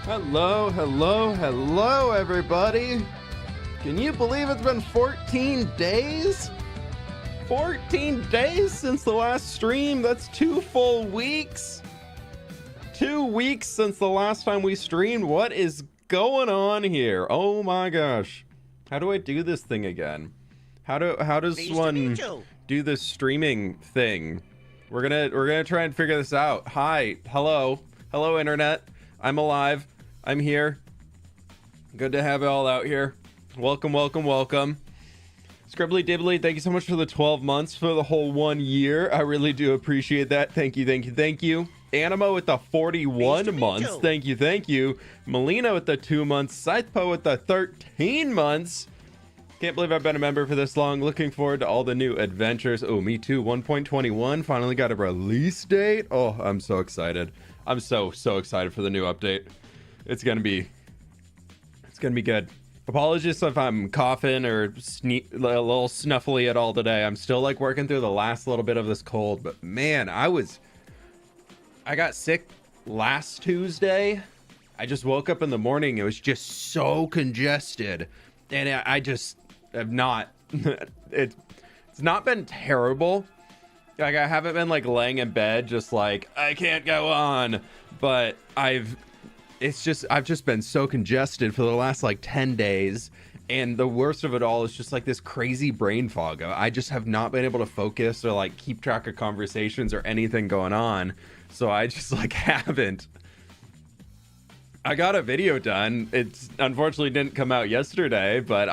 Hello, hello, hello, everybody. Can you believe it's been 14 days? 14 days since the last stream. That's 2 full weeks. 2 weeks since the last time we streamed. What is going on here? Oh my gosh. How do I do this thing again? How does one do this streaming thing? We're gonna try and figure this out. Hi, hello internet. I'm alive. I'm here. Good to have it all out here. Welcome. Scribbly Dibbly, thank you so much for the 12 months, for the whole 1 year. I really do appreciate that. Thank you. Animo with the 41 months. Thank you. Melina with the 2 months. Scythepo with the 13 months. Can't believe I've been a member for this long. Looking forward to all the new adventures. Oh, me too. 1.21 finally got a release date. Oh, I'm so excited. I'm so excited for the new update. It's gonna be good. Apologies if I'm coughing or a little snuffly at all today. I'm still like working through the last little bit of this cold, but man, I got sick last Tuesday. I just woke up in the morning. It was just so congested, and I just have not. It's not been terrible. Like, I haven't been like laying in bed just like I can't go on, but I've just been so congested for the last like 10 days, and the worst of it all is just like this crazy brain fog. I just have not been able to focus or like keep track of conversations or anything going on, so I just like haven't. I got a video done. It's unfortunately didn't come out yesterday, but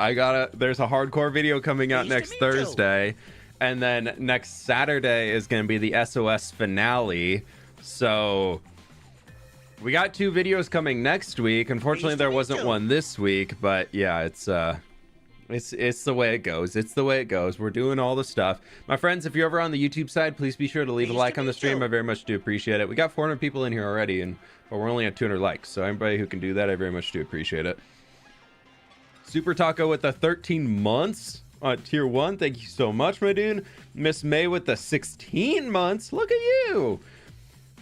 there's a hardcore video coming out next Thursday. And then next Saturday is going to be the SOS finale. So we got 2 videos coming next week. Unfortunately, there wasn't one this week, but yeah, it's the way it goes. It's the way it goes. We're doing all the stuff. My friends, if you're ever on the YouTube side, please be sure to leave a like on the stream. I very much do appreciate it. We got 400 people in here already, but we're only at 200 likes. So anybody who can do that, I very much do appreciate it. Super Taco with the 13 months. Tier 1, thank you so much, my dude. Miss May with the 16 months. Look at you.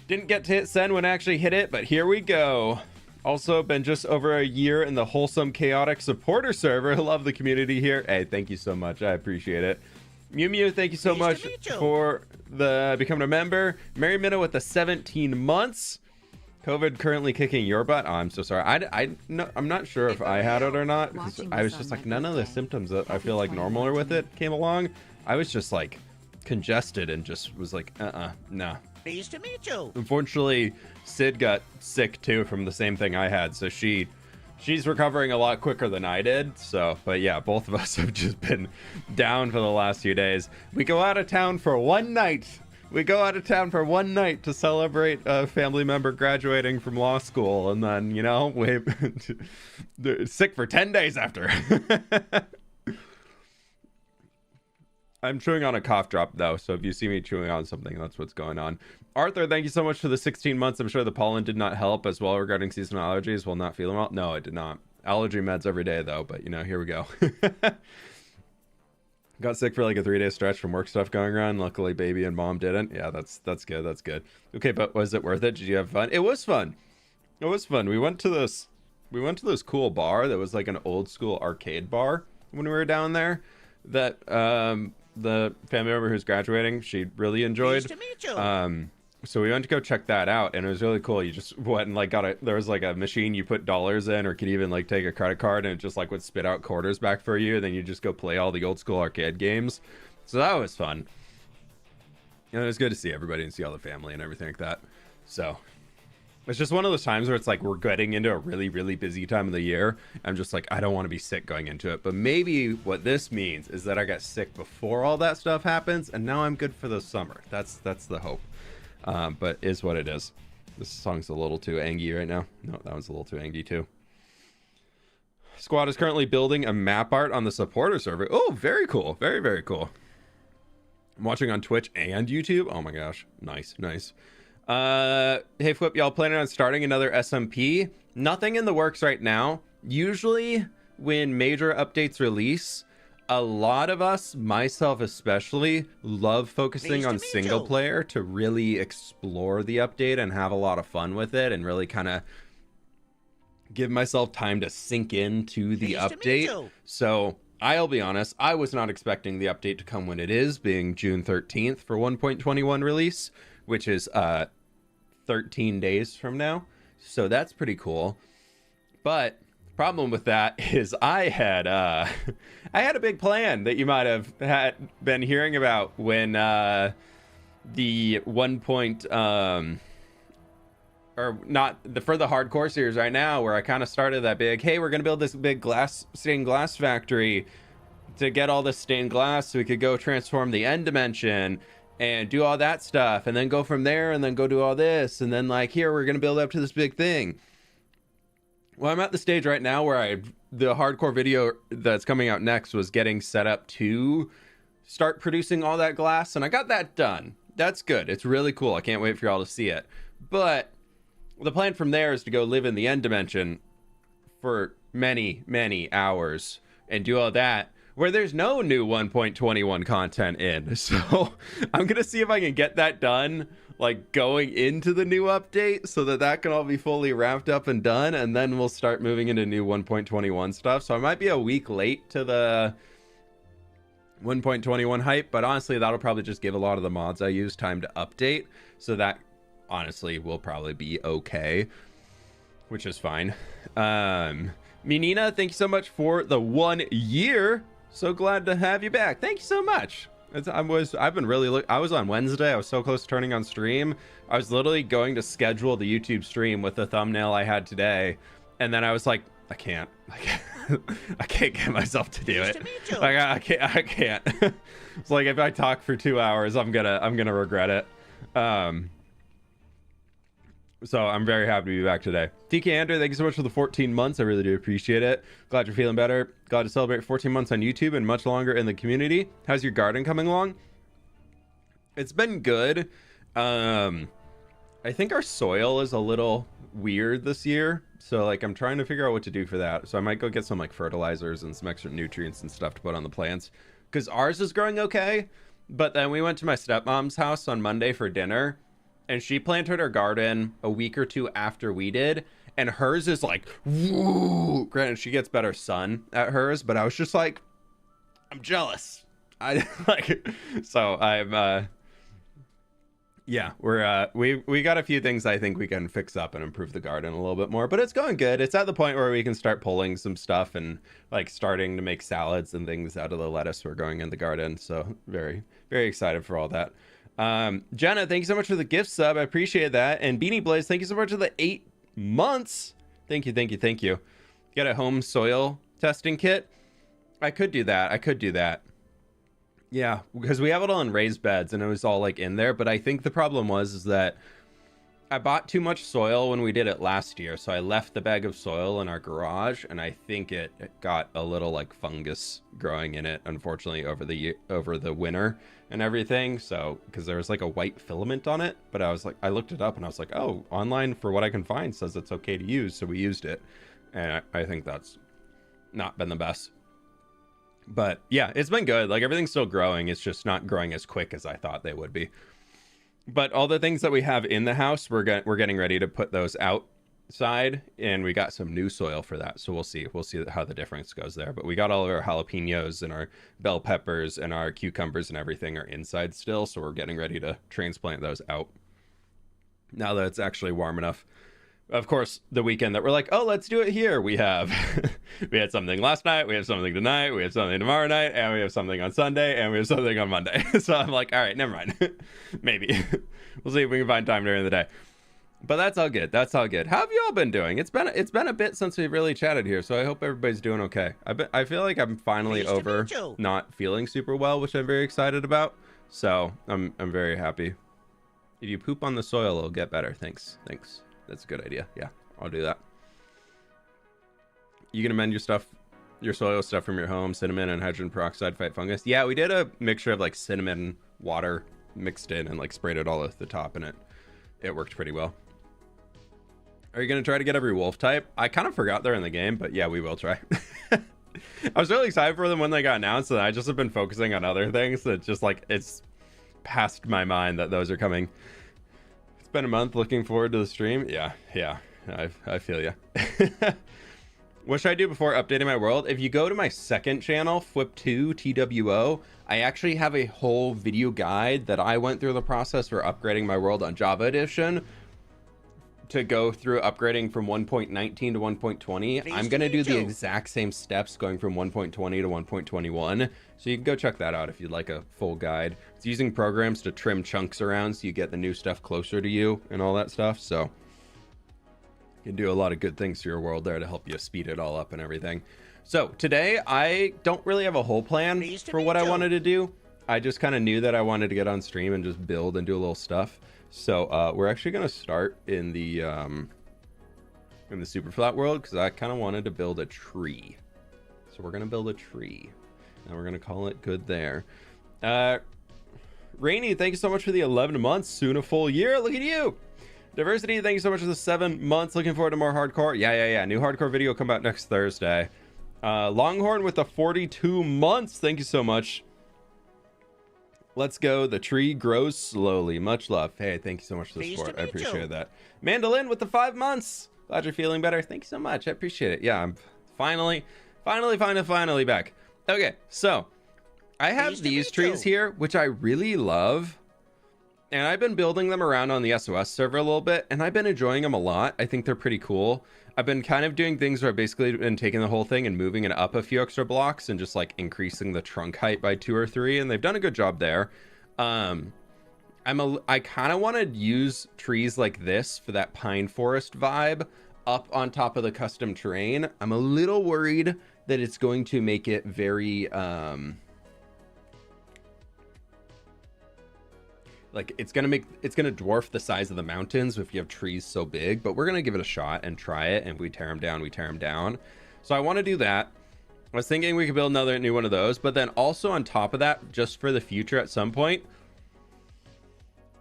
Didn't get to hit send when I actually hit it, but here we go. Also been just over a year in the wholesome chaotic supporter server. Love the community here. Hey, thank you so much. I appreciate it. Mew, thank you so much for the becoming a member. Mary Minna with the 17 months. COVID currently kicking your butt. Oh, I'm so sorry. I'm not sure if I had it or not, because I was just like, none of the symptoms that I feel like normal are with it came along. I was just like congested and just was like, nah. Pleased to meet you. Unfortunately, Sid got sick too from the same thing I had, so she's recovering a lot quicker than I did. So, but yeah, both of us have just been down for the last few days. We go out of town for one night. To celebrate a family member graduating from law school, and then, you know, they're sick for 10 days after. I'm chewing on a cough drop, though, so if you see me chewing on something, that's what's going on. Arthur, thank you so much for the 16 months. I'm sure the pollen did not help as well regarding seasonal allergies while not feeling well. No, it did not. Allergy meds every day, though, but, you know, here we go. Got sick for like a 3-day stretch from work stuff going around. Luckily, baby and mom didn't. Yeah, that's good. Okay, but was it worth it? Did you have fun? It was fun. We went to this cool bar that was like an old school arcade bar when we were down there. That the family member who's graduating, she really enjoyed. Pleased to meet you. So we went to go check that out, and it was really cool. You just went and like there was like a machine you put dollars in, or could even like take a credit card, and it just like would spit out quarters back for you, and then you just go play all the old school arcade games. So that was fun. And it was good to see everybody and see all the family and everything like that. So it's just one of those times where it's like we're getting into a really, really busy time of the year. I'm just like, I don't want to be sick going into it. But maybe what this means is that I got sick before all that stuff happens, and now I'm good for the summer. That's the hope. But is what it is. This song's a little too angy right now. No, that one's a little too angy too. Squad is currently building a map art on the supporter server. Oh, very cool. Very, very cool. I'm watching on Twitch and YouTube. Oh my gosh. Nice. Hey, fWhip, y'all planning on starting another SMP? Nothing in the works right now. Usually when major updates release, a lot of us, myself especially, love focusing on single player to really explore the update and have a lot of fun with it and really kind of give myself time to sink into the Nice to meet update. you. So I'll be honest, I was not expecting the update to come when it is, being June 13th for 1.21 release, which is 13 days from now. So that's pretty cool. But the problem with that is I had a big plan that you might have been hearing about when the 1. Or not for the hardcore series right now, where I kind of started that big, hey, we're gonna build this big stained glass factory to get all this stained glass so we could go transform the end dimension and do all that stuff, and then go from there and then go do all this, and then like here we're gonna build up to this big thing. Well, I'm at the stage right now where the hardcore video that's coming out next was getting set up to start producing all that glass, and I got that done. That's good. It's really cool. I can't wait for y'all to see it. But the plan from there is to go live in the end dimension for many, many hours and do all that where there's no new 1.21 content in. So I'm going to see if I can get that done, like going into the new update, so that can all be fully wrapped up and done. And then we'll start moving into new 1.21 stuff. So I might be a week late to the 1.21 hype, but honestly, that'll probably just give a lot of the mods I use time to update. So that honestly will probably be okay, which is fine. Minina, thank you so much for the 1 year. So glad to have you back. Thank you so much. I was on Wednesday. I was so close to turning on stream. I was literally going to schedule the YouTube stream with the thumbnail I had today, and then I was like, I can't get myself to do it. Like I can't. It's like if I talk for 2 hours, I'm gonna regret it. So I'm very happy to be back today. TK Andrew, thank you so much for the 14 months. I really do appreciate it. Glad you're feeling better. Glad to celebrate 14 months on YouTube and much longer in the community. How's your garden coming along? It's been good. I think our soil is a little weird this year. So like I'm trying to figure out what to do for that. So I might go get some like fertilizers and some extra nutrients and stuff to put on the plants. Because ours is growing okay. But then we went to my stepmom's house on Monday for dinner. And she planted her garden a week or two after we did, and hers is like, woo! Granted, she gets better sun at hers, but I was just like, I'm jealous. Yeah, we got a few things I think we can fix up and improve the garden a little bit more, but it's going good. It's at the point where we can start pulling some stuff and like starting to make salads and things out of the lettuce we're growing in the garden. So very, very excited for all that. Jenna, thank you so much for the gift sub. I appreciate that. And Beanie Blaze, thank you so much for the 8 months. Thank you. Get a home soil testing kit. I could do that. Yeah, because we have it all in raised beds and it was all like in there. But I think the problem is that I bought too much soil when we did it last year. So I left the bag of soil in our garage, and I think it got a little like fungus growing in it, unfortunately, over the winter and everything. So because there was like a white filament on it, but I looked it up and I was like, oh, online for what I can find says it's okay to use. So we used it. And I think that's not been the best. But yeah, it's been good. Like everything's still growing. It's just not growing as quick as I thought they would be. But all the things that we have in the house, we're getting ready to put those outside, and we got some new soil for that. So we'll see how the difference goes there. But we got all of our jalapenos and our bell peppers and our cucumbers and everything are inside still. So we're getting ready to transplant those out now that it's actually warm enough. Of course, the weekend that we're like, oh, let's do it here. We had something last night. We have something tonight. We have something tomorrow night. And we have something on Sunday. And we have something on Monday. So I'm like, all right, never mind. Maybe. We'll see if we can find time during the day. But that's all good. How have you all been doing? It's been a bit since we've really chatted here. So I hope everybody's doing okay. I feel like I'm finally over not feeling super well, which I'm very excited about. So I'm very happy. If you poop on the soil, it'll get better. Thanks. That's a good idea. Yeah, I'll do that. You gonna mend your soil stuff from your home, cinnamon and hydrogen peroxide fight fungus? Yeah, we did a mixture of like cinnamon water mixed in and like sprayed it all at the top, and it worked pretty well. Are you gonna try to get every wolf type? I kind of forgot they're in the game, but yeah, we will try. I was really excited for them when they got announced, and I just have been focusing on other things that just like it's past my mind that those are coming. Been a month. Looking forward to the stream. Yeah, I feel you. What should I do before updating my world? If you go to my second channel, fWhip2 TWO, I actually have a whole video guide that I went through the process for upgrading my world on Java Edition to go through upgrading from 1.19 to 1.20. I'm going to do the exact same steps going from 1.20 to 1.21. So you can go check that out if you'd like a full guide. It's using programs to trim chunks around so you get the new stuff closer to you and all that stuff. So you can do a lot of good things to your world there to help you speed it all up and everything. So today I don't really have a whole plan for what I wanted to do. I just kind of knew that I wanted to get on stream and just build and do a little stuff. So we're actually going to start in the super flat world because I kind of wanted to build a tree. So we're going to build a tree and we're going to call it good there. Rainy, thank you so much for the 11 months. Soon a full year. Look at you. Diversity, thank you so much for the 7 months. Looking forward to more hardcore. Yeah. New hardcore video come out next Thursday. Longhorn with the 42 months. Thank you so much. Let's go. The tree grows slowly. Much love. Hey, thank you so much for the support. I appreciate that. Mandolin with the 5 months. Glad you're feeling better. Thank you so much. I appreciate it. Yeah, I'm finally back. Okay, so I have these trees here, which I really love. And I've been building them around on the SOS server a little bit, and I've been enjoying them a lot. I think they're pretty cool. I've been kind of doing things where I've basically been taking the whole thing and moving it up a few extra blocks and just like increasing the trunk height by 2 or 3, and they've done a good job there. I kind of want to use trees like this for that pine forest vibe up on top of the custom terrain. I'm a little worried that it's going to make it very like it's gonna dwarf the size of the mountains if you have trees so big, but we're gonna give it a shot and try it, and if we tear them down, we tear them down. So I want to do that. I was thinking we could build another new one of those, but then also on top of that, just for the future at some point,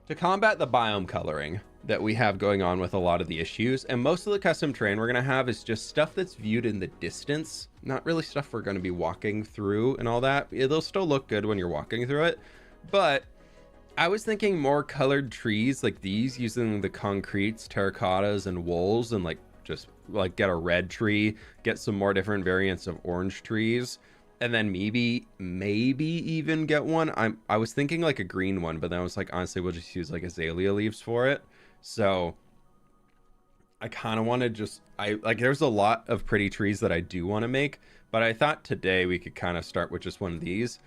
to combat the biome coloring that we have going on with a lot of the issues, and most of the custom terrain we're gonna have is just stuff that's viewed in the distance, not really stuff we're gonna be walking through and all that. It'll still look good when you're walking through it, but I was thinking more colored trees like these, using the concretes, terracottas, and wools, and like just like get a red tree, get some more different variants of orange trees, and then maybe even get one. I was thinking like a green one, but then I was like, honestly, we'll just use like azalea leaves for it. So I kind of want to just, there's a lot of pretty trees that I do want to make, but I thought today we could kind of start with just one of these.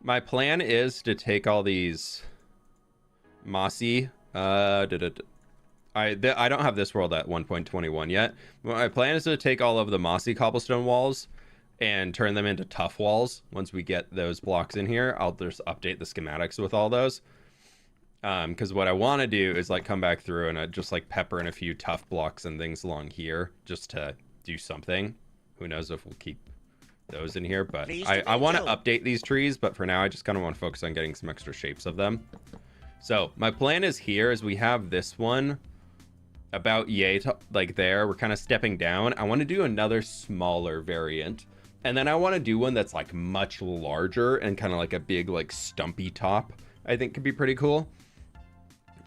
My plan is to take all these mossy, I don't have this world at 1.21 yet. My plan is to take all of the mossy cobblestone walls and turn them into tough walls. Once we get those blocks in here, I'll just update the schematics with all those. Because what I want to do is like come back through and just like pepper in a few tough blocks and things along here just to do something. Who knows if we'll keep those in here, but I want to update these trees, but for now I just kind of want to focus on getting some extra shapes of them. So my plan is here is we have this one about like there, we're kind of stepping down. I want to do another smaller variant, and then I want to do one that's like much larger and kind of like a big like stumpy top. I think could be pretty cool.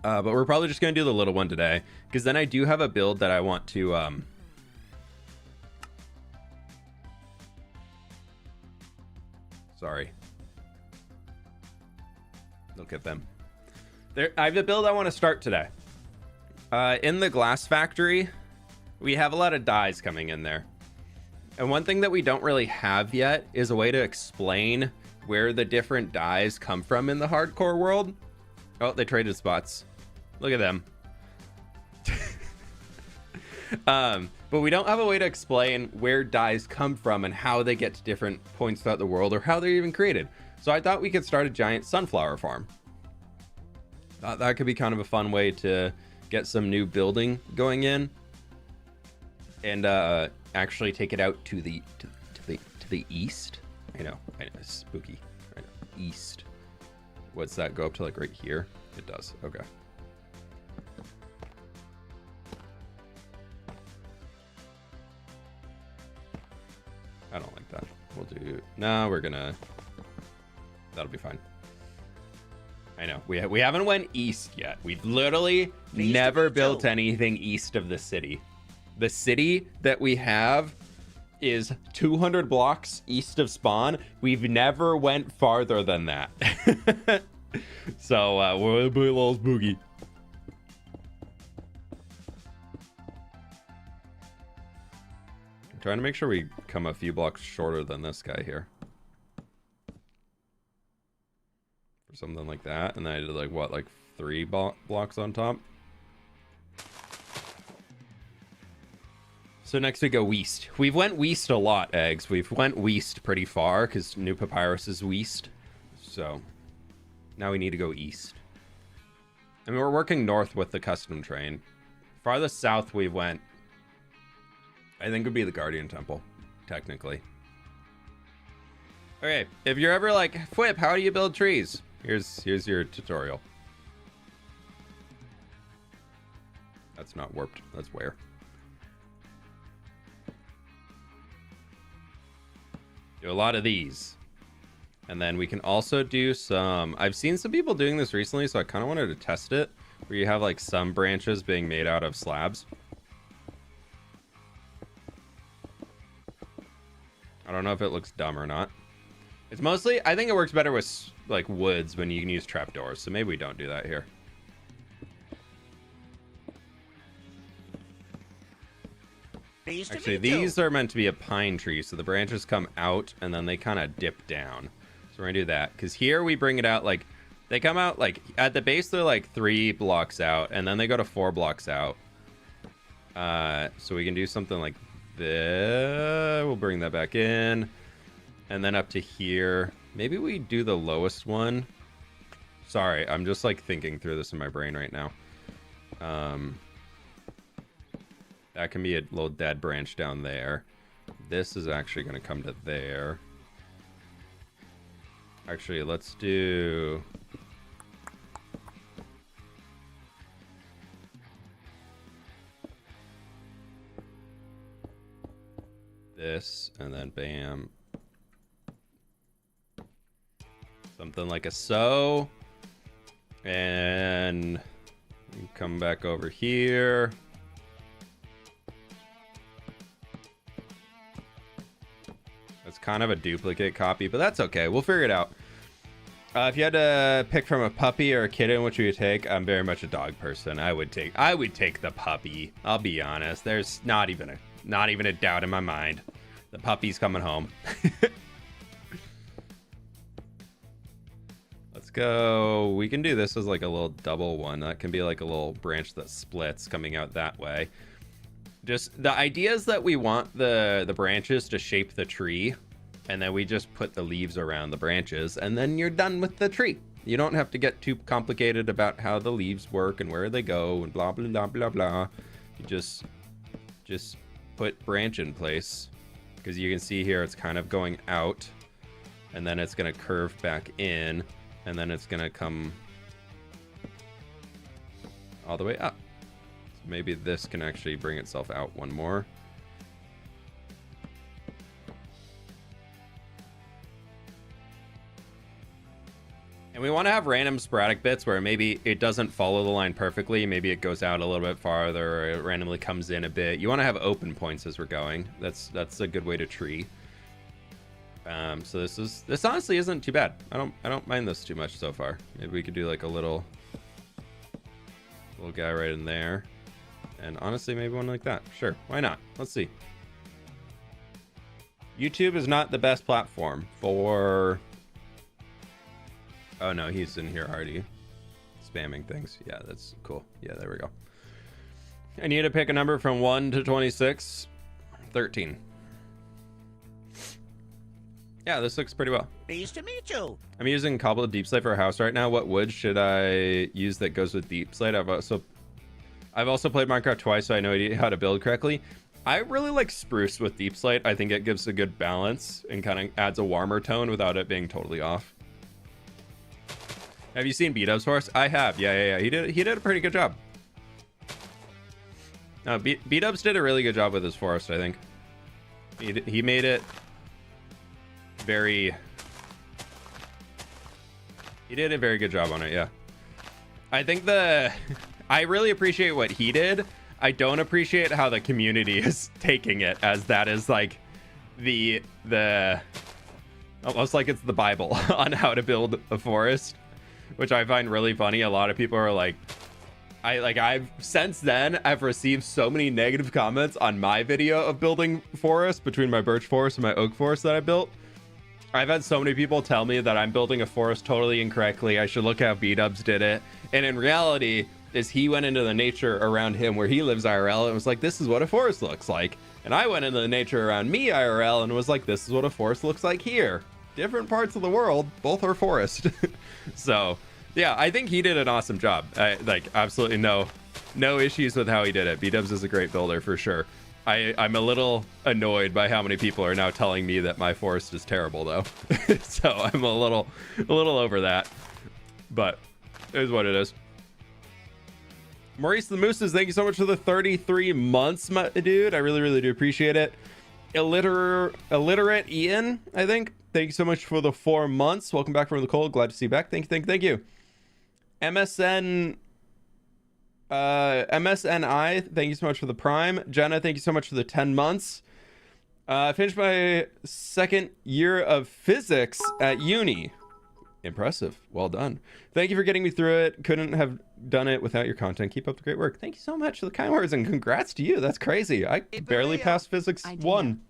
But we're probably just going to do the little one today, because then I do have a build that I want to sorry. Look at them. I have a build I want to start today. In the glass factory, we have a lot of dyes coming in there. And one thing that we don't really have yet is a way to explain where the different dyes come from in the hardcore world. Oh, they traded spots. Look at them. But we don't have a way to explain where dyes come from and how they get to different points throughout the world, or how they're even created. So I thought we could start a giant sunflower farm. Thought that could be kind of a fun way to get some new building going in, and actually take it out to the east. I know, it's spooky. I know. East. What's that go up to, like right here? It does. Okay. I don't like that. We'll do, no, we're gonna, that'll be fine. I know. We haven't went east yet. We've literally never built anything east of the city. The city that we have is 200 blocks east of spawn. We've never went farther than that. So we're a little spooky. I'm trying to make sure we come a few blocks shorter than this guy here. Or something like that. And then I did like what, like 3 blocks on top. So next we go west. We've went west a lot, eggs. We've went west pretty far because New Papyrus is west. So now we need to go east. I mean, we're working north with the custom train. Farthest south we went, I think, would be the Guardian Temple, technically. Okay, if you're ever like, fWhip, how do you build trees? Here's your tutorial. That's not warped. That's where. Do a lot of these. And then we can also do some... I've seen some people doing this recently, so I kind of wanted to test it. Where you have like some branches being made out of slabs. I don't know if it looks dumb or not. It's mostly... I think it works better with like woods when you can use trapdoors. So maybe we don't do that here. Actually, these are meant to be a pine tree, so the branches come out and then they kind of dip down. So we're gonna do that because here we bring it out like they come out like at the base they're like 3 blocks out and then they go to 4 blocks out. So we can do something like this. We'll bring that back in and then up to here. Maybe we do the lowest one. Sorry, I'm just like thinking through this in my brain right now. That can be a little dead branch down there. This is actually going to come to there. Actually, let's do... this, and then bam. Something like a so. And come back over here. It's kind of a duplicate copy, but that's okay. We'll figure it out. If you had to pick from a puppy or a kitten, which would you take? I'm very much a dog person. I would take the puppy. I'll be honest. There's not even a doubt in my mind. The puppy's coming home. Let's go. We can do this as like a little double one. That can be like a little branch that splits coming out that way. Just the idea is that we want the branches to shape the tree, and then we just put the leaves around the branches, and then you're done with the tree. You don't have to get too complicated about how the leaves work and where they go and blah blah blah blah blah. You just put branch in place, because you can see here it's kind of going out, and then it's gonna curve back in, and then it's gonna come all the way up. Maybe this can actually bring itself out one more. And we want to have random sporadic bits where maybe it doesn't follow the line perfectly. Maybe it goes out a little bit farther, or it randomly comes in a bit. You want to have open points as we're going. That's a good way to tree. So this honestly isn't too bad. I don't mind this too much so far. Maybe we could do like a little guy right in there. And honestly, maybe one like that. Sure, why not? Let's see. YouTube is not the best platform for... Oh no, he's in here already spamming things. Yeah, that's cool. Yeah, there we go. I need to pick a number from 1 to 26. 13. Yeah, this looks pretty well. Nice to meet you. I'm using cobbled deep slate for a house right now. What wood should I use that goes with deep slate? I've also played Minecraft twice, so I know how to build correctly. I really like spruce with deep slate. I think it gives a good balance and kind of adds a warmer tone without it being totally off. Have you seen B-Dub's horse? I have. Yeah. He did a pretty good job. No, B-Dubs did a really good job with his forest, I think. He made it very... He did a very good job on it, yeah. I think I really appreciate what he did. I don't appreciate how the community is taking it, as that is like the almost like it's the Bible on how to build a forest, which I find really funny. A lot of people are like, I've since then I've received so many negative comments on my video of building forest between my birch forest and my oak forest that I built. I've had so many people tell me that I'm building a forest totally incorrectly. I should look how B-dubs did it. And in reality, is he went into the nature around him where he lives IRL and was like, this is what a forest looks like. And I went into the nature around me IRL and was like, this is what a forest looks like here. Different parts of the world, both are forest. So yeah, I think he did an awesome job. Like absolutely no issues with how he did it. B-dubs is a great builder for sure. I'm a little annoyed by how many people are now telling me that my forest is terrible though. So I'm a little over that, but it is what it is. Maurice the Mooses, thank you so much for the 33 months, my dude. I really do appreciate it. Illiterate Ian, I think. Thank you so much for the 4 months. Welcome back from the cold. Glad to see you back. Thank you. MSNI, thank you so much for the prime. Jenna, thank you so much for the 10 months. I finished my second year of physics at uni. Impressive. Well done. Thank you for getting me through it. Couldn't have done it without your content. Keep up the great work. Thank you so much for the kind words and congrats to you. That's crazy. I barely passed physics 1.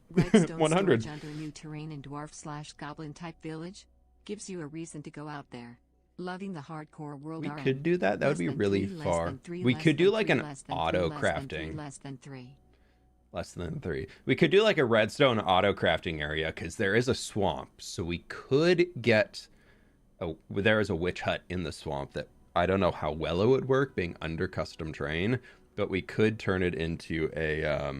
100. Under new terrain and dwarf/goblin type village gives you a reason to go out there. Loving the hardcore world. We could do that. That would be really far. We could do like an auto crafting. Less than 3. Less than 3. We could do like a redstone auto crafting area because there is a swamp. So we could get there is a witch hut in the swamp that I don't know how well it would work being under custom terrain, but we could turn it into a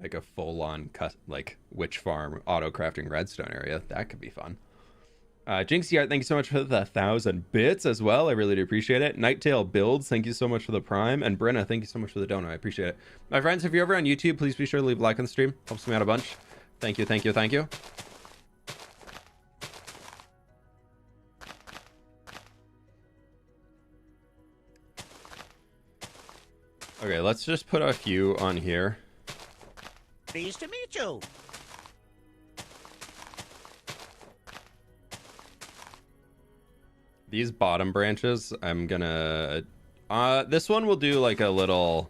like a full-on like witch farm auto crafting redstone area. That could be fun. Jinxie Art, thank you so much for the 1,000 bits as well. I really do appreciate it. Nighttail Builds, thank you so much for the prime. And Brenna, thank you so much for the donut. I appreciate it. My friends, if you're ever on YouTube, please be sure to leave a like on the stream. Helps me out a bunch. Thank you. Okay, let's just put a few on here. Pleased to meet you. These bottom branches, I'm gonna... this one will do like a little...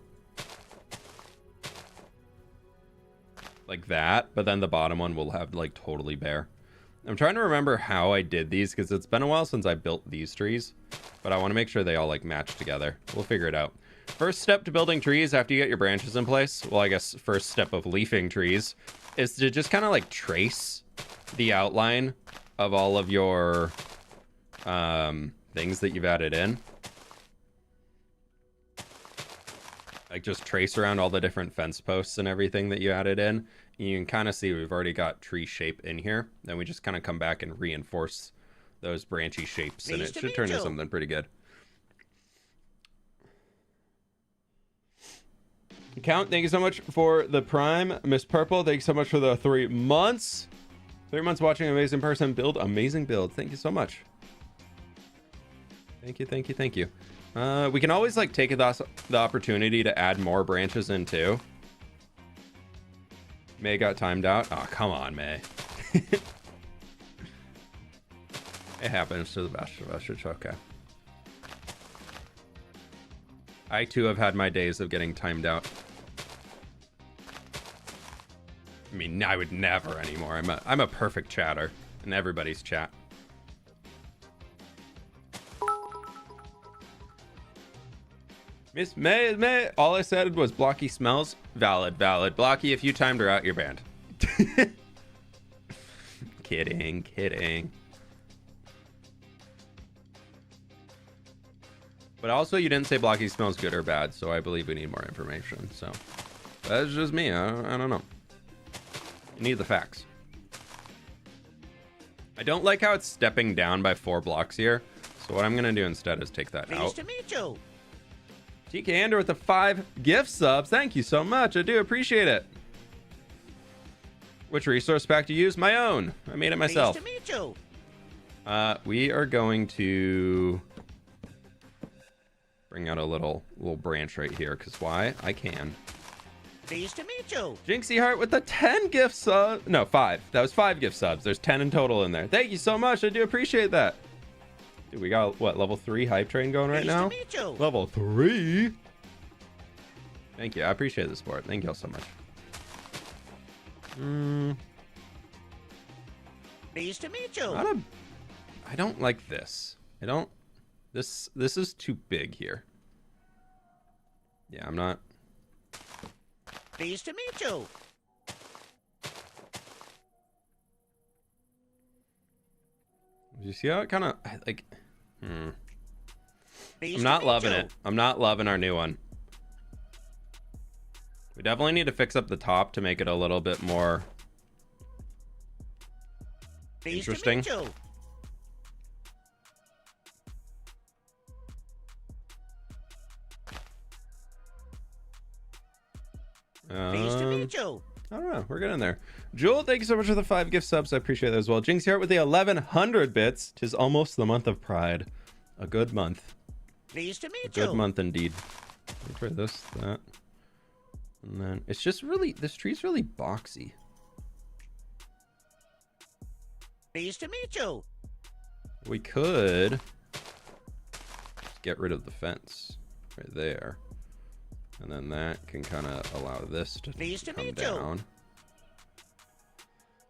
like that, but then the bottom one will have like totally bare. I'm trying to remember how I did these because it's been a while since I built these trees, but I want to make sure they all like match together. We'll figure it out. First step to building trees after you get your branches in place, well, I guess first step of leafing trees, is to just kind of like trace the outline of all of your things that you've added in. Like just trace around all the different fence posts and everything that you added in. And you can kind of see we've already got tree shape in here. Then we just kind of come back and reinforce those branchy shapes, and it should turn into something pretty good. Count, thank you so much for the prime. Miss Purple, thank you so much for the 3 months. 3 months watching amazing person build amazing build. Thank you so much. Thank you. We can always like take the opportunity to add more branches in too. May got timed out. Oh, come on, May. It happens to the best of us. It's okay. I too have had my days of getting timed out. I mean, I would never anymore. I'm a perfect chatter in everybody's chat. Miss May, all I said was Blocky smells. Valid. Blocky, if you timed her out, you're banned. Kidding. But also, you didn't say Blocky smells good or bad, so I believe we need more information. So that's just me. I don't know. You need the facts. I don't like how it's stepping down by 4 blocks here. So what I'm going to do instead is take that out. Pleased to meet you. TK Ander with the 5 gift subs. Thank you so much. I do appreciate it. Which resource pack do you use? My own. I made it myself. Pleased to meet you. We are going to bring out a little branch right here, because why? I can. Pleased to meet you. Jinxie Heart with the 10 gift subs. No, 5. That was 5 gift subs. There's 10 in total in there. Thank you so much. I do appreciate that. Dude, we got, what, level 3 hype train going right now? Pleased to meet you. Level 3? Thank you. I appreciate the support. Thank you all so much. Pleased to meet you. I don't like this. This is too big here. Yeah, I'm not. Pleased to meet you. You see how it kind of like? Pleased I'm not to meet loving you. it. I'm not loving our new one. We definitely need to fix up the top to make it a little bit more Pleased interesting. To meet you. Pleased to meet you. I don't know. We're getting there. Jewel, thank you so much for the 5 gift subs. I appreciate that as well. Jinx Heart with the 1100 bits. 'Tis almost the month of Pride. A good month. Pleased to A meet you. good month indeed. Wait for this, that. And then it's just really, this tree's really boxy. Pleased to meet you. We could just get rid of the fence right there. And then that can kind of allow this to Pleased to come meet you. down.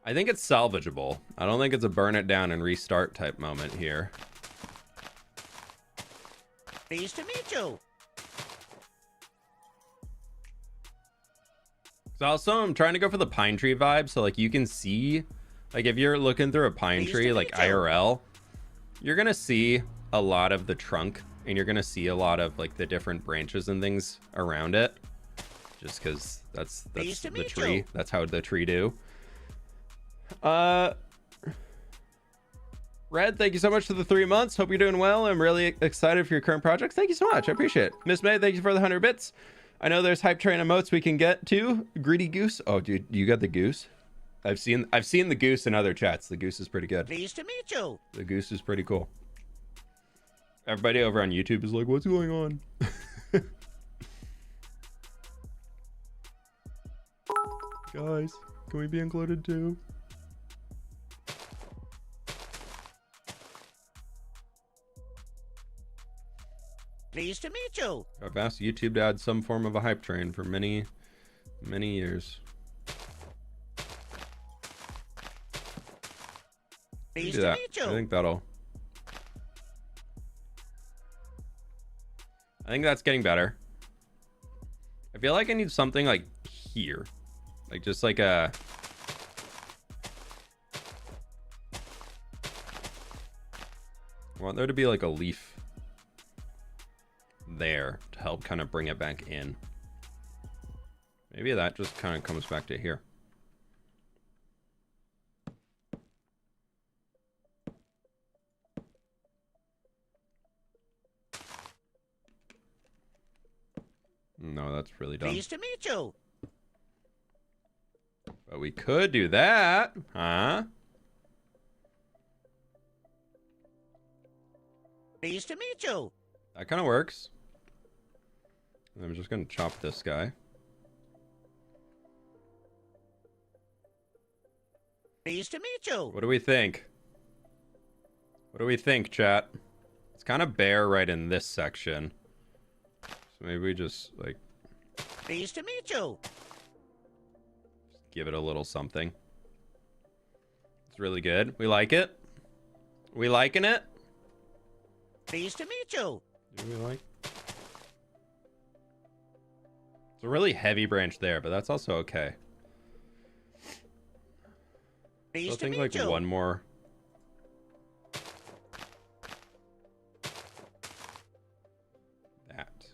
I think it's salvageable. I don't think it's a burn it down and restart type moment here. Pleased to meet you. So also, I'm trying to go for the pine tree vibe. So like you can see, like if you're looking through a pine Pleased tree, to like meet you. IRL, you're going to see a lot of the trunk and you're going to see a lot of like the different branches and things around it. Just because that's Pleased to the meet tree. you. That's how the tree do. Red, thank you so much for the 3 months. Hope you're doing well. I'm really excited for your current projects. Thank you so much. I appreciate it. Miss May, thank you for the 100 bits. I know there's hype train emotes we can get to. Greedy Goose. Oh, dude, you got the goose? I've seen the goose in other chats. The goose is pretty good. Pleased to meet you. The goose is pretty cool. Everybody over on YouTube is like, what's going on? Guys, can we be included too? Pleased to meet you. I've asked YouTube to add some form of a hype train for many, many years. Pleased Do to that. meet you. I think that's getting better. I feel like I need something like here. Like just like a... I want there to be like a leaf there to help kind of bring it back in. Maybe that just kind of comes back to here. No, that's really dumb. Pleased to meet you. But we could do that, huh? Pleased to meet you. That kind of works. And I'm just going to chop this guy. Pleased to meet you. What do we think? What do we think, chat? It's kind of bare right in this section. So maybe we just, like, Pleased to meet you. give it a little something. It's really good. We like it. We liking it? Pleased to meet you. Do we like? It's a really heavy branch there, but that's also okay. So I Pleased to think meet like you. one more. That.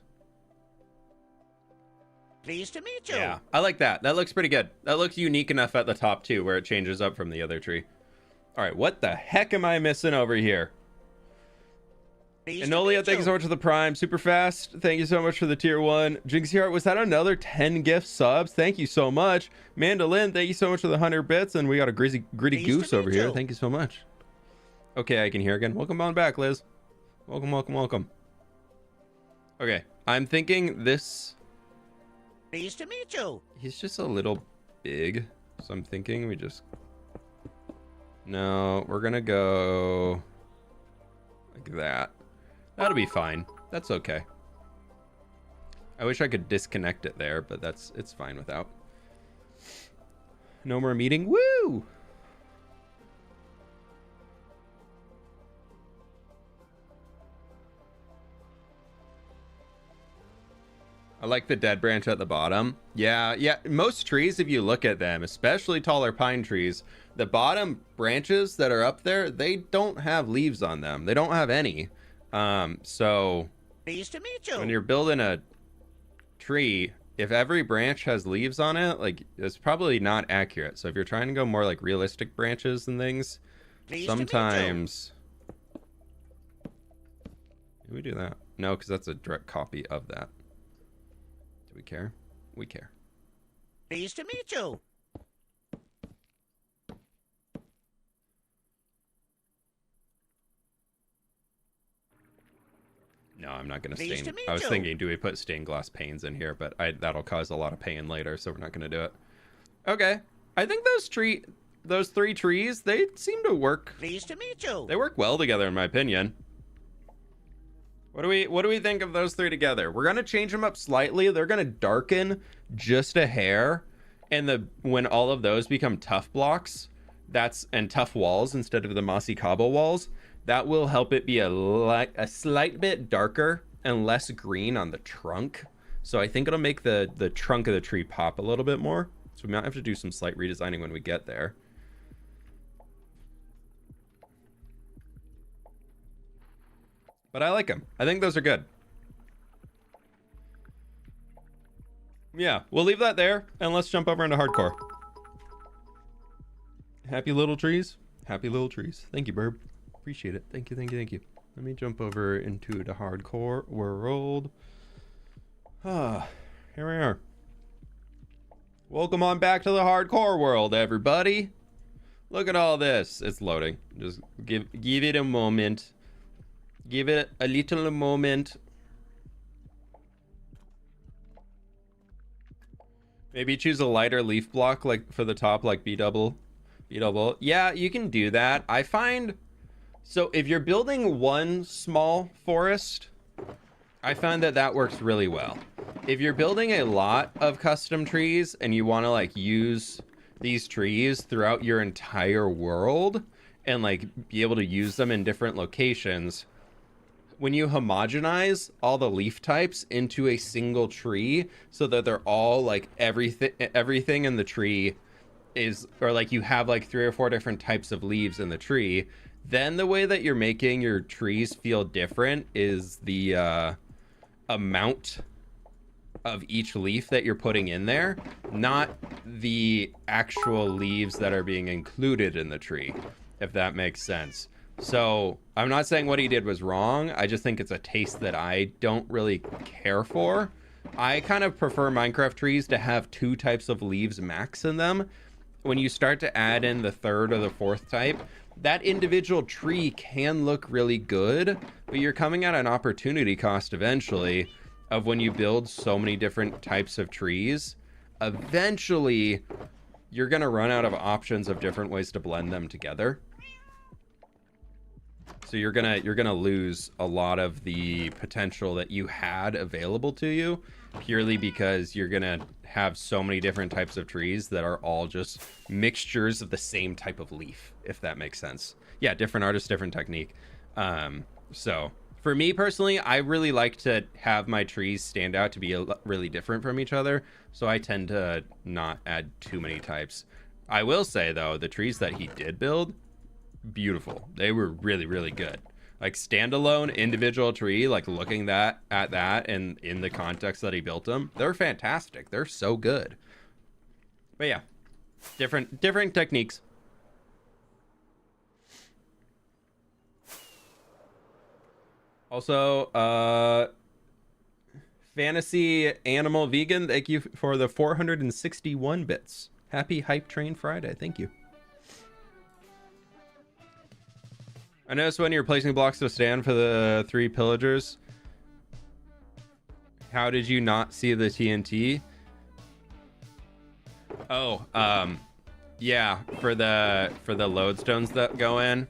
Pleased to meet you. Yeah, I like that. That looks pretty good. That looks unique enough at the top too, where it changes up from the other tree. All right, what the heck am I missing over here? Pleased to Enolia, meet thank you so much for the Prime. Super fast. Thank you so much for the tier 1. Jinxie Heart, was that another 10 gift subs? Thank you so much. Mandolin, thank you so much for the 100 bits. And we got a gritty Pleased goose to over meet here. you. Thank you so much. Okay, I can hear again. Welcome on back, Liz. Welcome, welcome, welcome. Okay, I'm thinking this... Pleased to meet you. He's just a little big, so I'm thinking we just... No, we're gonna go... like that. That'll be fine. That's okay. I wish I could disconnect it there, but it's fine without. No more meeting. Woo! I like the dead branch at the bottom. Yeah. Most trees, if you look at them, especially taller pine trees, the bottom branches that are up there, they don't have leaves on them. They don't have any. So Pleased to meet you. when you're building a tree, if every branch has leaves on it, like, it's probably not accurate. So if you're trying to go more like realistic branches and things, Pleased to meet you. sometimes... Do we do that? No, because that's a direct copy of that. Do we care? We care. Pleased to meet you. No, I'm not going to Pleased stain. to meet I was you. thinking, do we put stained glass panes in here? But that'll cause a lot of pain later, so we're not going to do it. Okay. I think those three trees, they seem to work. Pleased to meet you. They work well together, in my opinion. What do we think of those three together? We're going to change them up slightly. They're going to darken just a hair. And when all of those become tough blocks, and tough walls instead of the mossy cobble walls, that will help it be a slight bit darker and less green on the trunk. So I think it'll make the trunk of the tree pop a little bit more. So we might have to do some slight redesigning when we get there. But I like them. I think those are good. Yeah, we'll leave that there, and let's jump over into hardcore. Happy little trees. Happy little trees. Thank you, Burb. Appreciate it. Thank you, thank you, thank you. Let me jump over into the hardcore world. Here we are. Welcome on back to the hardcore world, everybody. Look at all this. It's loading. Just give it a moment. Give it a little moment. Maybe choose a lighter leaf block, like for the top, like B double. Yeah, you can do that. I find, so if you're building one small forest, I find that works really well. If you're building a lot of custom trees and you want to like use these trees throughout your entire world and like be able to use them in different locations, when you homogenize all the leaf types into a single tree so that they're all like everything in the tree is, or like you have like 3 or 4 different types of leaves in the tree, then the way that you're making your trees feel different is the amount of each leaf that you're putting in there, not the actual leaves that are being included in the tree, if that makes sense. So I'm not saying what he did was wrong. I just think it's a taste that I don't really care for. I kind of prefer Minecraft trees to have 2 types of leaves max in them. When you start to add in the 3rd or the 4th type, that individual tree can look really good, but you're coming at an opportunity cost eventually of when you build so many different types of trees. Eventually, you're going to run out of options of different ways to blend them together. So you're gonna lose a lot of the potential that you had available to you purely because you're gonna have so many different types of trees that are all just mixtures of the same type of leaf, if that makes sense. Yeah, different artists, different technique. So for me personally, I really like to have my trees stand out to be really different from each other. So I tend to not add too many types. I will say though, the trees that he did build, beautiful. They were really, really good. Like standalone individual tree, like looking at that and in the context that he built them, they're fantastic. They're so good. But yeah, different techniques. Also, Fantasy Animal Vegan, thank you for the 461 bits. Happy Hype Train Friday. Thank you. I noticed when you're placing blocks to stand for the 3 pillagers. How did you not see the TNT? Oh, yeah, for the lodestones that go in.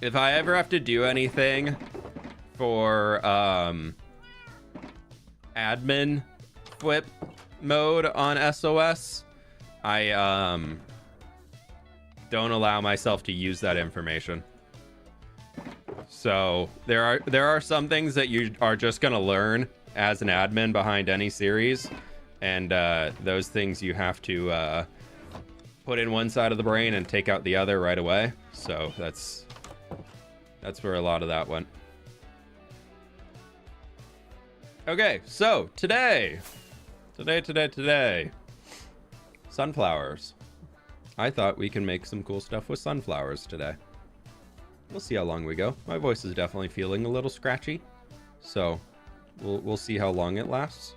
If I ever have to do anything for admin fWhip mode on SOS, I don't allow myself to use that information. So there are some things that you are just gonna learn as an admin behind any series, and those things you have to put in one side of the brain and take out the other right away. So that's where a lot of that went. Okay, so today, sunflowers. I thought we can make some cool stuff with sunflowers today. We'll see how long we go. My voice is definitely feeling a little scratchy, so we'll see how long it lasts.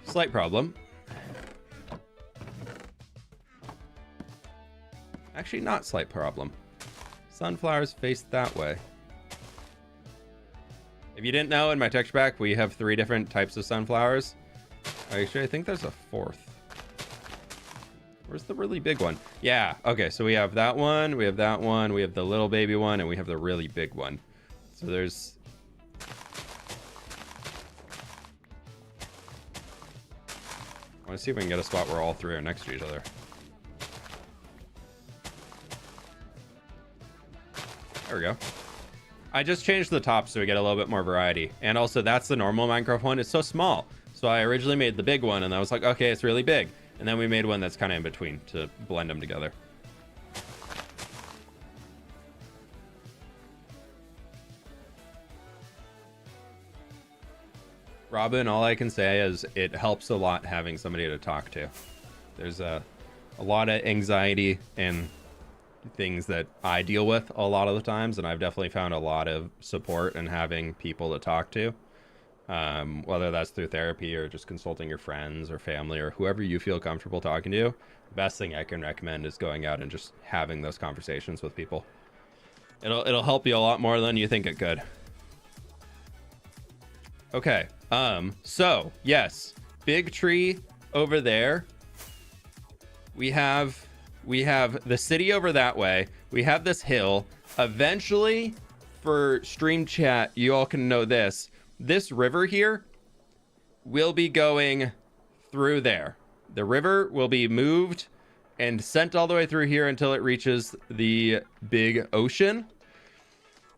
Slight problem. Actually, not slight problem. Sunflowers face that way. If you didn't know, in my texture pack, we have 3 different types of sunflowers. Actually, I think there's a 4th. Where's the really big one? Yeah, okay, so we have that one, we have that one, we have the little baby one, and we have the really big one. So there's... I want to see if we can get a spot where all 3 are next to each other. There we go. I just changed the top so we get a little bit more variety. And also, that's the normal Minecraft one. It's so small. So I originally made the big one, and I was like, okay, it's really big. And then we made one that's kind of in between to blend them together. Robin, all I can say is it helps a lot having somebody to talk to. There's a lot of anxiety and things that I deal with a lot of the times, and I've definitely found a lot of support in having people to talk to. Whether that's through therapy or just consulting your friends or family or whoever you feel comfortable talking to, the best thing I can recommend is going out and just having those conversations with people. It'll help you a lot more than you think it could. Okay, so yes, big tree over there. We have the city over that way. We have this hill. Eventually, for stream chat, you all can know this. This river here will be going through there. The river will be moved and sent all the way through here until it reaches the big ocean.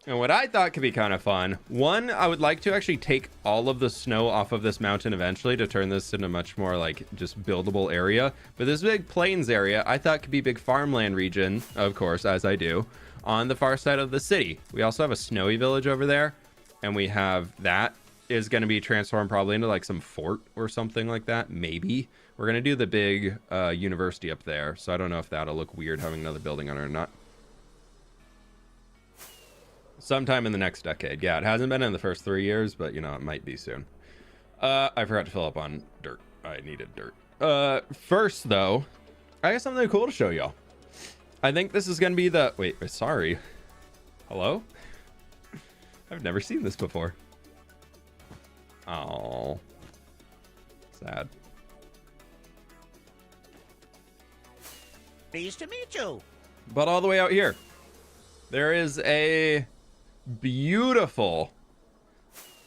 And what I thought could be kind of fun, one, I would like to actually take all of the snow off of this mountain eventually to turn this into much more like just buildable area. But this big plains area, I thought could be big farmland region, of course, as I do, on the far side of the city. We also have a snowy village over there. And we have that is going to be transformed probably into like some fort or something like that. Maybe. We're going to do the big university up there. So I don't know if that'll look weird having another building on it or not. Sometime in the next decade. Yeah, it hasn't been in the first 3 years, but you know, it might be soon. I forgot to fill up on dirt. I needed dirt. First though, I got something cool to show y'all. I think this is going to be the... Wait, sorry. Hello? I've never seen this before. Oh, sad. Pleased to meet you. But all the way out here, there is a beautiful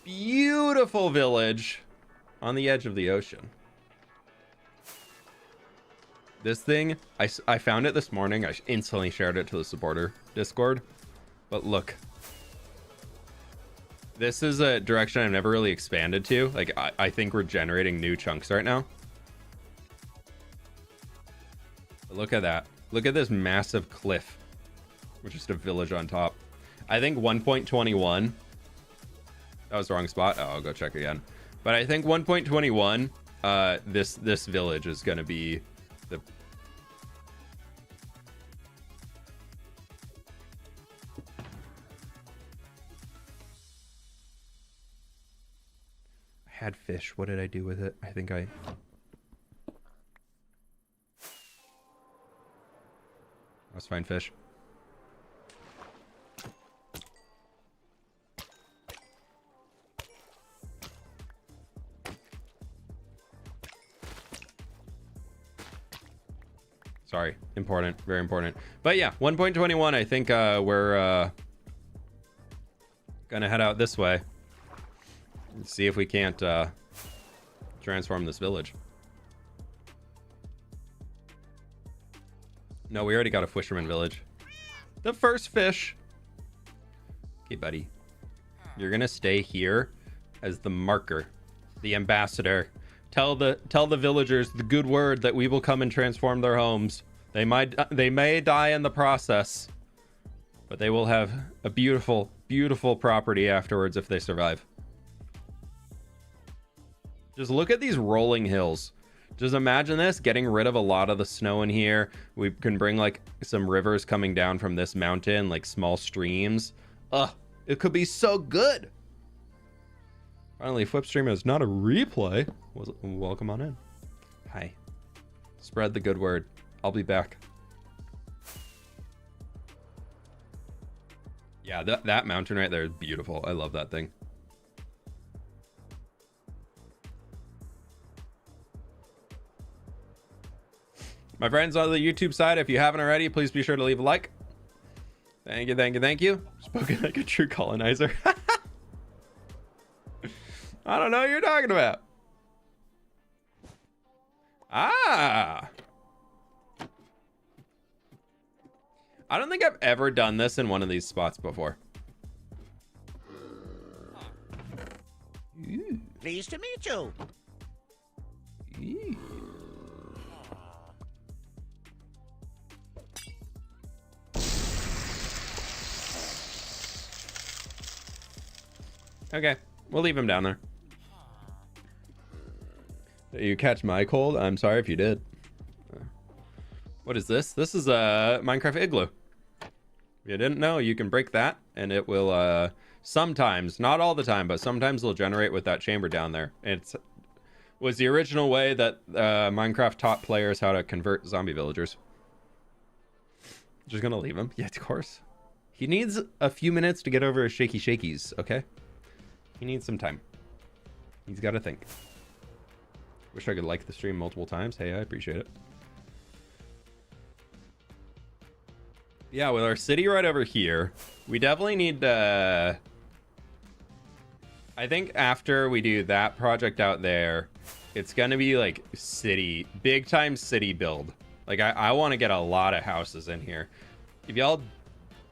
village on the edge of the ocean. This thing, I found it this morning. I instantly shared it to the supporter Discord. But look. This is a direction I've never really expanded to. Like, I think we're generating new chunks right now. But look at that. Look at this massive cliff. With just a village on top. I think 1.21. That was the wrong spot. Oh, I'll go check again. But I think 1.21, this village is going to be the... Had fish. What did I do with it? I think I... Let's find fish. Sorry, important, very important. But yeah, 1.21. I think we're gonna head out this way and see if we can't transform this village. No, we already got a fisherman village. The first fish. Okay, buddy. You're gonna stay here as the marker, the ambassador. Tell the villagers the good word that we will come and transform their homes. They may die in the process, but they will have a beautiful, beautiful property afterwards if they survive. Just look at these rolling hills. Just imagine this, getting rid of a lot of the snow in here. We can bring like some rivers coming down from this mountain, like small streams. Ugh, it could be so good. Finally, fWhip stream is not a replay. Welcome on in. Hi. Spread the good word. I'll be back. Yeah, that mountain right there is beautiful. I love that thing. My friends on the YouTube side, if you haven't already, please be sure to leave a like. Thank you, thank you, thank you. Spoken like a true colonizer. I don't know what you're talking about. Ah. I don't think I've ever done this in one of these spots before. Ooh. Pleased to meet you. Ooh. Okay, we'll leave him down there. You catch my cold? I'm sorry if you did. What is this? This is a Minecraft igloo. If you didn't know, you can break that and it will sometimes, not all the time, but sometimes it'll generate with that chamber down there. It was the original way that Minecraft taught players how to convert zombie villagers. Just gonna leave him. Yeah, of course. He needs a few minutes to get over his shaky shakies, okay? He needs some time. He's got to think. Wish I could like the stream multiple times. Hey, I appreciate it. Yeah, with our city right over here, we definitely need to... I think after we do that project out there, it's going to be like city, big time city build. Like I want to get a lot of houses in here. If y'all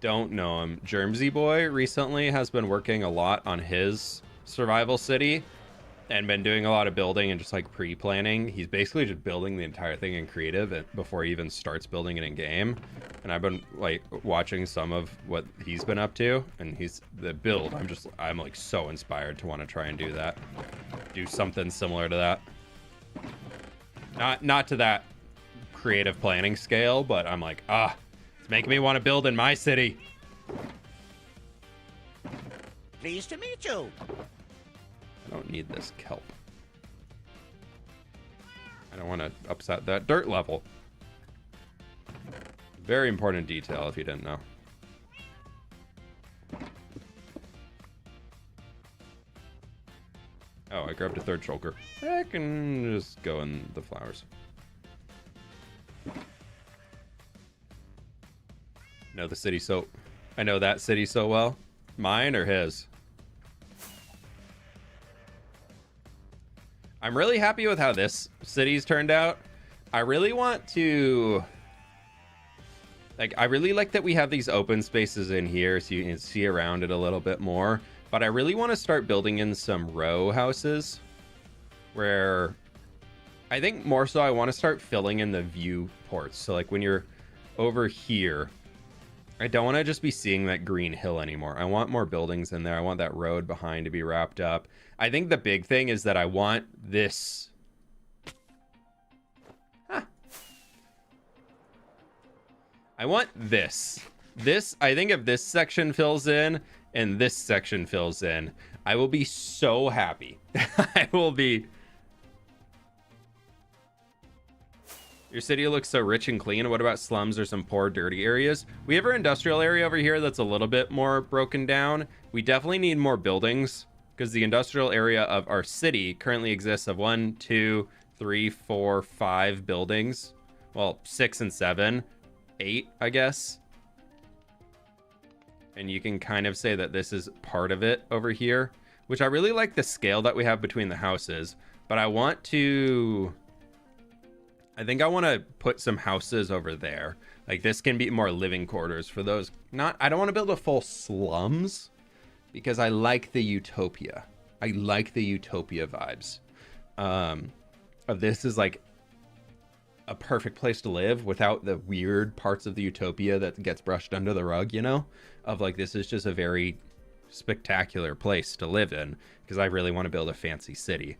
don't know him, Germsy Boy recently has been working a lot on his survival city and been doing a lot of building and just like pre-planning. He's basically just building the entire thing in creative before he even starts building it in game. And I've been like watching some of what he's been up to, and he's the build. I'm like so inspired to want to try and do that, do something similar to that. Not to that creative planning scale, but I'm like, it's making me want to build in my city. Pleased to meet you. I don't need this kelp. I don't want to upset that dirt level. Very important detail if you didn't know. Oh, I grabbed a third shulker. I can just go in the flowers. Know the city so... I know that city so well. Mine or his? I'm really happy with how this city's turned out. I really want to... I really like that we have these open spaces in here so you can see around it a little bit more. But I really want to start building in some row houses where... I think more so I want to start filling in the viewports. So like when you're over here, I don't want to just be seeing that green hill anymore. I want more buildings in there. I want that road behind to be wrapped up. I think the big thing is that I want this... I want this. I think if this section fills in and this section fills in, I will be so happy. I will be... Your city looks so rich and clean. What about slums or some poor, dirty areas? We have our industrial area over here that's a little bit more broken down. We definitely need more buildings because the industrial area of our city currently exists of 1, 2, 3, 4, 5 buildings. well, 6 and 7, 8, I guess. And you can kind of say that this is part of it over here, which I really like the scale that we have between the houses, but I want to, I think I want to put some houses over there. Like this can be more living quarters for those. Not, I don't want to build a full slums because I like the utopia. I like the utopia vibes. Of this is like a perfect place to live without the weird parts of the utopia that gets brushed under the rug, you know? Of like, this is just a very spectacular place to live in because I really want to build a fancy city.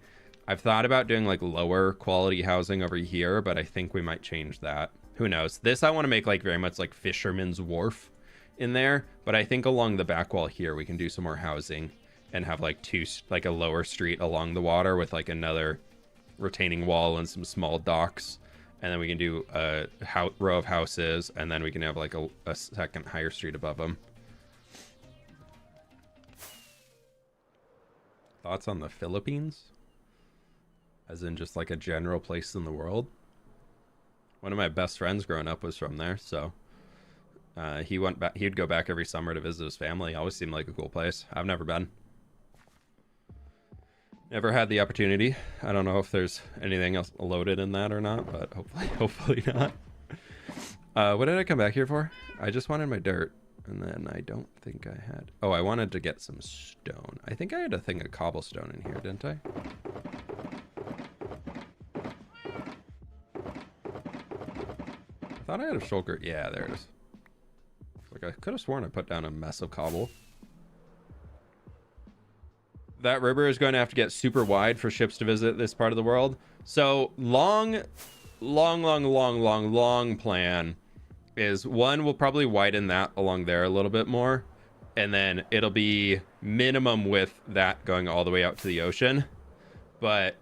I've thought about doing like lower quality housing over here, but I think we might change that. Who knows? This I want to make like very much like Fisherman's Wharf in there, but I think along the back wall here we can do some more housing and have like like a lower street along the water with like another retaining wall and some small docks, and then we can do a row of houses, and then we can have like a second higher street above them. Thoughts on the Philippines? As in just like a general place in the world? One of my best friends growing up was from there, so he went back. He'd go back every summer to visit his family. Always seemed like a cool place. I've never been. Never had the opportunity. I don't know if there's anything else loaded in that or not, but hopefully not. What did I come back here for? I just wanted my dirt, and then I don't think I had. Oh, I wanted to get some stone. I think I had a thing of cobblestone in here, didn't I? I thought I had a shulker. Yeah, there it is. Like I could have sworn I put down a mess of cobble. That river is going to have to get super wide for ships to visit this part of the world. So long plan is one, we'll probably widen that along there a little bit more. And then it'll be minimum width that going all the way out to the ocean. But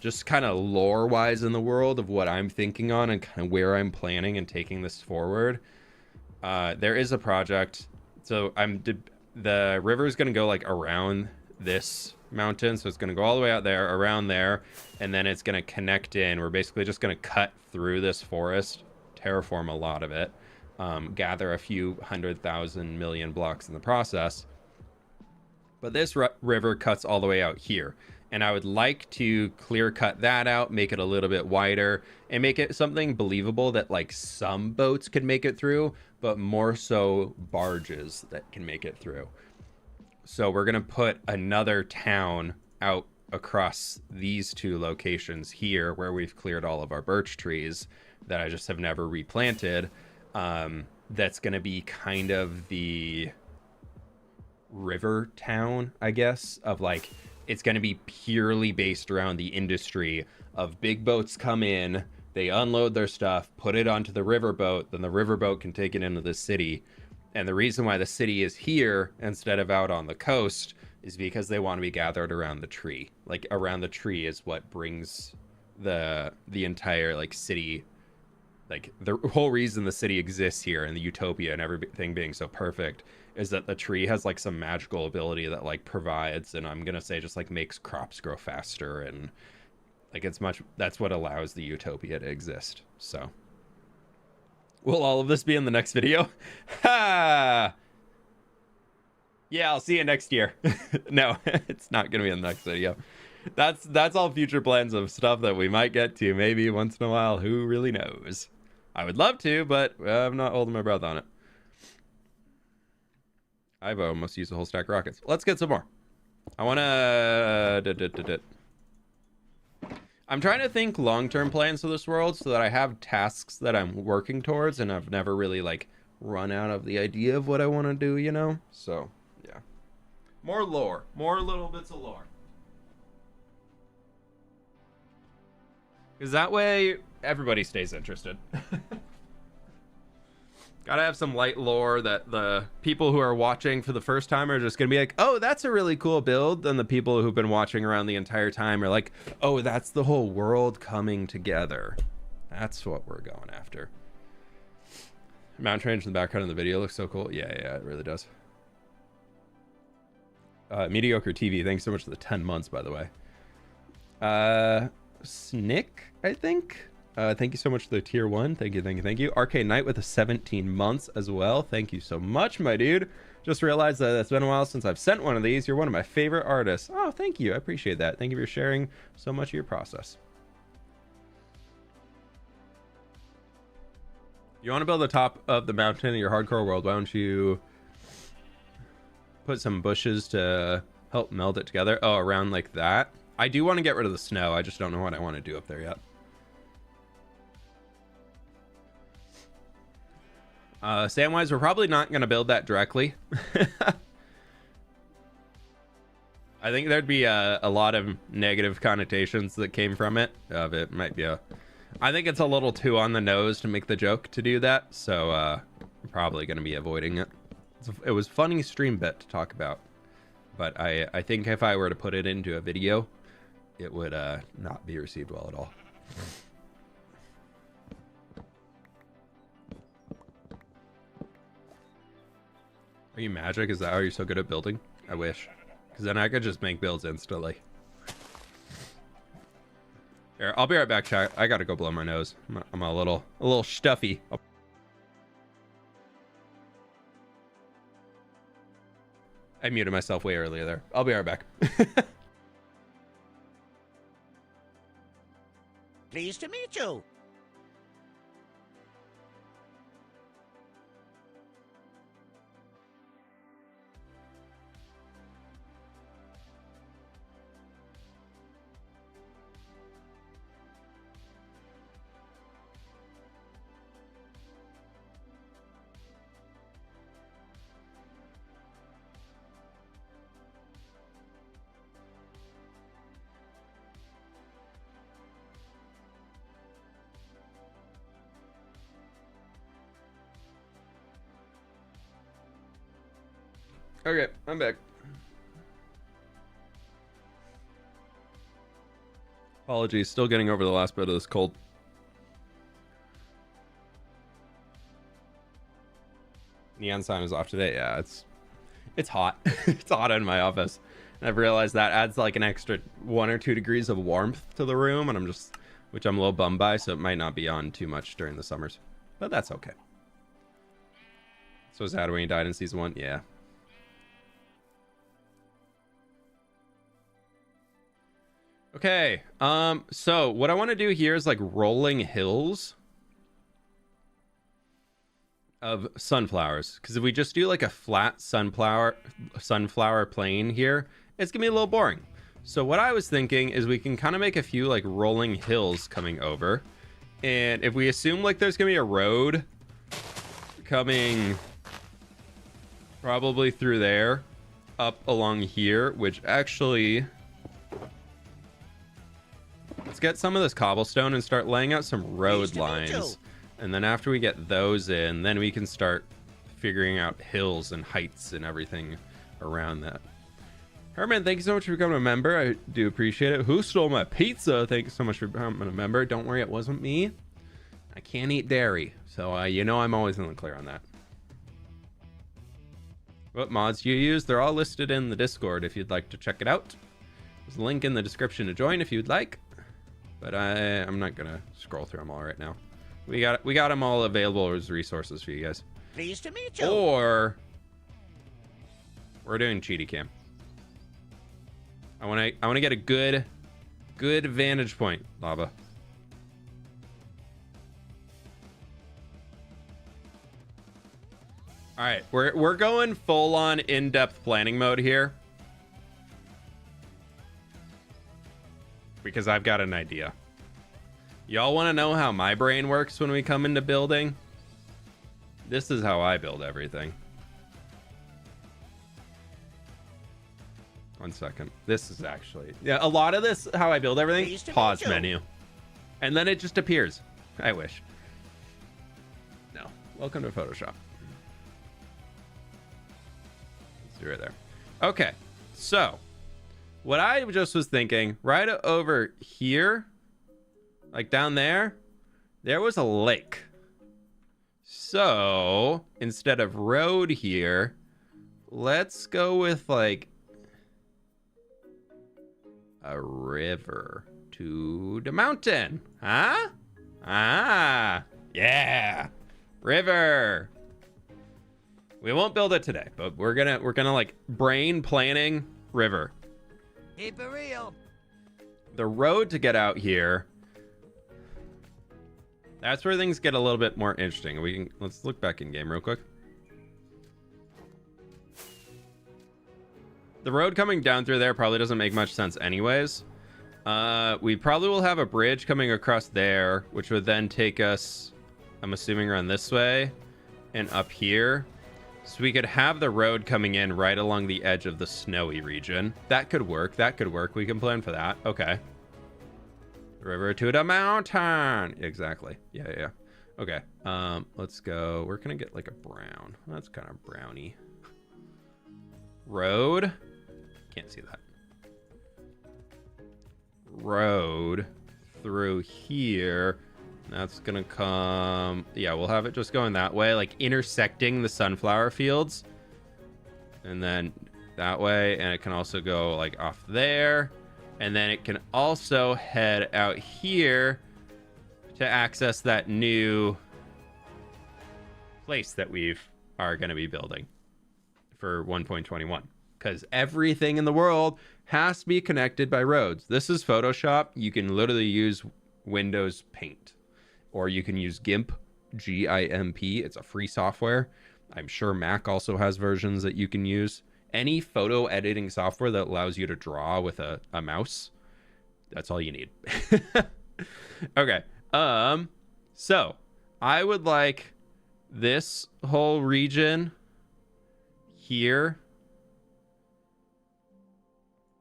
just kind of lore wise in the world of what I'm thinking on and kind of where I'm planning and taking this forward. There is a project. So the river is going to go like around this mountain, so it's going to go all the way out there, around there, and then it's going to connect in. We're basically just going to cut through this forest, terraform a lot of it, gather a few 100,000 million blocks in the process. But this river cuts all the way out here, and I would like to clear cut that out, make it a little bit wider, and make it something believable that like some boats could make it through, but more so barges that can make it through. So we're going to put another town out across these two locations here where we've cleared all of our birch trees that I just have never replanted. That's going to be kind of the river town, I guess, of like, it's going to be purely based around the industry of big boats come in, they unload their stuff, put it onto the riverboat, then the riverboat can take it into the city. And the reason why the city is here instead of out on the coast is because they want to be gathered around the tree. Like around the tree is what brings the entire like city, like the whole reason the city exists here and the utopia and everything being so perfect is that the tree has like some magical ability that like provides, and I'm gonna say just like makes crops grow faster, and like that's what allows the utopia to exist. So will all of this be in the next video? Ha! Yeah, I'll see you next year. No, it's not gonna be in the next video. That's all future plans of stuff that we might get to maybe once in a while. Who really knows? I would love to, but I'm not holding my breath on it. I've almost used a whole stack of rockets. Let's get some more. I wanna... I'm trying to think long-term plans for this world so that I have tasks that I'm working towards, and I've never really like run out of the idea of what I want to do, you know? So, yeah. More lore. More little bits of lore. Because that way, everybody stays interested. Gotta have some light lore that the people who are watching for the first time are just gonna be like, oh, that's a really cool build. And the people who've been watching around the entire time are like, oh, that's the whole world coming together. That's what we're going after. Mountain range in the background of the video looks so cool. Yeah, it really does. Mediocre TV, thanks so much for the 10 months, by the way. Snick, I think. Thank you so much for the tier 1. Thank you, thank you, thank you. Arcade Knight with the 17 months as well. Thank you so much, my dude. Just realized that it's been a while since I've sent one of these. You're one of my favorite artists. Oh, thank you. I appreciate that. Thank you for sharing so much of your process. You want to build the top of the mountain in your hardcore world? Why don't you put some bushes to help meld it together? Oh, around like that. I do want to get rid of the snow. I just don't know what I want to do up there yet. Samwise, we're probably not going to build that directly. I think there'd be a lot of negative connotations that came from it. It might be I think it's a little too on the nose to make the joke to do that, so I'm probably going to be avoiding it. It was funny stream bit to talk about, but I think if I were to put it into a video, it would not be received well at all. Are you magic? Is that how you're so good at building? I wish, because then I could just make builds instantly. Here, I'll be right back, chat. I gotta go blow my nose. I'm a little stuffy. I muted myself way earlier there. I'll be right back. Pleased to meet you. Okay, I'm back. Apologies, still getting over the last bit of this cold. Neon sign is off today. Yeah, it's hot. It's hot in my office. And I've realized that adds like an extra 1 or 2 degrees of warmth to the room, and which I'm a little bummed by, so it might not be on too much during the summers. But that's okay. So sad when he died in season 1? Yeah. Okay, so what I want to do here is like rolling hills of sunflowers, because if we just do like a flat sunflower plane here, it's gonna be a little boring. So what I was thinking is we can kind of make a few like rolling hills coming over, and if we assume like there's gonna be a road coming probably through there up along here, which actually, let's get some of this cobblestone and start laying out some road lines. And then after we get those in, then we can start figuring out hills and heights and everything around that. Herman, thank you so much for becoming a member. I do appreciate it. Who stole my pizza? Thank you so much for becoming a member. Don't worry, it wasn't me. I can't eat dairy, so you know I'm always in the clear on that. What mods do you use? They're all listed in the Discord if you'd like to check it out. There's a link in the description to join if you'd like. But I'm not gonna scroll through them all right now. We got them all available as resources for you guys. Pleased to meet you. Or we're doing cheaty cam. I wanna get a good vantage point, Lava. All right, we're going full on in-depth planning mode here, because I've got an idea. Y'all want to know how my brain works when we come into building? This is how I build everything. One second. This is actually, yeah, a lot of this, how I build everything, pause menu. And then it just appears. I wish. No. Welcome to Photoshop. Let's do it there. Okay. So, what I just was thinking, right over here, like down there, there was a lake. So instead of road here, let's go with like a river to the mountain, huh? Ah, yeah. River. We won't build it today, but we're gonna like brain planning river. Keep it real. The road to get out here. That's where things get a little bit more interesting. Let's look back in game real quick. The road coming down through there probably doesn't make much sense anyways. We probably will have a bridge coming across there, which would then take us, I'm assuming, around this way and up here. So we could have the road coming in right along the edge of the snowy region. That could work. That could work. We can plan for that. Okay. River to the mountain. Exactly. Yeah. Okay. Let's go. We're gonna get like a brown. That's kind of browny. Road. Can't see that. Road through here. That's gonna come, yeah, we'll have it just going that way, like intersecting the sunflower fields, and then that way. And it can also go like off there, and then it can also head out here to access that new place that we are going to be building for 1.21, because everything in the world has to be connected by roads. This is Photoshop. You can literally use Windows Paint, or you can use GIMP, G-I-M-P. It's a free software. I'm sure Mac also has versions that you can use. Any photo editing software that allows you to draw with a mouse, that's all you need. Okay. So I would like this whole region here.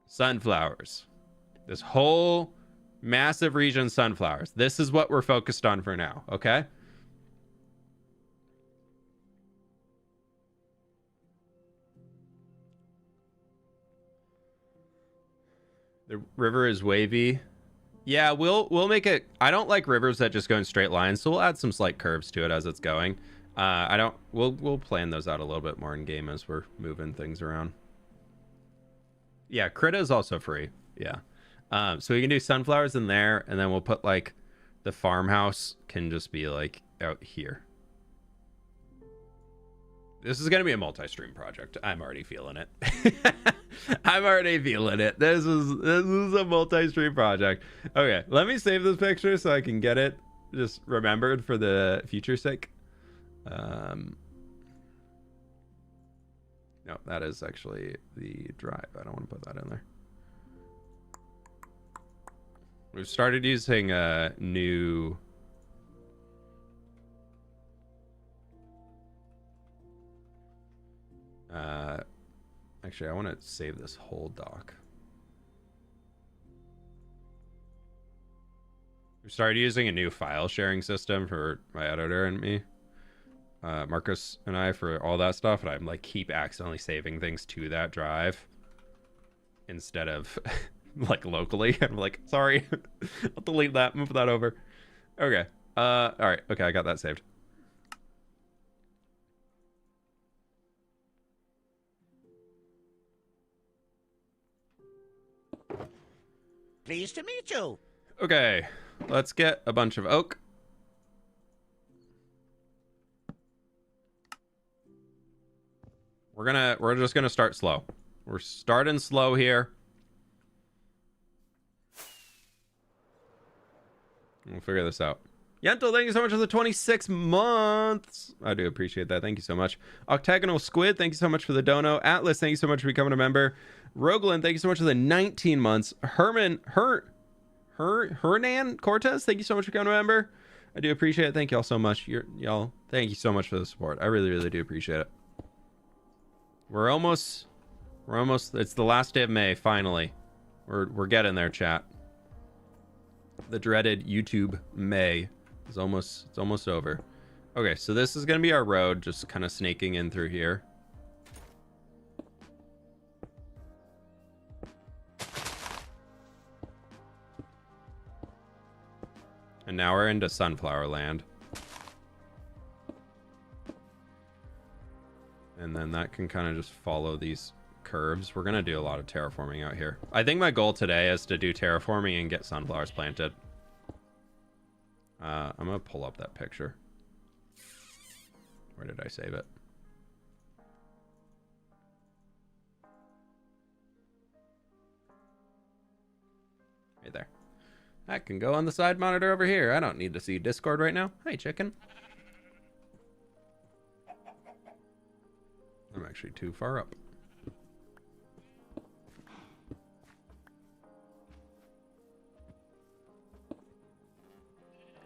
Sunflowers. This whole massive region, sunflowers. This is what we're focused on for now, okay? The river is wavy. Yeah, we'll make it. I don't like rivers that just go in straight lines, so we'll add some slight curves to it as it's going. We'll plan those out a little bit more in game as we're moving things around. Yeah, Krita is also free. Yeah. So we can do sunflowers in there, and then we'll put like the farmhouse can just be like out here. This is going to be a multi-stream project. I'm already feeling it. I'm already feeling it. This is a multi-stream project. Okay, let me save this picture so I can get it just remembered for the future's sake. No, that is actually the drive. I don't want to put that in there. We've started using a new... Actually, I want to save this whole doc. We started using a new file sharing system for my editor and me. Marcus and I, for all that stuff, and I'm like keep accidentally saving things to that drive instead of like locally. I'm like, sorry, I'll delete that, move that over. Okay. All right. Okay, I got that saved. Pleased to meet you. Okay, let's get a bunch of oak. We're just gonna start slow. We're starting slow here. We'll figure this out. Yentl, thank you so much for the 26 months. I do appreciate that. Thank you so much. Octagonal Squid, thank you so much for the dono. Atlas, thank you so much for becoming a member. Roglin, thank you so much for the 19 months. Hernan Cortez, thank you so much for becoming a member. I do appreciate it. Thank y'all so much. Y'all, thank you so much for the support. I really, really do appreciate it. We're almost, it's the last day of May, finally. We're getting there, chat. The dreaded YouTube May is it's almost over. Okay, so this is gonna be our road, just kind of snaking in through here. And now we're into sunflower land. And then that can kind of just follow these curves. We're gonna do a lot of terraforming out here. I think my goal today is to do terraforming and get sunflowers planted. I'm gonna pull up that picture. Where did I save it? Right there. That can go on the side monitor over here. I don't need to see Discord right now. Hi, chicken. I'm actually too far up.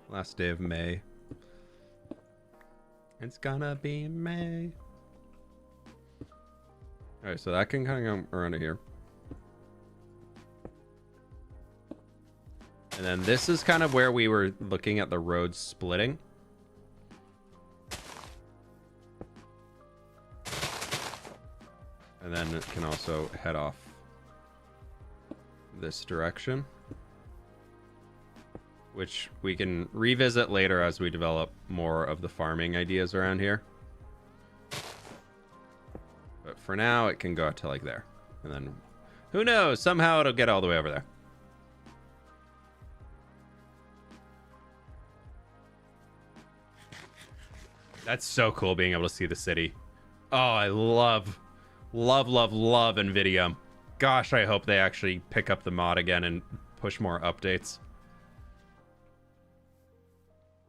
Last day of May. It's gonna be May. Alright, so that can kind of go around here. And then this is kind of where we were looking at the roads splitting. And then it can also head off this direction, which we can revisit later as we develop more of the farming ideas around here. But for now, it can go out to like there. And then, who knows, somehow it'll get all the way over there. That's so cool being able to see the city. Oh, I love NVIDIA. Gosh, I hope they actually pick up the mod again and push more updates.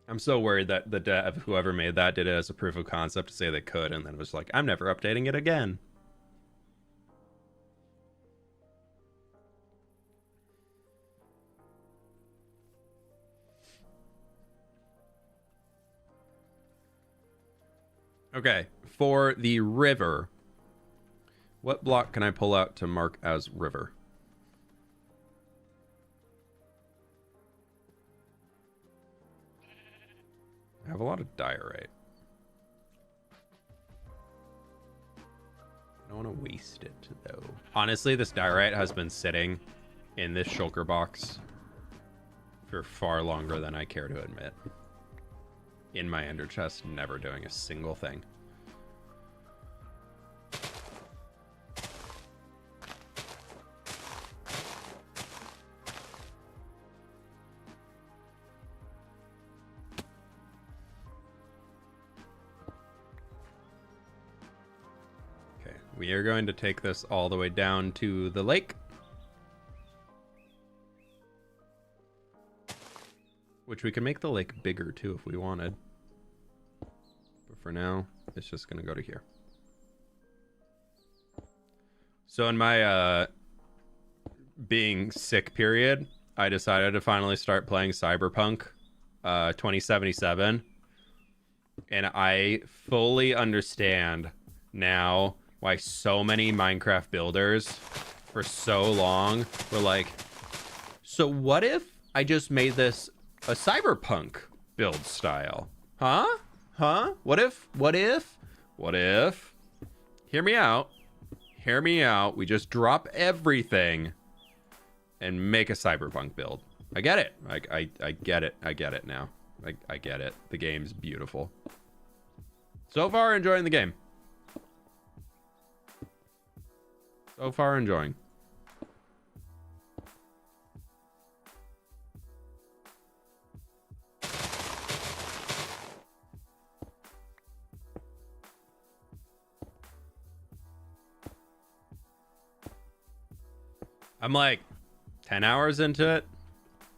I'm so worried that the dev, whoever made that, did it as a proof of concept to say they could, and then was like, I'm never updating it again. Okay, for the river, what block can I pull out to mark as river? I have a lot of diorite. I don't want to waste it, though. Honestly, this diorite has been sitting in this shulker box for far longer than I care to admit. In my ender chest, never doing a single thing. Okay, we are going to take this all the way down to the lake. Which we can make the lake bigger too if we wanted. But for now, it's just going to go to here. So in my being sick period, I decided to finally start playing Cyberpunk 2077. And I fully understand now why so many Minecraft builders for so long were like, so what if I just made this a cyberpunk build style? Huh? What if? Hear me out. We just drop everything and make a cyberpunk build. I get it. I get it. I get it now. I get it. The game's beautiful. So far, enjoying the game. So far, enjoying. I'm like 10 hours into it,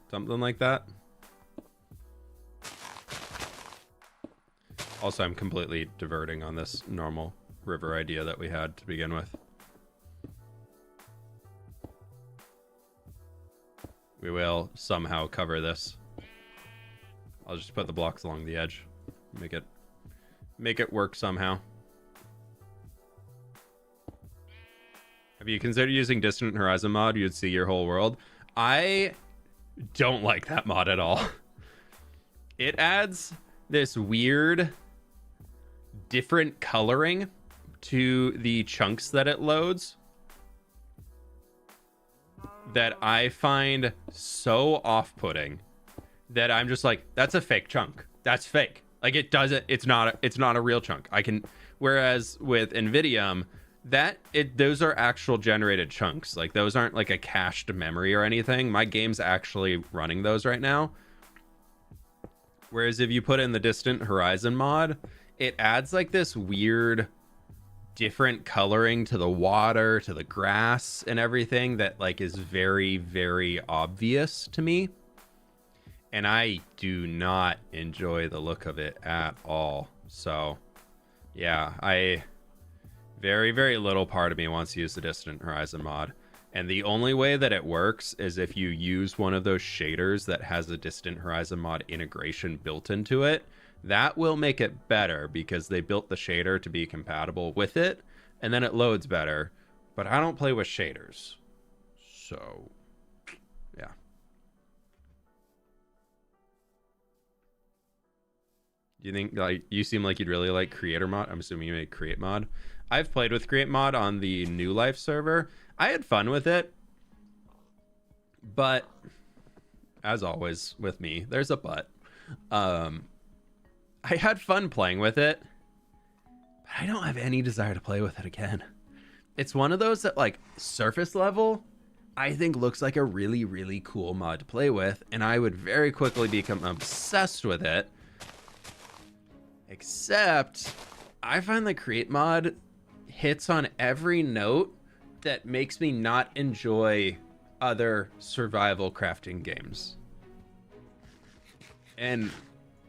something like that. Also, I'm completely diverting on this normal river idea that we had to begin with. We will somehow cover this. I'll just put the blocks along the edge. Make it work somehow. Have you considered using Distant Horizon mod? You'd see your whole world. I don't like that mod at all. It adds this weird, different coloring to the chunks that it loads that I find so off-putting that I'm just like, that's a fake chunk. That's fake. Like, it doesn't, it's not a real chunk. Whereas with NVIDIA, those are actual generated chunks. Like, those aren't like a cached memory or anything. My game's actually running those right now. Whereas if you put in the Distant Horizon mod, it adds like this weird different coloring to the water, to the grass and everything that like is very, very obvious to me. And I do not enjoy the look of it at all. So yeah, very, very little part of me wants to use the Distant Horizon mod. And the only way that it works is if you use one of those shaders that has a Distant Horizon mod integration built into it. That will make it better because they built the shader to be compatible with it, and then it loads better. But I don't play with shaders. So, yeah. Do you think, like, you seem like you'd really like Creator mod? I'm assuming you made Create mod. I've played with Create mod on the New Life server. I had fun with it. But, as always with me, there's a but. I had fun playing with it, but I don't have any desire to play with it again. It's one of those that, like, surface level, I think looks like a really, really cool mod to play with, and I would very quickly become obsessed with it. Except, I find the Create mod hits on every note that makes me not enjoy other survival crafting games. And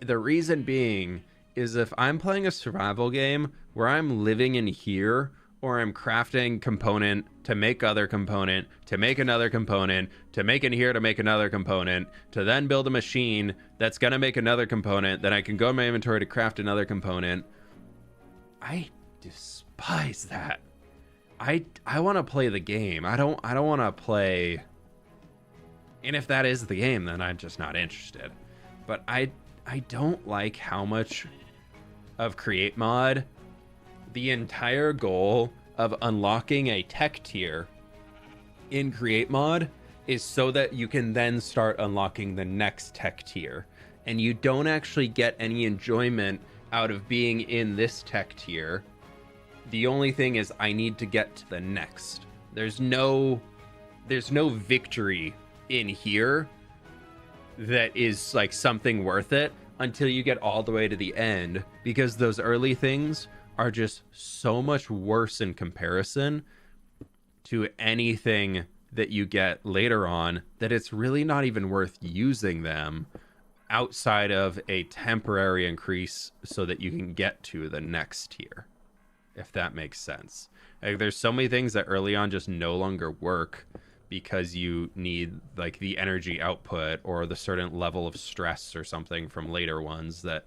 the reason being is if I'm playing a survival game where I'm living in here, or I'm crafting component to make other component, to make another component, to make in here to make another component, to then build a machine that's going to make another component, then I can go in my inventory to craft another component. I despise that. I want to play the game. I don't want to play. And if that is the game, then I'm just not interested. But I don't like how much of Create mod, the entire goal of unlocking a tech tier in Create mod is so that you can then start unlocking the next tech tier. And you don't actually get any enjoyment out of being in this tech tier. The only thing is I need to get to the next. There's no victory in here that is like something worth it until you get all the way to the end, because those early things are just so much worse in comparison to anything that you get later on that it's really not even worth using them outside of a temporary increase so that you can get to the next tier, if that makes sense. Like, there's so many things that early on just no longer work because you need like the energy output or the certain level of stress or something from later ones that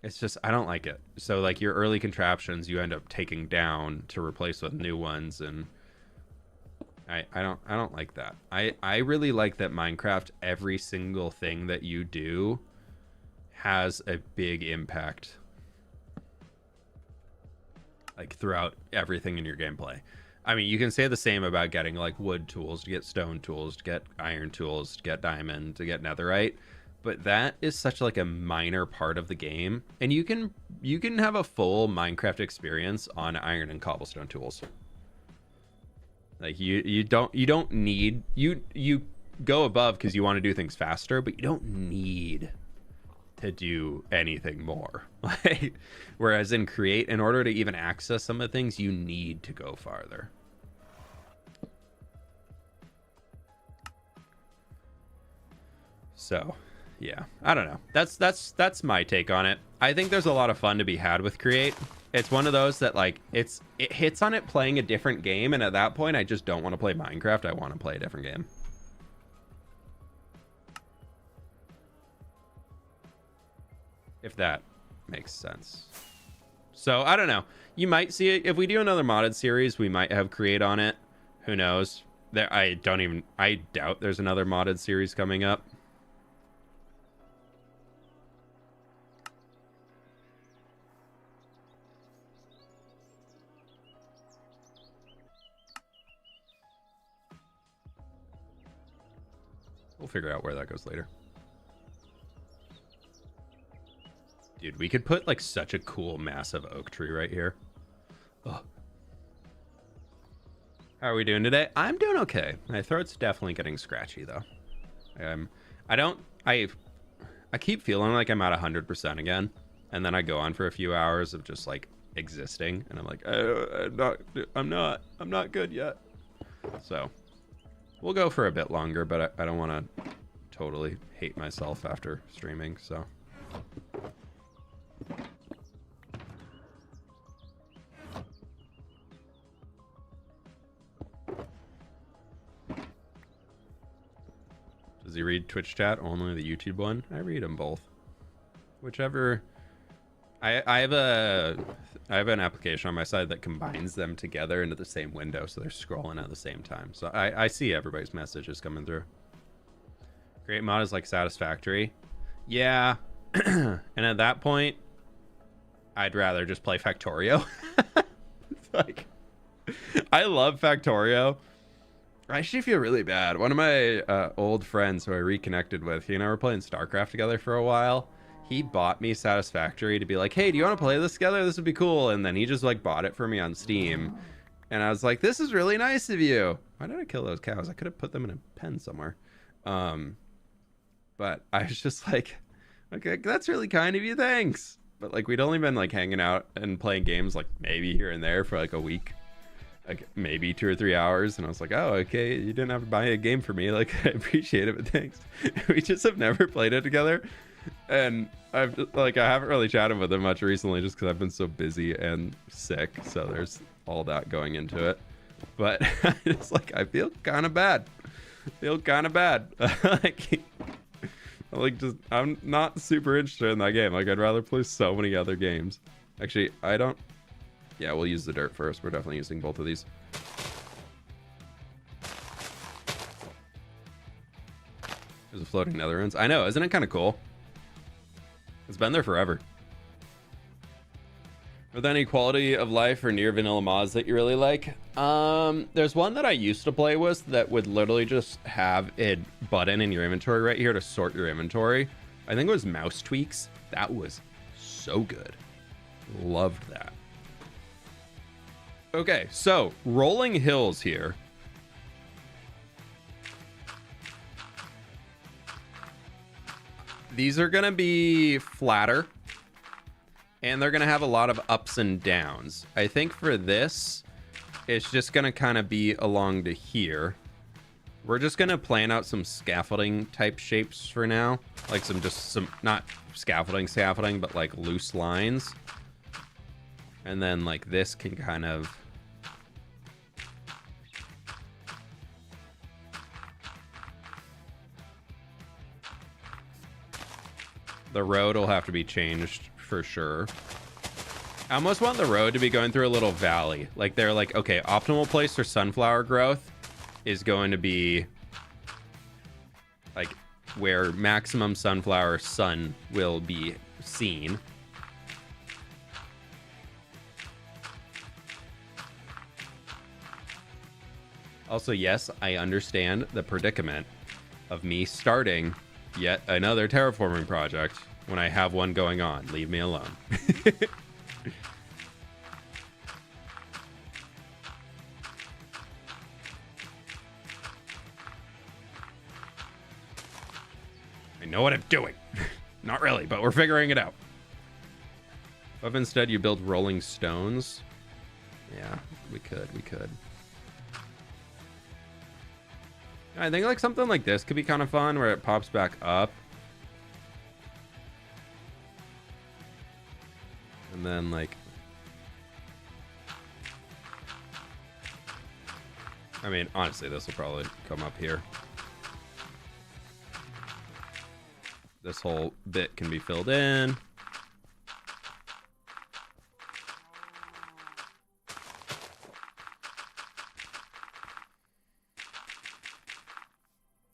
it's just, I don't like it. So like your early contraptions you end up taking down to replace with new ones, and I don't like that. I really like that Minecraft, every single thing that you do has a big impact like throughout everything in your gameplay. I mean, you can say the same about getting like wood tools, to get stone tools, to get iron tools, to get diamond, to get netherite, but that is such like a minor part of the game, and you can have a full Minecraft experience on iron and cobblestone tools. Like you don't need, you go above because you want to do things faster, but you don't need to do anything more. Like, whereas in Create, in order to even access some of the things, you need to go farther. So yeah, I don't know, that's my take on it. I think there's a lot of fun to be had with Create. It's one of those that like it hits on it playing a different game, and at that point I just don't want to play Minecraft. I want to play a different game. If that makes sense. So I don't know, you might see it if we do another modded series. We might have Create on it, who knows. There, I doubt there's another modded series coming up. We'll figure out where that goes later. Dude, we could put like such a cool massive oak tree right here. Oh. How are we doing today? I'm doing okay. My throat's definitely getting scratchy though. I I keep feeling like I'm at 100% again, and then I go on for a few hours of just like existing, and I'm like, I'm not good yet. So we'll go for a bit longer, but I don't want to totally hate myself after streaming. So does he read Twitch chat? Only the YouTube one? I read them both. Whichever. I have an application on my side that combines them together into the same window, so they're scrolling at the same time. So I see everybody's messages coming through. Create mod is like satisfactory. Yeah. And at that point, I'd rather just play Factorio. It's like, I love Factorio. I actually feel really bad. One of my old friends who I reconnected with, he and I were playing StarCraft together for a while. He bought me Satisfactory to be like, hey, do you want to play this together? This would be cool. And then he just like bought it for me on Steam. And I was like, this is really nice of you. Why did I kill those cows? I could have put them in a pen somewhere. But I was just like, okay, that's really kind of you. Thanks. But like, we'd only been like hanging out and playing games like maybe here and there for like a week. Like maybe 2 or 3 hours, and I was like, oh, okay, you didn't have to buy a game for me. Like, I appreciate it, but thanks. We just have never played it together. And I haven't really chatted with him much recently just because I've been so busy and sick. So there's all that going into it. But it's like, I feel kind of bad. I'm not super interested in that game. Like, I'd rather play so many other games. Actually, I don't. Yeah, we'll use the dirt first. We're definitely using both of these. There's a floating nether runes. I know, isn't it kind of cool? It's been there forever. Are there any quality of life or near vanilla mods that you really like? There's one that I used to play with that would literally just have a button in your inventory right here to sort your inventory. I think it was mouse tweaks. That was so good. Loved that. Okay, so rolling hills here. These are gonna be flatter, and they're gonna have a lot of ups and downs. I think for this, it's just gonna kind of be along to here. We're just gonna plan out some scaffolding type shapes for now, like some not scaffolding, but like loose lines. And then like this can kind of the road will have to be changed for sure. I almost want the road to be going through a little valley. Like they're like, okay, optimal place for sunflower growth is going to be like where maximum sunflower sun will be seen. Also, yes, I understand the predicament of me starting yet another terraforming project when I have one going on. Leave me alone. I know what I'm doing. Not really, but we're figuring it out. What if instead you build rolling stones? Yeah, we could. I think like something like this could be kind of fun where it pops back up. And then like, I mean, honestly, this will probably come up here. This whole bit can be filled in.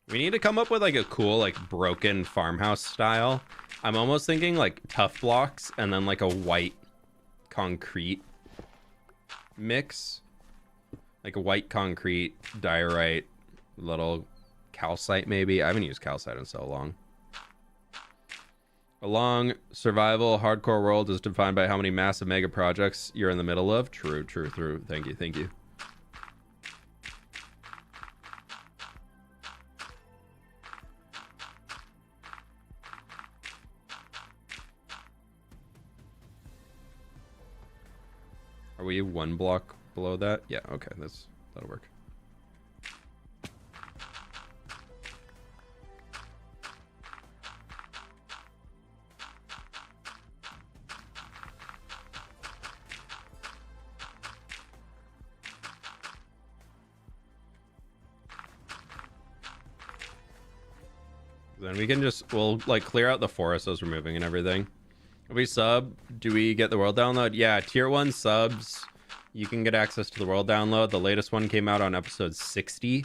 We need to come up with like a cool, like broken farmhouse style. I'm almost thinking like tough blocks and then like a white concrete mix. Like a white concrete, diorite, little calcite maybe. I haven't used calcite in so long. A long survival hardcore world is defined by how many massive mega projects you're in the middle of. True. Thank you. Are we one block below that? Yeah, okay, that'll work. Then we can we'll like clear out the forest as we're moving and everything. If we sub, do we get the world download? Yeah, tier 1 subs, you can get access to the world download. The latest one came out on episode 60.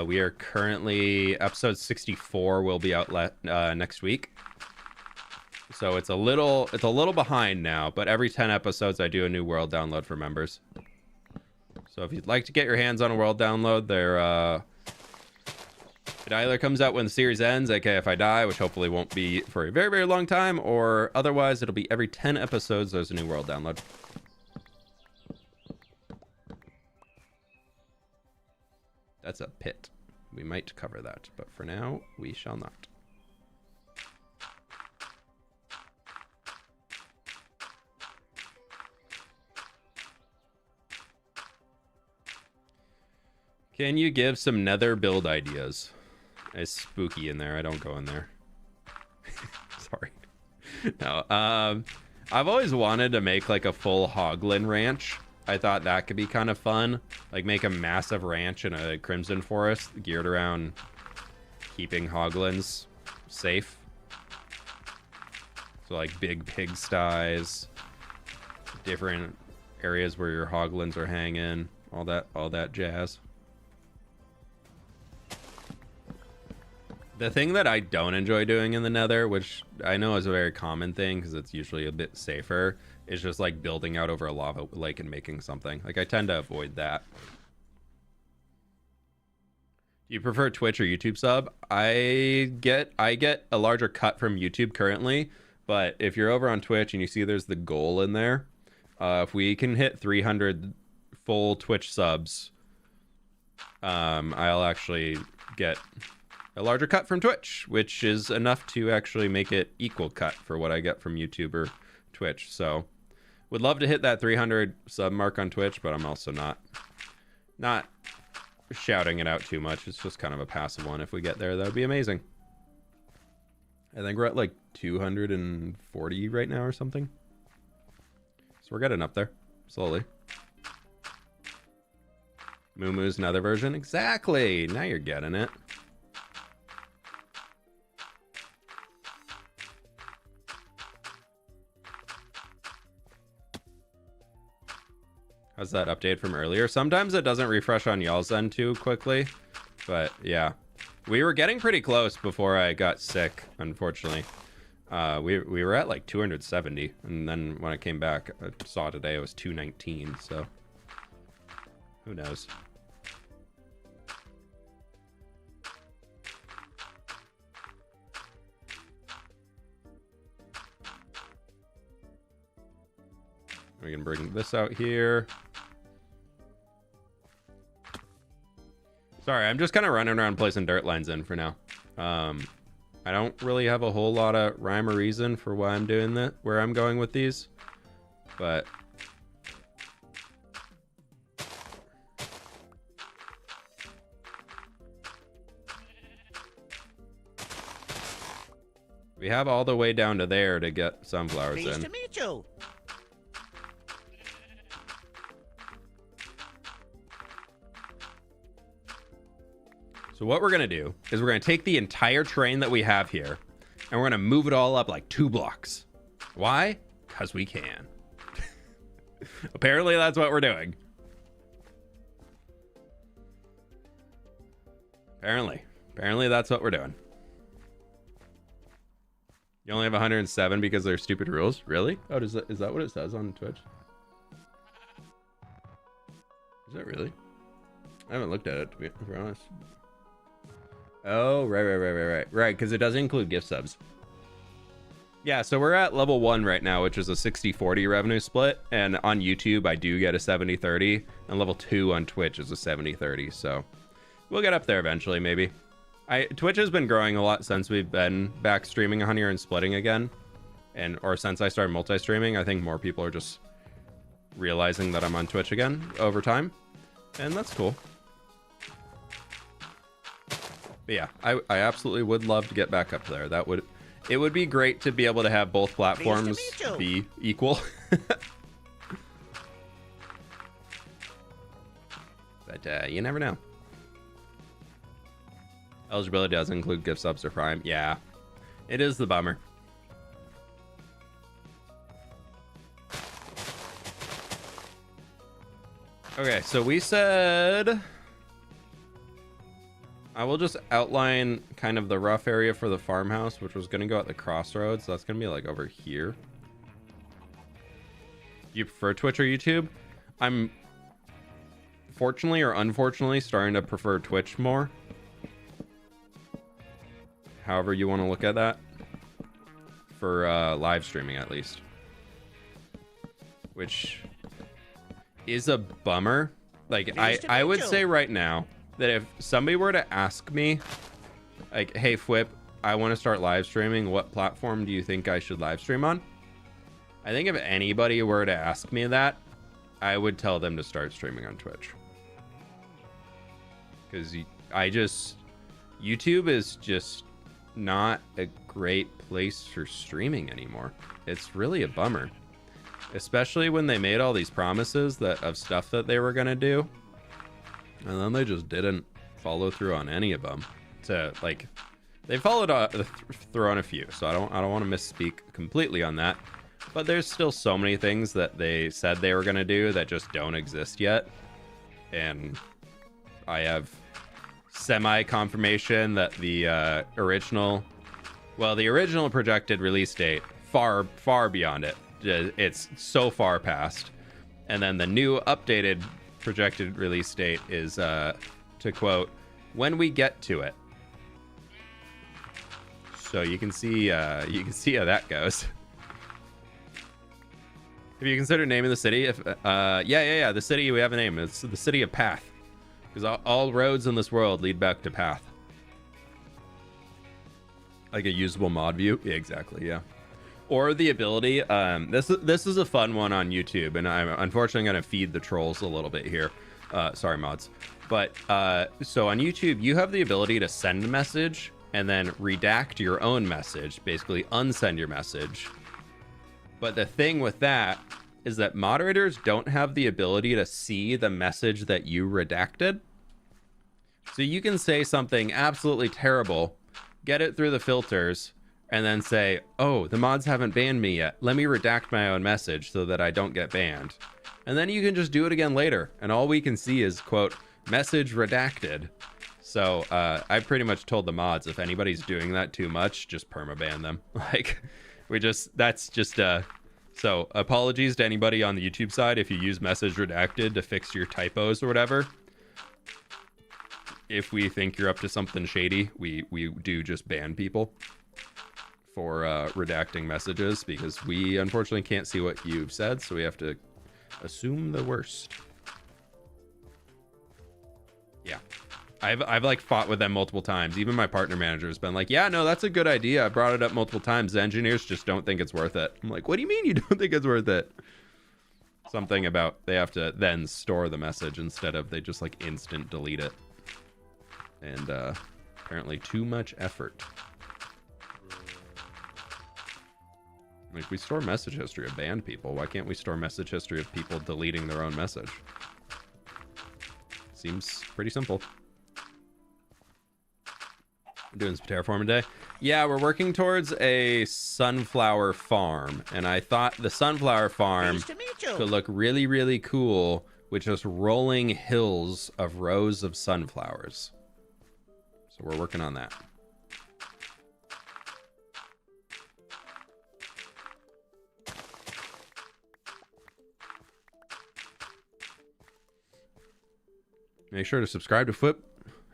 We are currently, episode 64 will be out next week. So it's a little behind now, but every 10 episodes I do a new world download for members. So if you'd like to get your hands on a world download, it either comes out when the series ends, aka if I die, which hopefully won't be for a very, very long time, or otherwise it'll be every 10 episodes there's a new world download. That's a pit. We might cover that, but for now, we shall not. Can you give some nether build ideas? It's spooky in there. I don't go in there. Sorry. No. I've always wanted to make like a full hoglin ranch. I thought that could be kind of fun. Like make a massive ranch in a crimson forest geared around keeping hoglins safe. So like big pigsties, different areas where your hoglins are hanging, all that jazz. The thing that I don't enjoy doing in the nether, which I know is a very common thing because it's usually a bit safer, is just like building out over a lava lake and making something. Like I tend to avoid that. Do you prefer Twitch or YouTube sub? I get a larger cut from YouTube currently, but if you're over on Twitch and you see there's the goal in there, if we can hit 300 full Twitch subs, I'll actually get a larger cut from Twitch, which is enough to actually make it equal cut for what I get from YouTube or Twitch. So would love to hit that 300 sub mark on Twitch, but I'm also not shouting it out too much. It's just kind of a passive one. If we get there, that would be amazing. I think we're at like 240 right now or something. So we're getting up there slowly. Moomoo's nether version. Exactly. Now you're getting it. How's that update from earlier? Sometimes it doesn't refresh on y'all's end too quickly, but yeah. We were getting pretty close before I got sick, unfortunately. We were at like 270, and then when I came back, I saw today it was 219, so who knows? We can bring this out here. Sorry, I'm just kind of running around placing dirt lines in for now. I don't really have a whole lot of rhyme or reason for why I'm doing that, where I'm going with these, but we have all the way down to there to get sunflowers in. Pleased to meet you. So what we're going to do is we're going to take the entire terrain that we have here and we're going to move it all up like 2 blocks. Why? Because we can. Apparently that's what we're doing. Apparently that's what we're doing. You only have 107 because they're stupid rules? Really? Oh, is that what it says on Twitch? Is that really? I haven't looked at it, to be honest. Oh, right, because it does include gift subs. Yeah, so we're at level 1 right now, which is a 60-40 revenue split, and on YouTube I do get a 70-30, and level 2 on Twitch is a 70-30, so we'll get up there eventually, maybe. Twitch has been growing a lot since we've been back streaming Honey and splitting again, or since I started multi-streaming. I think more people are just realizing that I'm on Twitch again over time, and that's cool. But yeah, I absolutely would love to get back up there. It would be great to be able to have both platforms be equal. But you never know. Eligibility doesn't include gift subs or Prime. Yeah, it is the bummer. Okay, so we said I will just outline kind of the rough area for the farmhouse, which was going to go at the crossroads. So that's going to be like over here. Do you prefer Twitch or YouTube? I'm fortunately or unfortunately starting to prefer Twitch more. However you want to look at that. For live streaming, at least. Which is a bummer. Like, I would say right now that if somebody were to ask me, like, hey, fWhip, I want to start live streaming. What platform do you think I should live stream on? I think if anybody were to ask me that, I would tell them to start streaming on Twitch. Because YouTube is just not a great place for streaming anymore. It's really a bummer. Especially when they made all these promises of stuff that they were going to do. And then they just didn't follow through on any of them. They followed through on a few, so I don't want to misspeak completely on that. But there's still so many things that they said they were going to do that just don't exist yet. And I have semi-confirmation that the original projected release date, far beyond it. It's so far past. And then the new updated projected release date is, to quote, when we get to it. So you can see how that goes. Have you considered naming the city? Yeah. The city, we have a name. It's the city of Path. Because all roads in this world lead back to Path. Like a usable mod view? Yeah, exactly, yeah. Or the ability, this is a fun one on YouTube, and I'm unfortunately going to feed the trolls a little bit here. Sorry, mods. But, so on YouTube, you have the ability to send a message and then redact your own message, basically unsend your message. But the thing with that is that moderators don't have the ability to see the message that you redacted. So you can say something absolutely terrible, get it through the filters, and then say, oh, the mods haven't banned me yet. Let me redact my own message so that I don't get banned. And then you can just do it again later. And all we can see is, quote, message redacted. So I pretty much told the mods, if anybody's doing that too much, just permaban them. Like, so apologies to anybody on the YouTube side if you use message redacted to fix your typos or whatever. If we think you're up to something shady, we do just ban people for redacting messages, because we unfortunately can't see what you've said, so we have to assume the worst. Yeah, I've like fought with them multiple times. Even my partner manager has been like, yeah, no, that's a good idea. I brought it up multiple times. The engineers just don't think it's worth it. I'm like, what do you mean you don't think it's worth it? Something about they have to then store the message instead of they just like instant delete it. And apparently too much effort. Like, we store message history of banned people. Why can't we store message history of people deleting their own message? Seems pretty simple. I'm doing some terraforming today. Yeah, we're working towards a sunflower farm. And I thought the sunflower farm could look really, really cool with just rolling hills of rows of sunflowers. So we're working on that. Make sure to subscribe to fWhip.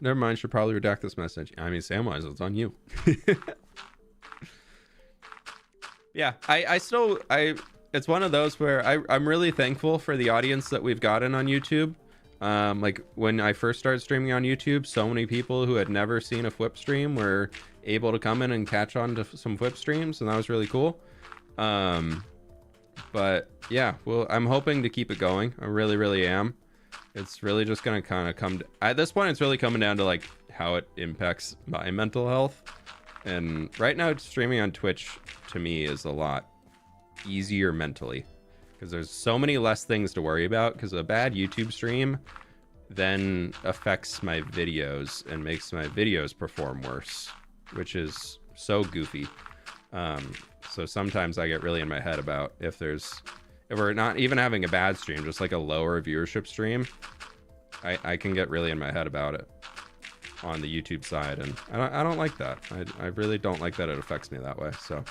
Never mind, should probably redact this message. I mean, Samwise, it's on you. Yeah, it's one of those where I'm really thankful for the audience that we've gotten on YouTube. Like when I first started streaming on YouTube, so many people who had never seen a fWhip stream were able to come in and catch on to some fWhip streams, and that was really cool. But yeah, well, I'm hoping to keep it going. I really, really am. It's really just gonna kind of come at this point. It's really coming down to like how it impacts my mental health. And right now, streaming on Twitch to me is a lot easier mentally because there's so many less things to worry about. Because a bad YouTube stream then affects my videos and makes my videos perform worse, which is so goofy. So sometimes I get really in my head about if we're not even having a bad stream, just like a lower viewership stream, I can get really in my head about it on the YouTube side, and I don't like that. I really don't like that it affects me that way. So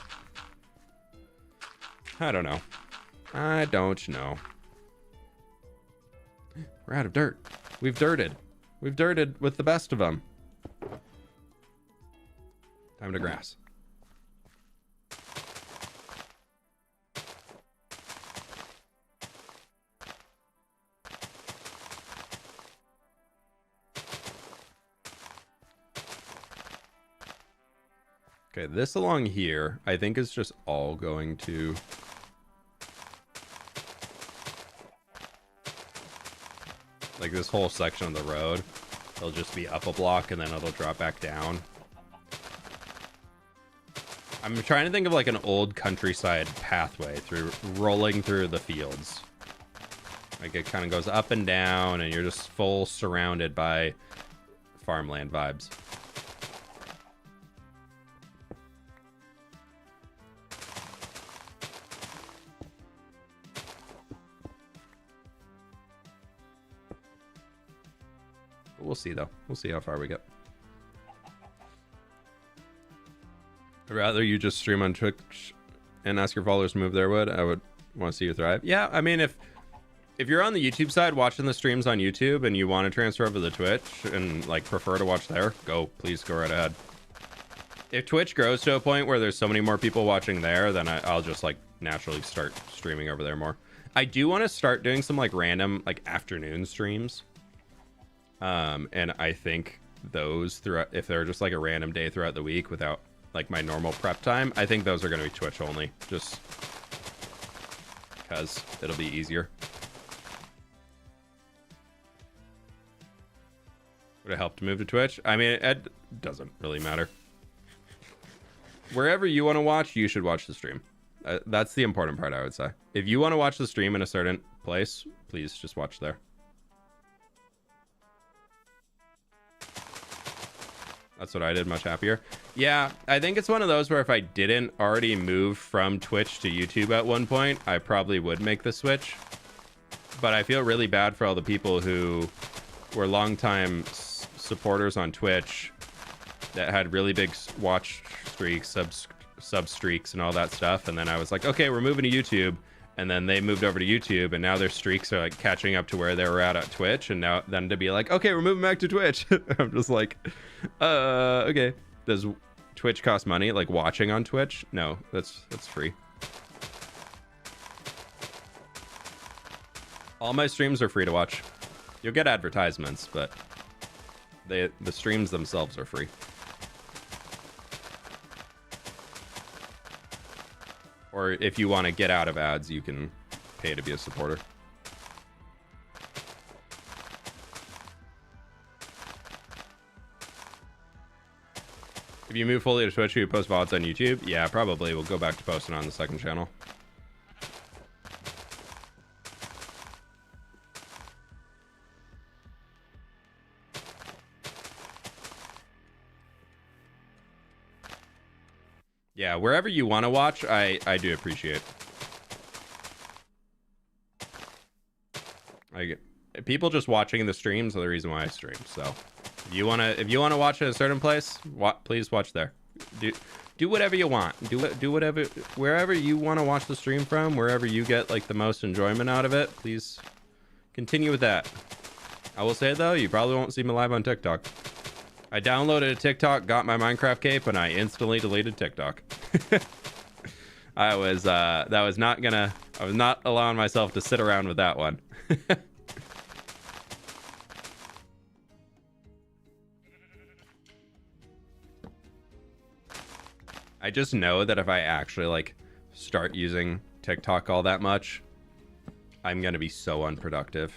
I don't know. I don't know. We're out of dirt. We've dirted. We've dirted with the best of them. Time to grass. Okay, this along here, I think is just all going to... like this whole section of the road, it'll just be up a block and then it'll drop back down. I'm trying to think of like an old countryside pathway rolling through the fields. Like it kind of goes up and down and you're just full surrounded by farmland vibes. We'll see though. We'll see how far we get. I'd rather you just stream on Twitch and ask your followers to move their wood. I would want to see you thrive. Yeah, I mean, if you're on the YouTube side watching the streams on YouTube and you want to transfer over to Twitch and like prefer to watch there, please go right ahead. If Twitch grows to a point where there's so many more people watching there, then I'll just like naturally start streaming over there more. I do want to start doing some like random like afternoon streams. And I think those throughout, if they're just like a random day throughout the week without like my normal prep time, I think those are going to be Twitch only, just because it'll be easier. Would it help to move to Twitch? I mean, it doesn't really matter. Wherever you want to watch, you should watch the stream. That's the important part, I would say. If you want to watch the stream in a certain place, please just watch there. That's what I did, much happier. Yeah, I think it's one of those where if I didn't already move from Twitch to YouTube at one point, I probably would make the switch. But I feel really bad for all the people who were longtime supporters on Twitch that had really big watch streaks, sub streaks, and all that stuff. And then I was like, okay, we're moving to YouTube. And then they moved over to YouTube, and now their streaks are like catching up to where they were at Twitch. And now then to be like, okay, we're moving back to Twitch. I'm just like, okay. Does Twitch cost money? Like watching on Twitch? No, that's free. All my streams are free to watch. You'll get advertisements, but the streams themselves are free. Or if you want to get out of ads, you can pay to be a supporter. If you move fully to Twitch, you post VODs on YouTube? Yeah, probably. We'll go back to posting on the second channel. Yeah, wherever you want to watch, I do appreciate. People just watching the streams are the reason why I stream. So, if you wanna watch at a certain place, please watch there. Do whatever you want. Do whatever wherever you want to watch the stream from, wherever you get like the most enjoyment out of it. Please continue with that. I will say though, you probably won't see me live on TikTok. I downloaded a TikTok, got my Minecraft cape, and I instantly deleted TikTok. I was not allowing myself to sit around with that one. I just know that if I actually like start using TikTok all that much, I'm going to be so unproductive.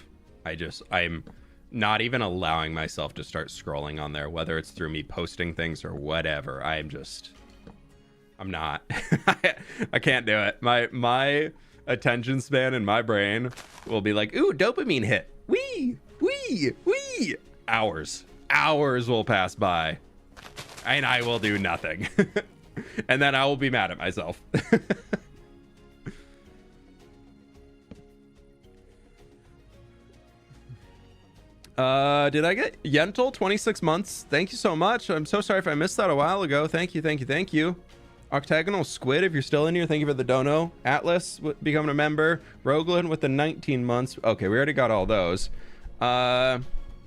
I'm not even allowing myself to start scrolling on there, whether it's through me posting things or whatever. I'm not. I can't do it. My attention span in my brain will be like, ooh, dopamine hit. Wee. Hours will pass by and I will do nothing. And then I will be mad at myself. Did I get Yentl 26 months? Thank you so much. I'm so sorry if I missed that a while ago. Thank you. Octagonal Squid, if you're still in here, thank you for the dono. Atlas becoming a member. Roglin with the 19 months. Okay, we already got all those.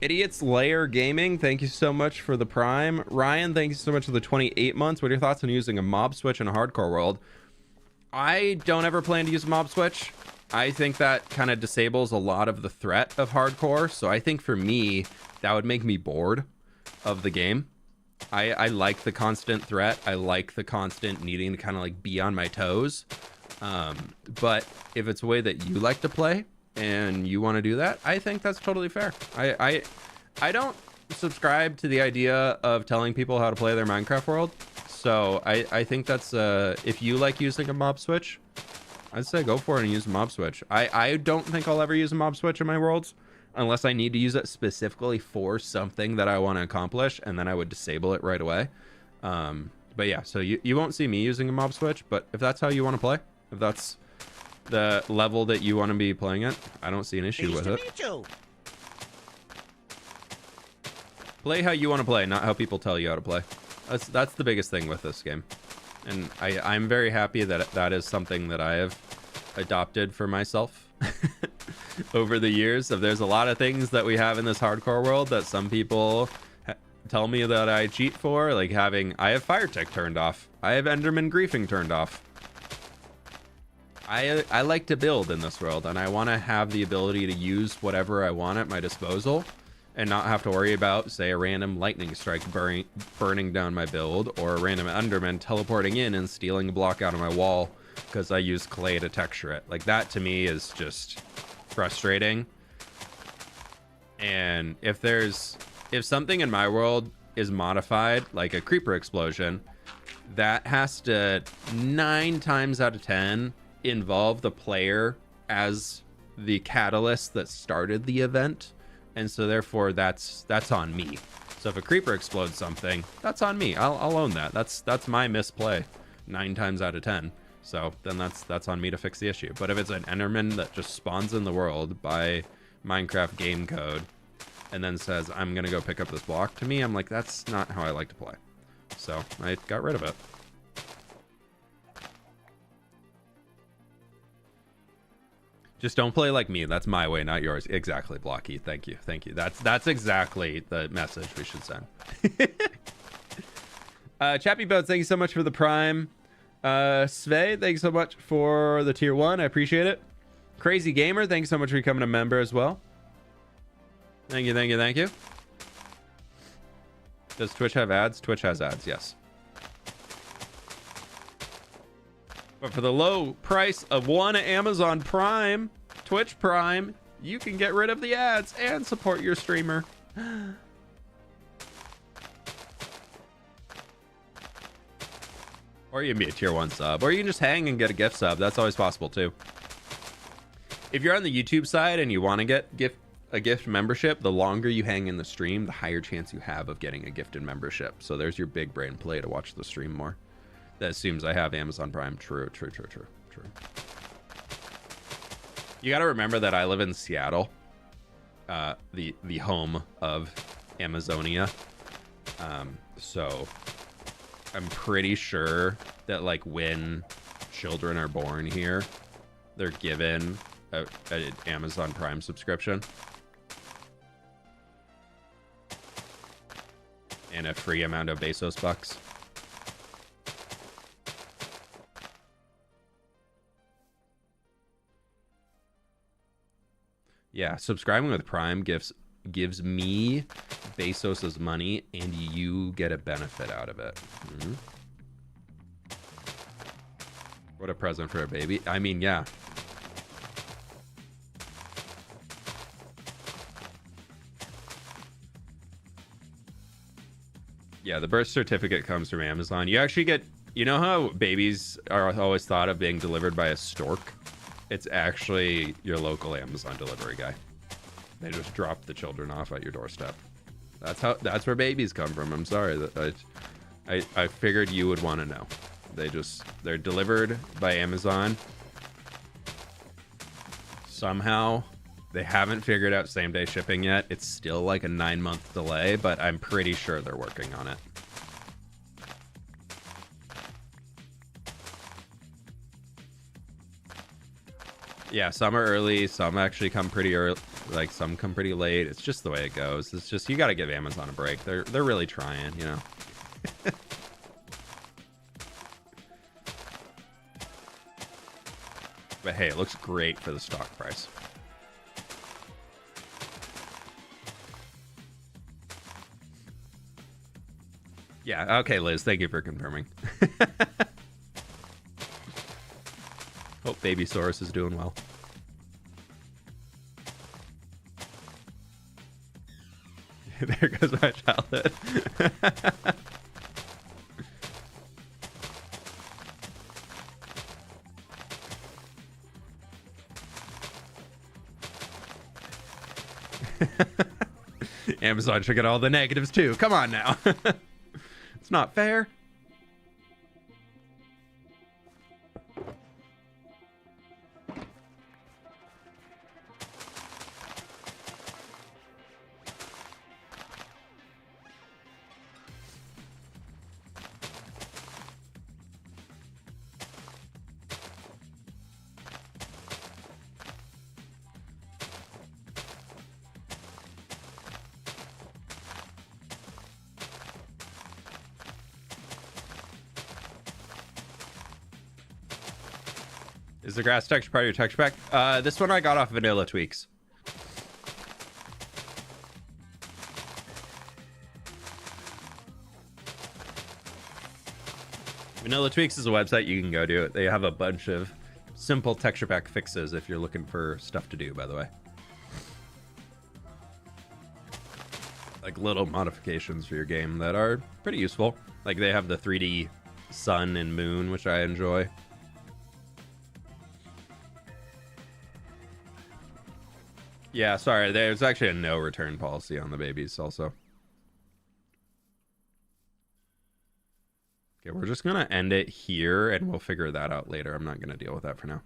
Idiots Lair Gaming, thank you so much for the Prime. Ryan, thank you so much for the 28 months. What are your thoughts on using a mob switch in a hardcore world? I don't ever plan to use a mob switch. I think that kind of disables a lot of the threat of hardcore. So I think for me, that would make me bored of the game. I like the constant threat. I like the constant needing to kind of like be on my toes. But if it's a way that you like to play and you want to do that, I think that's totally fair. I don't subscribe to the idea of telling people how to play their Minecraft world. So I think that's if you like using a mob switch, I'd say go for it and use a mob switch. I don't think I'll ever use a mob switch in my worlds unless I need to use it specifically for something that I want to accomplish, and then I would disable it right away. But yeah, so you won't see me using a mob switch, but if that's how you want to play, if that's the level that you want to be playing at, I don't see an issue with it. Play how you want to play, not how people tell you how to play. That's the biggest thing with this game. And I'm very happy that that is something that I have adopted for myself over the years. There's a lot of things that we have in this hardcore world that some people tell me that I cheat for, like I have Fire Tick turned off. I have Enderman Griefing turned off. I like to build in this world, and I want to have the ability to use whatever I want at my disposal and not have to worry about, say, a random lightning strike burning down my build, or a random Enderman teleporting in and stealing a block out of my wall because I use clay to texture it. Like, that to me is just frustrating. And if something in my world is modified, like a creeper explosion, that has to 9 times out of 10 involve the player as the catalyst that started the event. And so therefore that's on me. So if a creeper explodes something, that's on me. I'll own that. That's my misplay 9 times out of 10. So then that's on me to fix the issue. But if it's an Enderman that just spawns in the world by Minecraft game code and then says, I'm gonna go pick up this block, to me, I'm like, that's not how I like to play. So I got rid of it. Just don't play like me. That's my way, not yours. Exactly, Blocky. Thank you. That's exactly the message we should send. Chappy Boats, thank you so much for the Prime. Sve, thank you so much for the tier 1. I appreciate it. Crazy Gamer, thank you so much for becoming a member as well. Thank you. Does Twitch have ads? Twitch has ads, yes. But for the low price of one Amazon Prime, Twitch Prime, you can get rid of the ads and support your streamer. Or you can be a tier 1 sub, or you can just hang and get a gift sub. That's always possible too. If you're on the YouTube side and you want to get a gift membership, the longer you hang in the stream, the higher chance you have of getting a gifted membership. So there's your big brain play to watch the stream more. That assumes I have Amazon Prime. True. You got to remember that I live in Seattle, the home of Amazonia. So I'm pretty sure that like when children are born here, they're given an Amazon Prime subscription and a free amount of Bezos bucks. Yeah, subscribing with Prime gives me Bezos's money, and you get a benefit out of it. What a present for a baby. I mean, yeah. Yeah, the birth certificate comes from Amazon. You actually get, you know how babies are always thought of being delivered by a stork? It's actually your local Amazon delivery guy. They just drop the children off at your doorstep. That's where babies come from. I'm sorry. I figured you would want to know. They're delivered by Amazon. Somehow they haven't figured out same-day shipping yet. It's still like a 9-month delay, but I'm pretty sure they're working on it. Yeah, some are early, some actually come pretty early, like some come pretty late. It's just the way it goes. It's just, you got to give Amazon a break. They're really trying, you know. But hey, it looks great for the stock price. Yeah, okay, Liz, thank you for confirming. Hope Baby Saurus is doing well. There goes my childhood. Amazon should get all the negatives too. Come on now. It's not fair. Is the grass texture part of your texture pack? This one I got off Vanilla Tweaks. Vanilla Tweaks is a website you can go to. They have a bunch of simple texture pack fixes if you're looking for stuff to do, by the way. Like little modifications for your game that are pretty useful. Like they have the 3D sun and moon, which I enjoy. Yeah, sorry, there's actually a no return policy on the babies also. Okay, we're just gonna end it here and we'll figure that out later. I'm not gonna deal with that for now.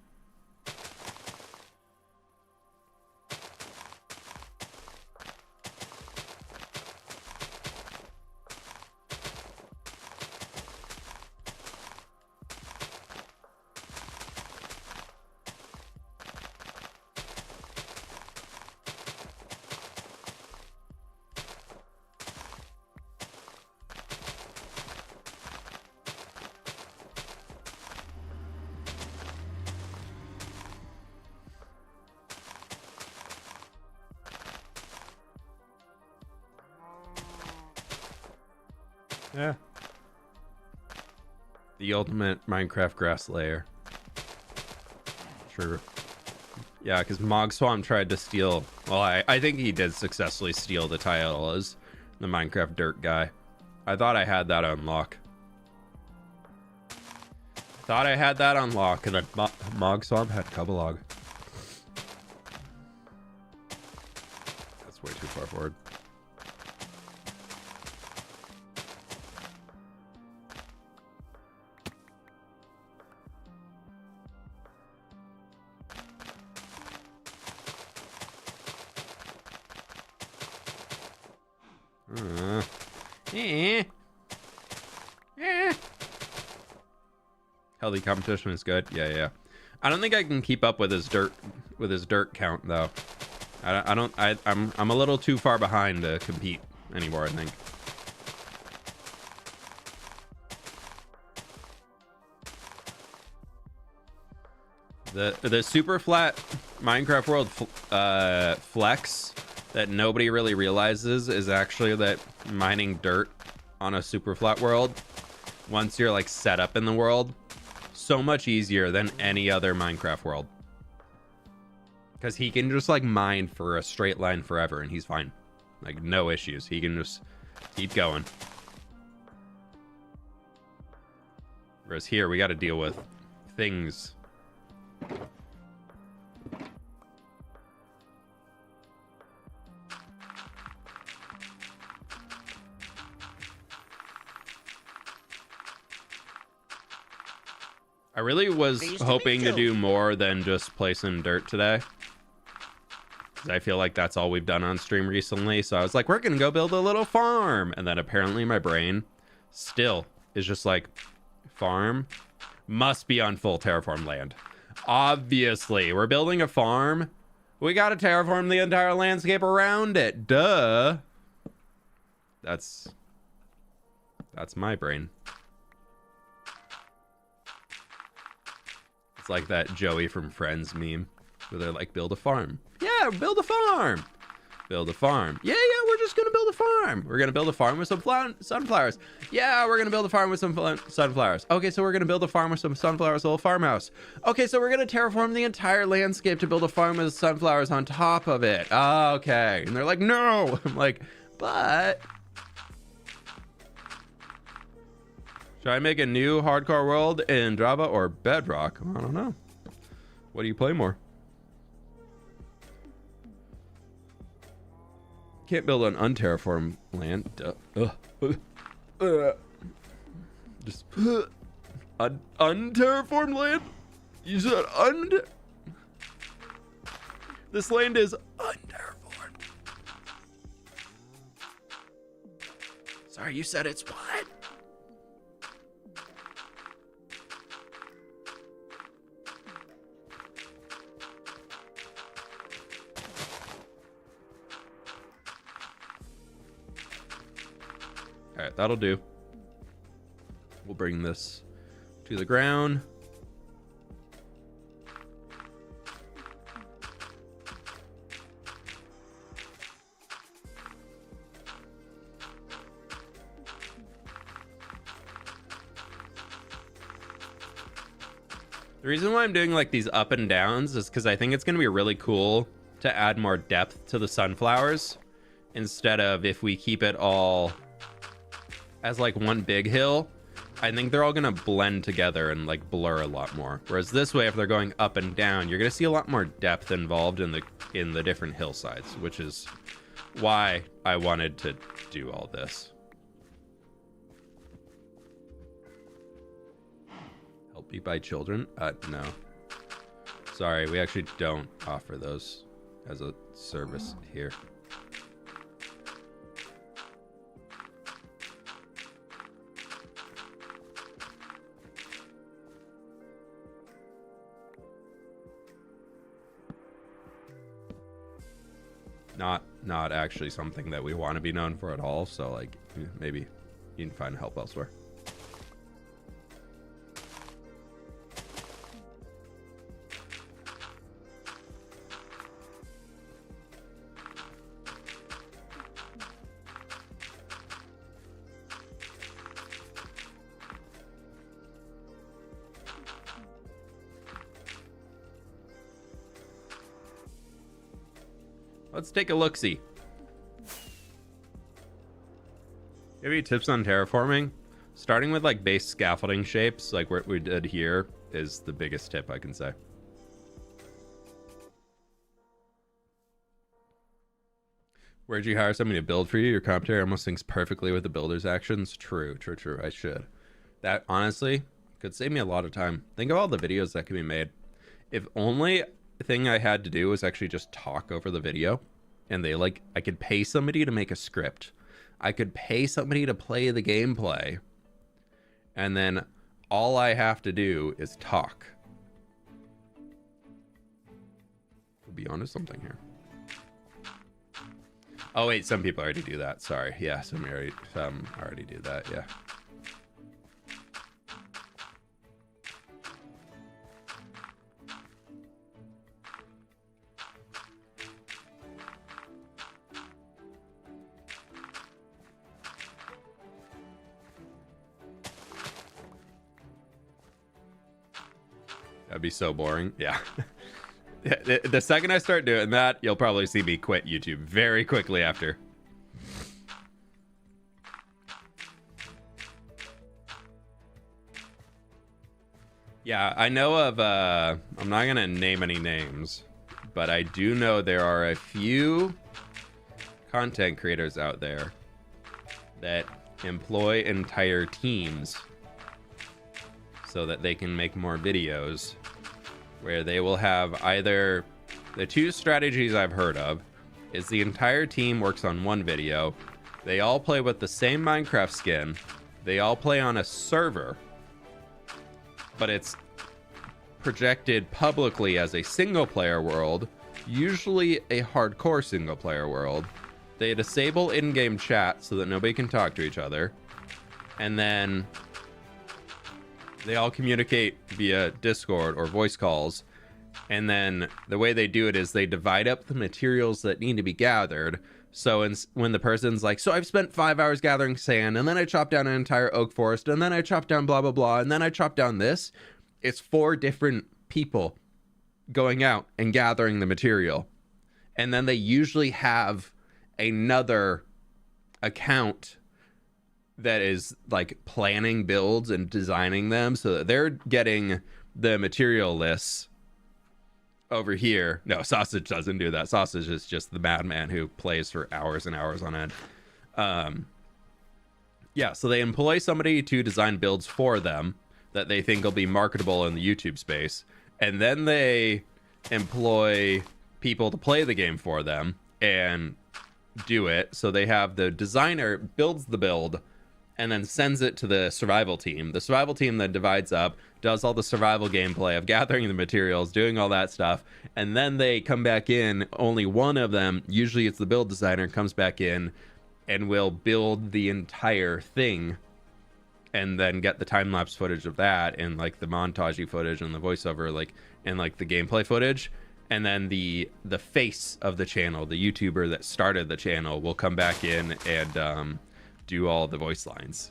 Yeah. The ultimate Minecraft grass layer. Sure. Yeah, because Mogswamp tried to steal... Well, I think he did successfully steal the title as the Minecraft dirt guy. I thought I had that on lock. Thought I had that on lock, and then Mogswamp had Cubalog. That's way too far forward. Healthy competition is good. Yeah. I don't think I can keep up with his dirt count though. I'm a little too far behind to compete anymore, I think. The super flat Minecraft world flex that nobody really realizes is actually that mining dirt on a super flat world, once you're like set up in the world, so much easier than any other Minecraft world. Because he can just like mine for a straight line forever and he's fine. Like no issues. He can just keep going. Whereas here we got to deal with things. I really was hoping to do more than just play some dirt today. I feel like that's all we've done on stream recently. So I was like, we're going to go build a little farm. And then apparently my brain still is just like, farm must be on full terraform land. Obviously, we're building a farm. We got to terraform the entire landscape around it. Duh. That's my brain. It's like that Joey from Friends meme where they're like, build a farm. Yeah, build a farm. Build a farm. Yeah, we're just going to build a farm. We're going to build a farm with some sunflowers. Yeah, we're going to build a farm with some sunflowers. Okay, so we're going to build a farm with some sunflowers, a little farmhouse. Okay, so we're going to terraform the entire landscape to build a farm with sunflowers on top of it. Oh, okay. And they're like, no. I'm like, but... Should I make a new hardcore world in Java or Bedrock? I don't know. What do you play more? Can't build on unterraformed land. Just unterraformed land? You said This land is unterraformed. Sorry, you said it's what? All right, that'll do. We'll bring this to the ground. The reason why I'm doing like these up and downs is because I think it's going to be really cool to add more depth to the sunflowers instead of if we keep it all as like one big hill. I think they're all gonna blend together and like blur a lot more. Whereas this way, if they're going up and down, you're gonna see a lot more depth involved in the different hillsides, which is why I wanted to do all this. Help you buy children? No. Sorry, we actually don't offer those as a service here. Not actually something that we want to be known for at all. So like maybe you can find help elsewhere. Let's take a look-see. Maybe tips on terraforming. Starting with like base scaffolding shapes, like what we did here, is the biggest tip I can say. Where'd you hire somebody to build for you? Your commentary almost syncs perfectly with the builder's actions. True. I should. That honestly could save me a lot of time. Think of all the videos that could be made. If only thing I had to do was actually just talk over the video, and they like I could pay somebody to make a script. I could pay somebody to play the gameplay, and then all I have to do is talk. We'll be onto something here. Oh wait, some people already do that. Sorry. Yeah, some already do that. Yeah. That'd be so boring. Yeah. The second I start doing that, you'll probably see me quit YouTube very quickly after. Yeah, I know of, I'm not going to name any names, but I do know there are a few content creators out there that employ entire teams so that they can make more videos, where they will have either the two strategies I've heard of is the entire team works on one video. They all play with the same Minecraft skin. They all play on a server, but it's projected publicly as a single player world, usually a hardcore single player world. They disable in-game chat so that nobody can talk to each other. And then they all communicate via Discord or voice calls. And then the way they do it is they divide up the materials that need to be gathered. So when the person's like, so I've spent 5 hours gathering sand, and then I chopped down an entire oak forest, and then I chopped down blah, blah, blah, and then I chopped down this. It's 4 different people going out and gathering the material. And then they usually have another account that is like planning builds and designing them, so that they're getting the material lists over here. No, Sausage doesn't do that. Sausage is just the madman who plays for hours and hours on end. Yeah, so they employ somebody to design builds for them that they think will be marketable in the YouTube space, and then they employ people to play the game for them and do it. So they have the designer builds the build and then sends it to the survival team. The survival team then divides up, does all the survival gameplay of gathering the materials, doing all that stuff, and then they come back in. Only one of them, usually it's the build designer, comes back in and will build the entire thing, and then get the time-lapse footage of that, and like the montagey footage and the voiceover, like, and like the gameplay footage. And then the face of the channel, the YouTuber that started the channel, will come back in and do all the voice lines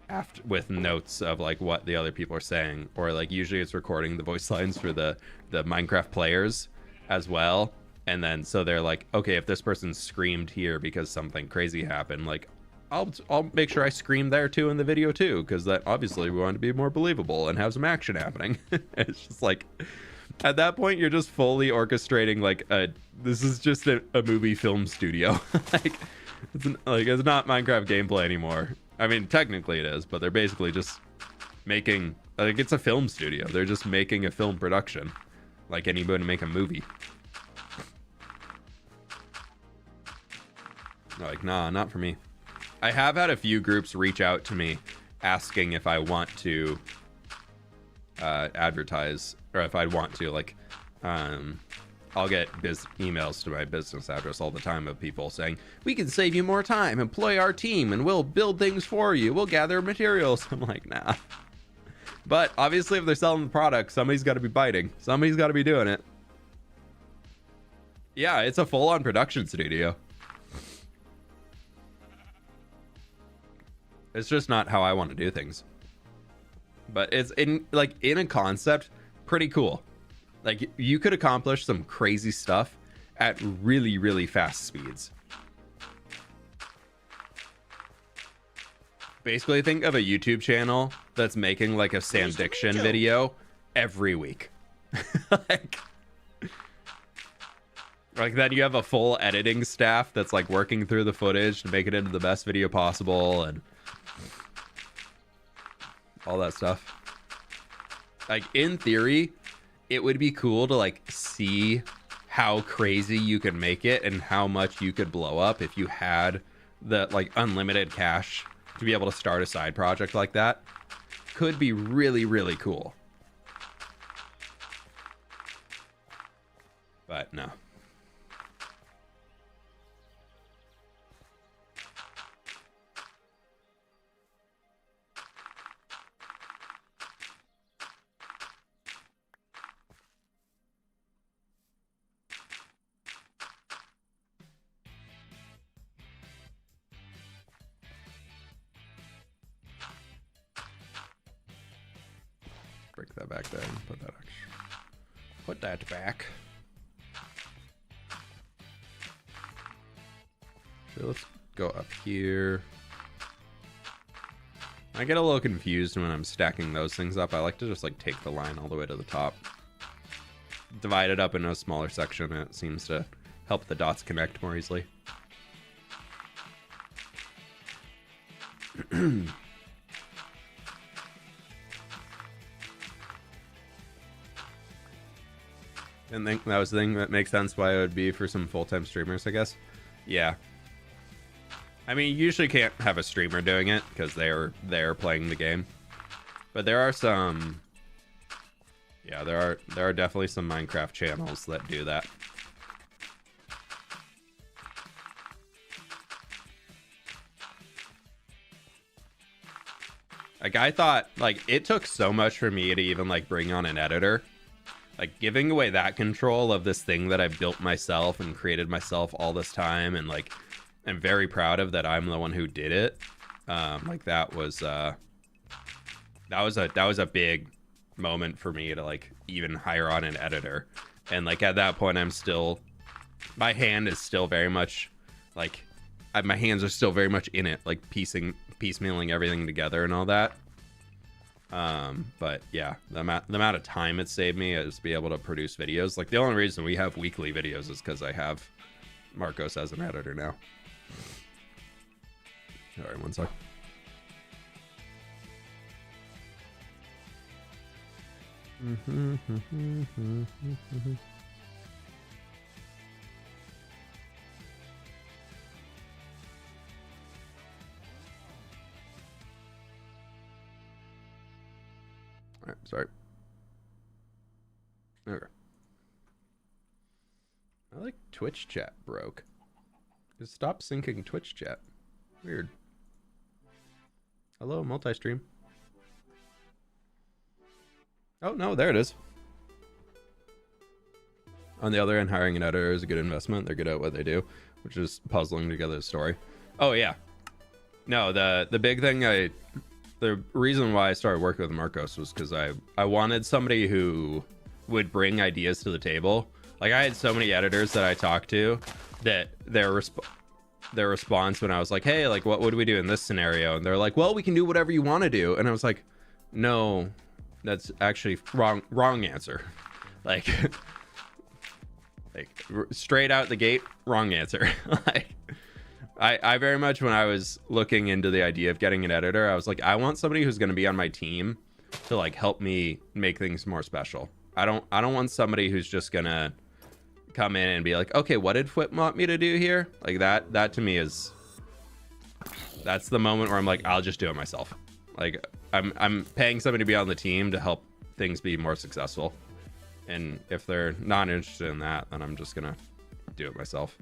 after, with notes of like what the other people are saying, or like usually it's recording the voice lines for the Minecraft players as well. And then so they're like, okay, if this person screamed here because something crazy happened, like I'll make sure I scream there too in the video too, because that obviously we want to be more believable and have some action happening. It's just like, at that point you're just fully orchestrating like this is just a movie film studio. It's not Minecraft gameplay anymore. I mean, technically it is, but they're basically just making, like, it's a film studio. They're just making a film production, like anybody make a movie. Like, nah, not for me. I have had a few groups reach out to me asking if I want to advertise, or if I'd want to, like, I'll get emails to my business address all the time of people saying, we can save you more time, employ our team, and we'll build things for you, we'll gather materials. I'm like, nah. But obviously if they're selling the product, somebody's got to be biting, somebody's got to be doing it. Yeah, it's a full-on production studio. It's just not how I want to do things. But it's in a concept, pretty cool. Like, you could accomplish some crazy stuff at really, really fast speeds. Basically, think of a YouTube channel that's making like a Sam Diction video every week. Like then you have a full editing staff that's like working through the footage to make it into the best video possible and all that stuff. Like, in theory, it would be cool to like see how crazy you could make it and how much you could blow up if you had the like unlimited cash to be able to start a side project like that. Could be really, really cool. But no. break that back there and put that back. So let's go up here. I get a little confused when I'm stacking those things up. I like to just like take the line all the way to the top, divide it up into a smaller section, and it seems to help the dots connect more easily. And think that was the thing that makes sense why it would be for some full-time streamers, I guess. Yeah. I mean, you usually can't have a streamer doing it because they're playing the game. But there are some... Yeah, there are definitely some Minecraft channels that do that. Like, I thought, like, it took so much for me to even, like, bring on an editor. Like, giving away that control of this thing that I built myself and created myself all this time, and, like, I'm very proud of that I'm the one who did it. Like, that was a big moment for me to, like, even hire on an editor. And, like, at that point, my hand is still very much, like, my hands are still very much in it, like, piecemealing everything together and all that. But yeah, the amount of time it saved me is to be able to produce videos. Like, the only reason we have weekly videos is because I have Marcos as an editor now. All right, one sec. All right, sorry. Okay. I like Twitch chat broke. Just stop syncing Twitch chat. Weird. Hello, multi-stream. Oh, no, there it is. On the other end, hiring an editor is a good investment. They're good at what they do, which is puzzling together the story. Oh, yeah. No, the big thing the reason why I started working with Marcos was because I wanted somebody who would bring ideas to the table. Like, I had so many editors that I talked to that their response when I was like, hey, like, what would we do in this scenario? And they're like, well, we can do whatever you want to do. And I was like, no, that's actually wrong answer. Like, straight out the gate, wrong answer. Like, I very much, when I was looking into the idea of getting an editor, I was like, I want somebody who's going to be on my team to, like, help me make things more special. I don't want somebody who's just gonna come in and be like, okay, what did fWhip want me to do here? Like, that to me that's the moment where I'm like, I'll just do it myself. Like, I'm paying somebody to be on the team to help things be more successful. And if they're not interested in that, then I'm just gonna do it myself.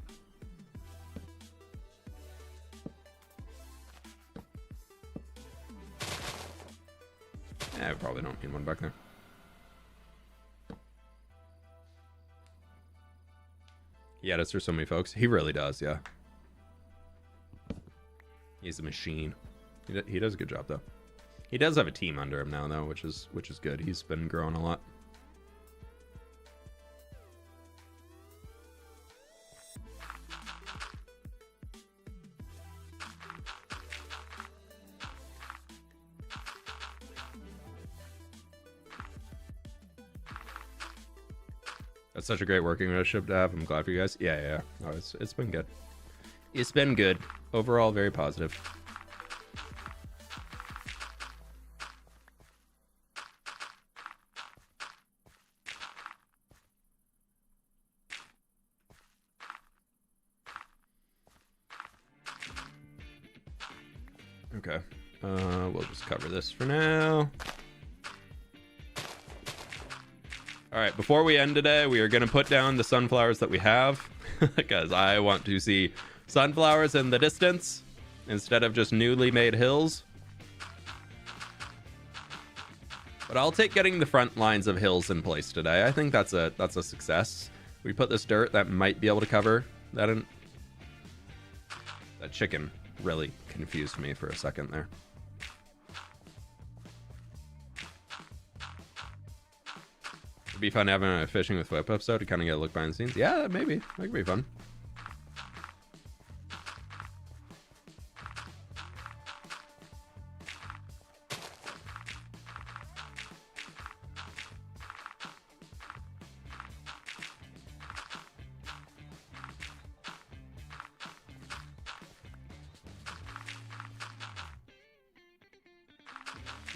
I probably don't need one back there. He edits for so many folks. He really does, yeah. He's a machine. He does a good job, though. He does have a team under him now, though, which is good. He's been growing a lot. That's such a great working relationship to have. I'm glad for you guys. Yeah. No, it's been good. It's been good. Overall, very positive. Okay. We'll just cover this for now. All right, before we end today, we are going to put down the sunflowers that we have because I want to see sunflowers in the distance instead of just newly made hills. But I'll take getting the front lines of hills in place today. I think that's a success. We put this dirt that might be able to cover that in. That chicken really confused me for a second there. It'd be fun having a fishing with fWhip episode to kind of get a look behind the scenes. Yeah, maybe. That could be fun.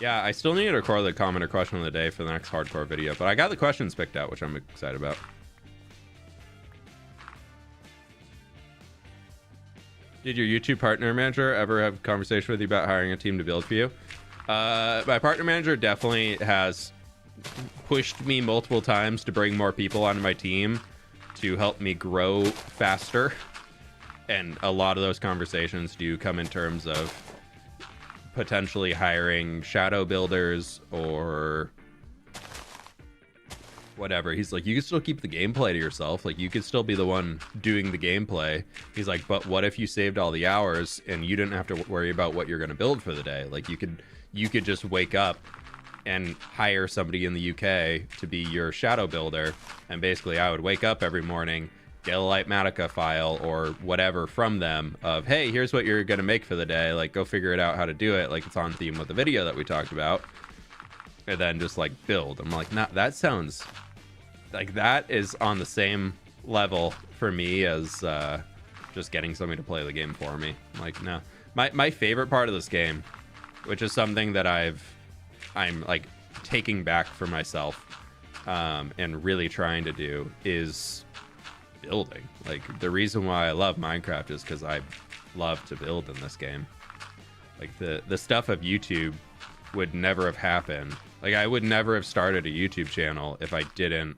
Yeah, I still need to record the comment or question of the day for the next hardcore video, but I got the questions picked out, which I'm excited about. Did your YouTube partner manager ever have a conversation with you about hiring a team to build for you? My partner manager definitely has pushed me multiple times to bring more people onto my team to help me grow faster. And a lot of those conversations do come in terms of potentially hiring shadow builders or whatever. He's like, you can still keep the gameplay to yourself. Like, you could still be the one doing the gameplay. He's like, but what if you saved all the hours and you didn't have to worry about what you're going to build for the day? Like, you could just wake up and hire somebody in the UK to be your shadow builder. And basically I would wake up every morning, get a Lightmatica file or whatever from them of, hey, here's what you're going to make for the day. Like, go figure it out how to do it. Like, it's on theme with the video that we talked about. And then just like build. I'm like, nah, that sounds like that is on the same level for me as just getting somebody to play the game for me. I'm like, no. My favorite part of this game, which is something that I'm like taking back for myself and really trying to do, is building. Like, the reason why I love Minecraft is because I love to build in this game. Like, the stuff of YouTube would never have happened. Like, I would never have started a YouTube channel if I didn't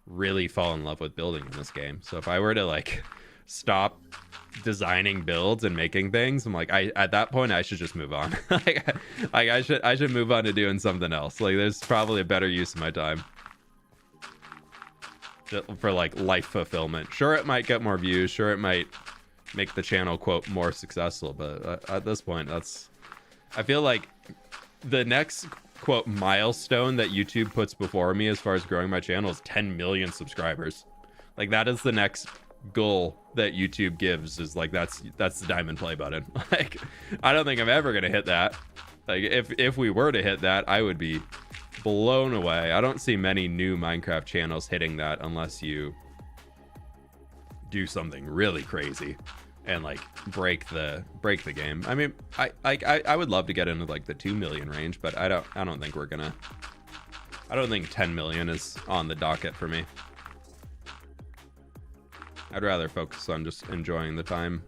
really fall in love with building in this game. So if I were to like stop designing builds and making things, I'm like, at that point I should just move on. like I should move on to doing something else. Like, there's probably a better use of my time for like life fulfillment. Sure, it might get more views, sure it might make the channel quote more successful, but at this point, I feel like the next quote milestone that YouTube puts before me as far as growing my channel is 10 million subscribers. Like, that is the next goal that YouTube gives, is like, that's the diamond play button. Like, I don't think I'm ever gonna hit that. Like, if we were to hit that, I would be blown away. I don't see many new Minecraft channels hitting that unless you do something really crazy and like break the game. I mean, I would love to get into like the 2 million range, but I don't think we're gonna. I don't think 10 million is on the docket for me. I'd rather focus on just enjoying the time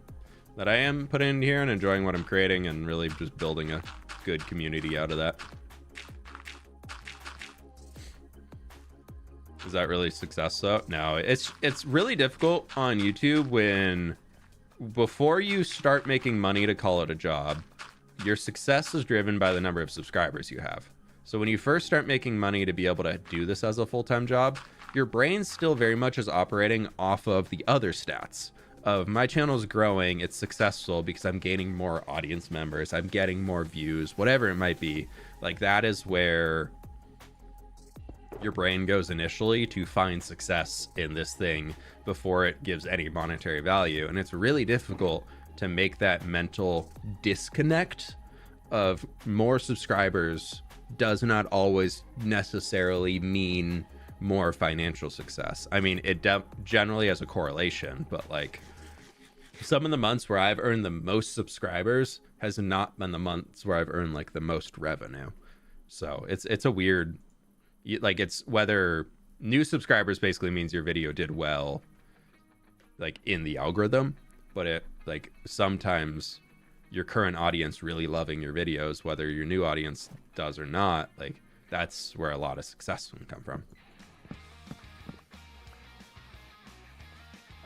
that I am putting in here and enjoying what I'm creating and really just building a good community out of that. Is that really success though? No, it's really difficult on YouTube when before you start making money to call it a job, your success is driven by the number of subscribers you have. So when you first start making money to be able to do this as a full-time job, your brain still very much is operating off of the other stats of my channel's growing, it's successful because I'm gaining more audience members, I'm getting more views, whatever it might be. Like, that is where your brain goes initially to find success in this thing before it gives any monetary value. And it's really difficult to make that mental disconnect of more subscribers does not always necessarily mean more financial success. I mean, it generally has a correlation, but like, some of the months where I've earned the most subscribers has not been the months where I've earned like the most revenue. So it's a weird, like, it's whether new subscribers basically means your video did well, like in the algorithm, but it like sometimes your current audience really loving your videos, whether your new audience does or not, like that's where a lot of success can come from.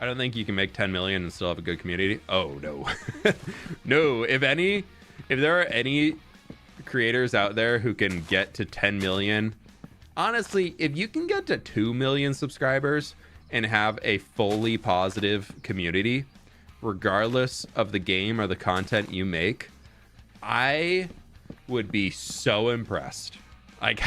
I don't think you can make 10 million and still have a good community. Oh no. No, if there are any creators out there who can get to 10 million, honestly, if you can get to 2 million subscribers and have a fully positive community, regardless of the game or the content you make, I would be so impressed. Like,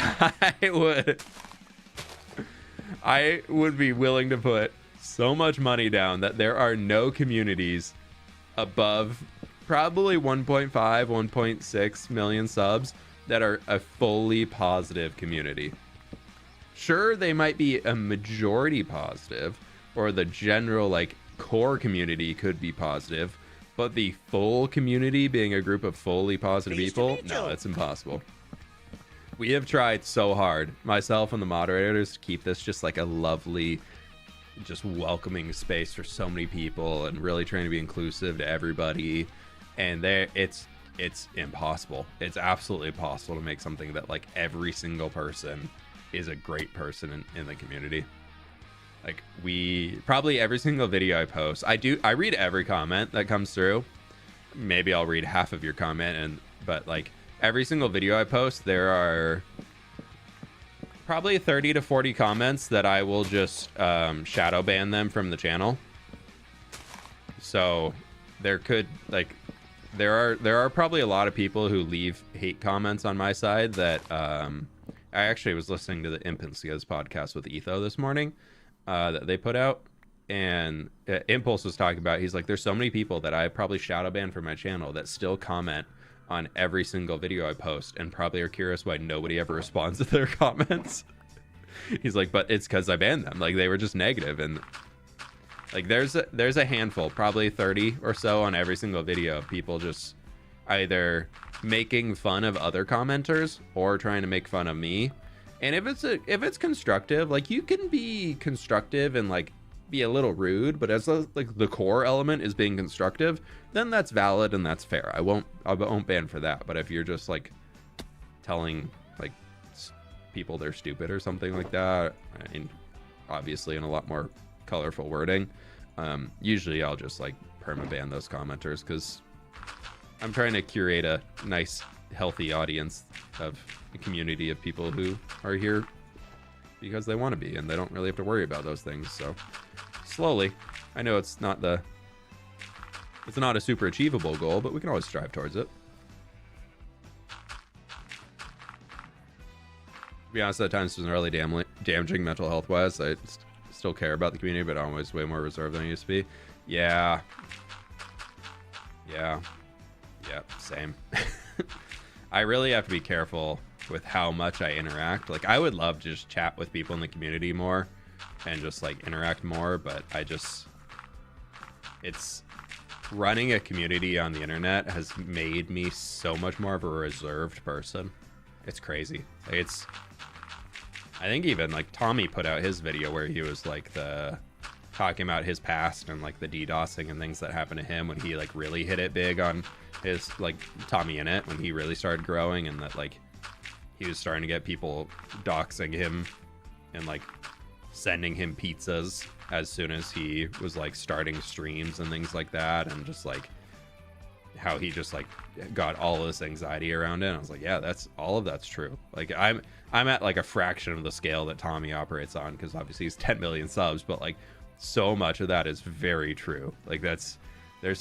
I would be willing to put so much money down that there are no communities above probably 1.5, 1.6 million subs that are a fully positive community. Sure, they might be a majority positive, or the general like core community could be positive, but the full community being a group of fully positive people, no, it's impossible. We have tried so hard, myself and the moderators, to keep this just like a lovely, just welcoming space for so many people, and really trying to be inclusive to everybody. And it's impossible. It's absolutely impossible to make something that like every single person is a great person in the community. Like, we probably every single video I post, I read every comment that comes through. Maybe I'll read half of your comment, but like every single video I post, there are probably 30 to 40 comments that I will just shadow ban them from the channel. So there are probably a lot of people who leave hate comments on my side that I actually was listening to the Imp and Skiz podcast with Etho this morning that they put out, and Impulse was talking about, he's like, there's so many people that I probably shadow ban from my channel that still comment on every single video I post, and probably are curious why nobody ever responds to their comments. He's like, but it's because I banned them. Like, they were just negative. And like there's a handful, probably 30 or so on every single video, of people just either making fun of other commenters or trying to make fun of me. And if it's constructive, like, you can be constructive and like be a little rude, but as like the core element is being constructive, then that's valid and that's fair. I won't ban for that. But if you're just like telling like people they're stupid or something like that, I mean, obviously in a lot more colorful wording, usually I'll just like permaban those commenters, because I'm trying to curate a nice healthy audience of a community of people who are here because they want to be, and they don't really have to worry about those things. So slowly, I know it's not a super achievable goal, but we can always strive towards it. To be honest, at times it's really damaging mental health wise. I still care about the community, but I'm always way more reserved than I used to be. Yeah, same. I really have to be careful with how much I interact. Like, I would love to just chat with people in the community more and just like interact more, but it's running a community on the internet has made me so much more of a reserved person. It's crazy. I think even like Tommy put out his video where he was like talking about his past and like the DDoSing and things that happened to him when he like really hit it big on his, like, Tommy in it, when he really started growing, and that like he was starting to get people doxing him and like sending him pizzas as soon as he was like starting streams and things like that, and just like how he just like got all this anxiety around it. And I was like, yeah, all of that's true. Like, I'm at like a fraction of the scale that Tommy operates on, because obviously he's 10 million subs, but like so much of that is very true. Like, there's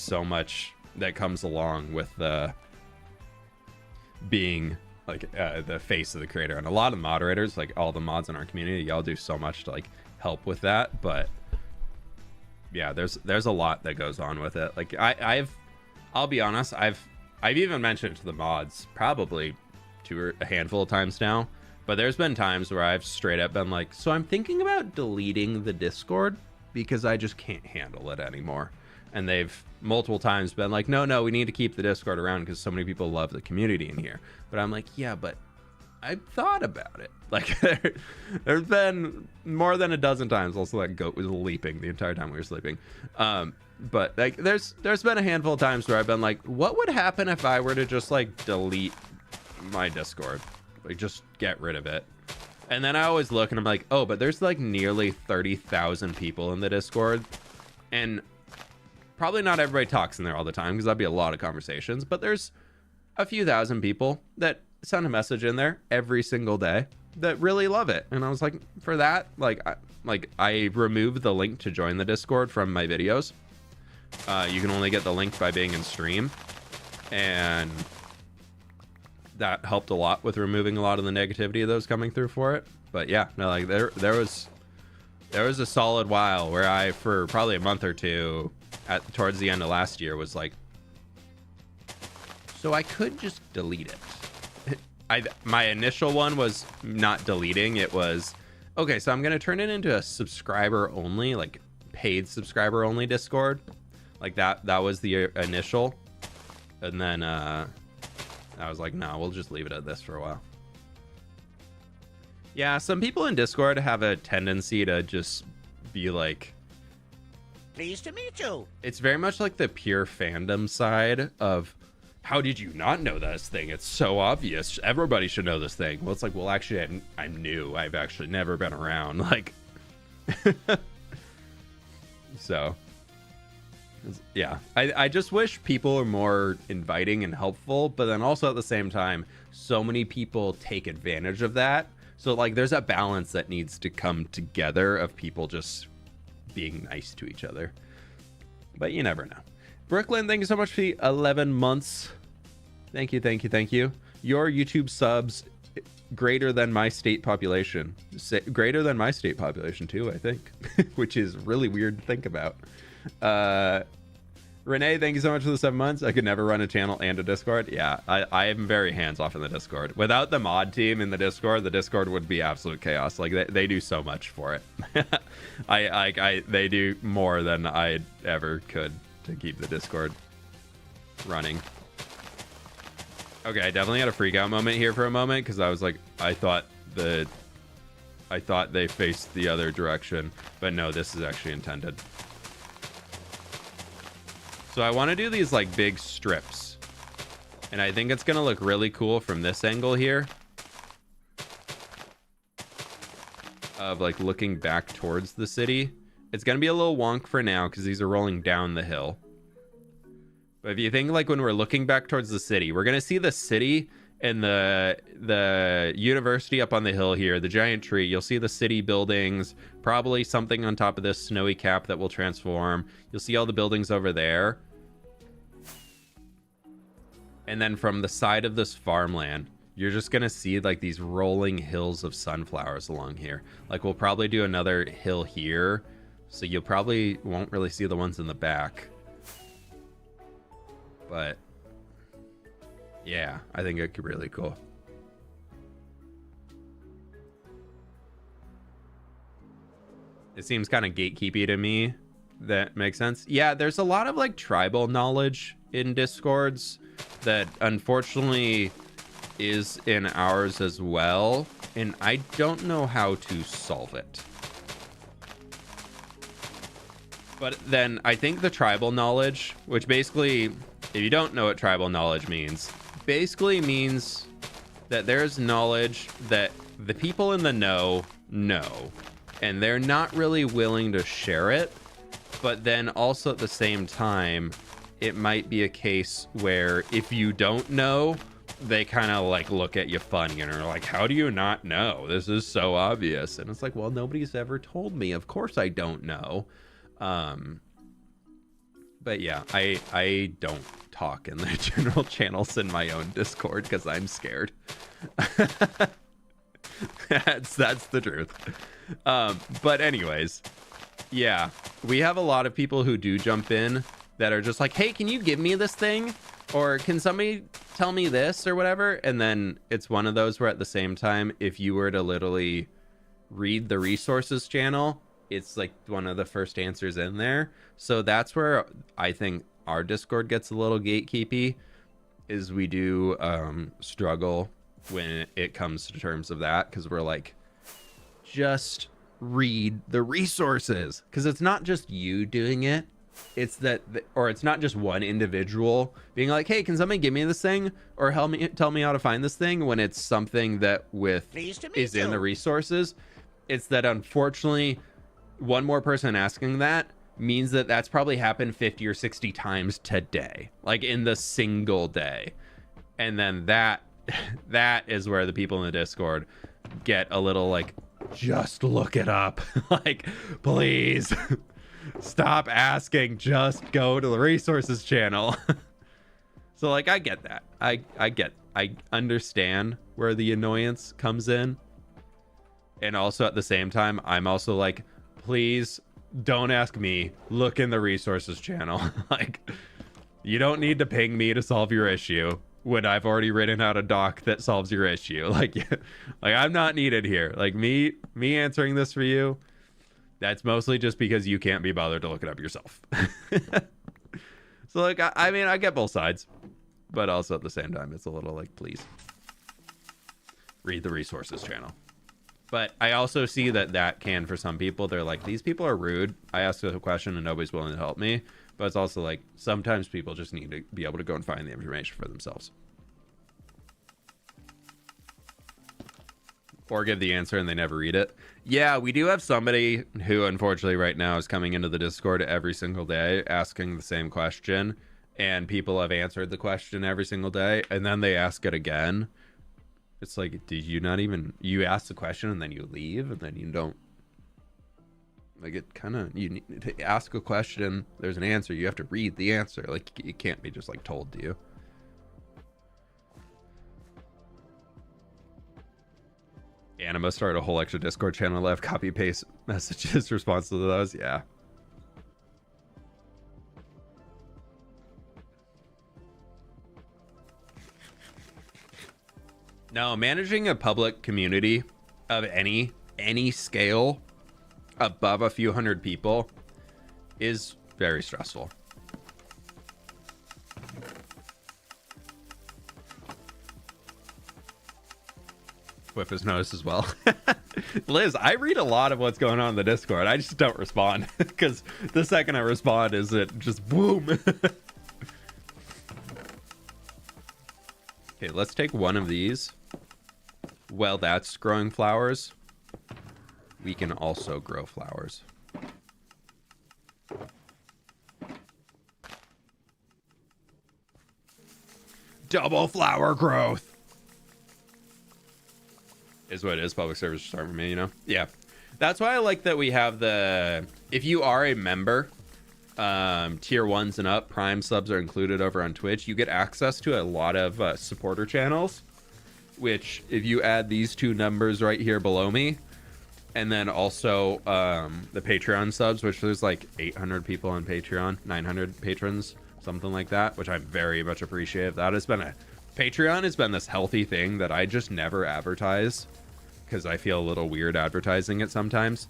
so much that comes along with being like the face of the creator. And a lot of moderators, like all the mods in our community, y'all do so much to like help with that. But yeah, there's a lot that goes on with it. Like, I'll be honest, I've even mentioned it to the mods probably a handful of times now, but there's been times where I've straight up been like, so I'm thinking about deleting the Discord because I just can't handle it anymore. And they've multiple times been like, no, we need to keep the Discord around because so many people love the community in here. But I'm like, yeah, but I've thought about it. Like, there's been more than a dozen times. Also, that goat was leaping the entire time we were sleeping. But like, there's been a handful of times where I've been like, what would happen if I were to just like delete my Discord? Like, just get rid of it. And then I always look and I'm like, oh, but there's like nearly 30,000 people in the Discord, and probably not everybody talks in there all the time, because that'd be a lot of conversations, but there's a few thousand people that send a message in there every single day that really love it. And I was like, for that, I removed the link to join the Discord from my videos. You can only get the link by being in stream, and that helped a lot with removing a lot of the negativity that was coming through for it. But yeah, no, like there was There was a solid while where I, for probably a month or two, towards the end of last year, was like, so I could just delete it. My initial one was not deleting. It was, okay, so I'm going to turn it into a subscriber only, like paid subscriber only Discord. Like that was the initial. And then I was like, no, we'll just leave it at this for a while. Yeah, some people in Discord have a tendency to just be like, Pleased to meet you. it's very much like the pure fandom side of, how did you not know this thing? It's so obvious. Everybody should know this thing. Well, it's like, well, actually, I'm new. I've actually never been around. Like, so, yeah. I just wish people are more inviting and helpful, but then also at the same time, so many people take advantage of that. So, like, there's a balance that needs to come together of people just being nice to each other. But you never know. Brooklyn, thank you so much for the 11 months. Thank you, thank you, thank you. Your YouTube subs greater than my state population. Greater than my state population, too, I think. Which is really weird to think about. Renee, thank you so much for the 7 months. I could never run a channel and a Discord. Yeah, I am very hands-off in the Discord. Without the mod team in the Discord would be absolute chaos. Like, they do so much for it. They do more than I ever could to keep the Discord running. Okay, I definitely had a freak out moment here for a moment because I was like, I thought they faced the other direction, but no, this is actually intended. So I want to do these like big strips, and I think it's gonna look really cool from this angle here of like looking back towards the city. It's gonna be a little wonk for now because these are rolling down the hill. But if you think like when we're looking back towards the city, we're gonna see the city and the university up on the hill here, the giant tree. You'll see the city buildings, probably something on top of this snowy cap that will transform. You'll see all the buildings over there. And then from the side of this farmland, you're just gonna see like these rolling hills of sunflowers along here. Like we'll probably do another hill here, so you'll probably won't really see the ones in the back. But yeah, I think it could be really cool. It seems kind of gatekeepy to me. That makes sense. Yeah, there's a lot of like tribal knowledge in Discords that unfortunately is in ours as well, and I don't know how to solve it. But then I think the tribal knowledge, which basically, if you don't know what tribal knowledge means, basically means that there's knowledge that the people in the know, and they're not really willing to share it. But then also at the same time, it might be a case where if you don't know, they kind of like look at you funny and are like, how do you not know? This is so obvious. And it's like, well, nobody's ever told me. Of course I don't know. But yeah, I don't talk in the general channels in my own Discord because I'm scared. That's the truth. But anyways, yeah, we have a lot of people who do jump in that are just like, hey, can you give me this thing? Or can somebody tell me this or whatever? And then it's one of those where at the same time, if you were to literally read the resources channel, it's like one of the first answers in there. So that's where I think our Discord gets a little gatekeepy, is we do struggle when it comes to terms of that, because we're like, just read the resources, because it's not just you doing it. It's that, or it's not just one individual being like, hey, can somebody give me this thing or help me, tell me how to find this thing, when it's something that is in the resources. It's that unfortunately one more person asking that means that that's probably happened 50 or 60 times today, like in the single day. And then that is where the people in the Discord get a little like, just look it up. Like, please stop asking, just go to the resources channel. So like, I get that. I understand where the annoyance comes in. And also at the same time, I'm also like, please don't ask me. Look in the resources channel. Like, you don't need to ping me to solve your issue when I've already written out a doc that solves your issue. Like I'm not needed here. Like me answering this for you, that's mostly just because you can't be bothered to look it up yourself. So like, I mean, I get both sides, but also at the same time, it's a little like, please read the resources channel. But I also see that can, for some people, they're like, these people are rude. I asked a question and nobody's willing to help me. But it's also like, sometimes people just need to be able to go and find the information for themselves. Or give the answer and they never read it. Yeah, we do have somebody who, unfortunately, right now is coming into the Discord every single day asking the same question. And people have answered the question every single day. And then they ask it again. It's like, did you not even... You ask the question and then you leave and then you don't... Like, it kind of... You need to ask a question. There's an answer. You have to read the answer. Like, it can't be just, like, told to you. Anima started a whole extra Discord channel. Left copy-paste messages, response to those. Yeah. No, managing a public community of any scale above a few hundred people is very stressful. fWhip has noticed as well. Liz, I read a lot of what's going on in the Discord. I just don't respond because the second I respond is it just boom. Okay, let's take one of these. Well, that's growing flowers. We can also grow flowers. Double flower growth is what it is. Public service start for me, you know? Yeah. That's why I like that we have the... If you are a member, tier 1s and up, Prime subs are included over on Twitch. You get access to a lot of supporter channels, which if you add these two numbers right here below me, and then also the Patreon subs, which there's like 800 people on Patreon, 900 patrons, something like that, which I very much appreciate. That has been Patreon has been this healthy thing that I just never advertise because I feel a little weird advertising it sometimes.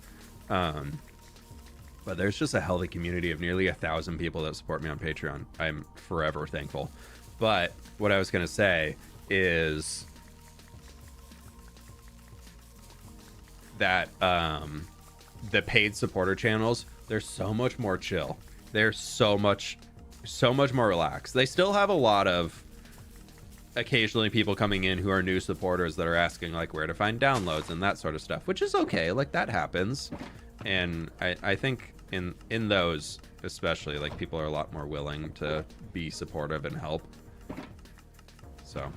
But there's just a healthy community of nearly 1,000 people that support me on Patreon. I'm forever thankful. But what I was going to say is that the paid supporter channels, they're so much more chill. They're so much more relaxed. They still have a lot of occasionally people coming in who are new supporters that are asking like where to find downloads and that sort of stuff, which is okay. Like that happens. And I think in those especially, like people are a lot more willing to be supportive and help. So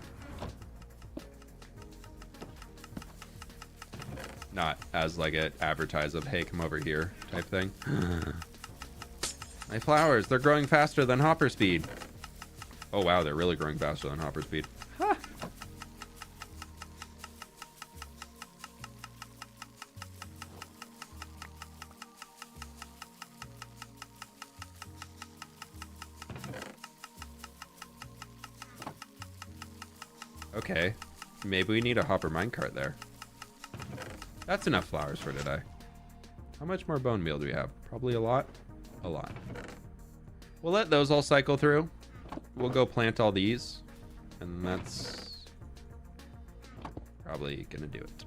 not as like an advertise of, hey, come over here type thing. My flowers, they're growing faster than hopper speed. Oh wow, they're really growing faster than hopper speed. Huh. Okay, maybe we need a hopper minecart there. That's enough flowers for today. How much more bone meal do we have? Probably a lot. A lot. We'll let those all cycle through. We'll go plant all these, and that's probably gonna do it.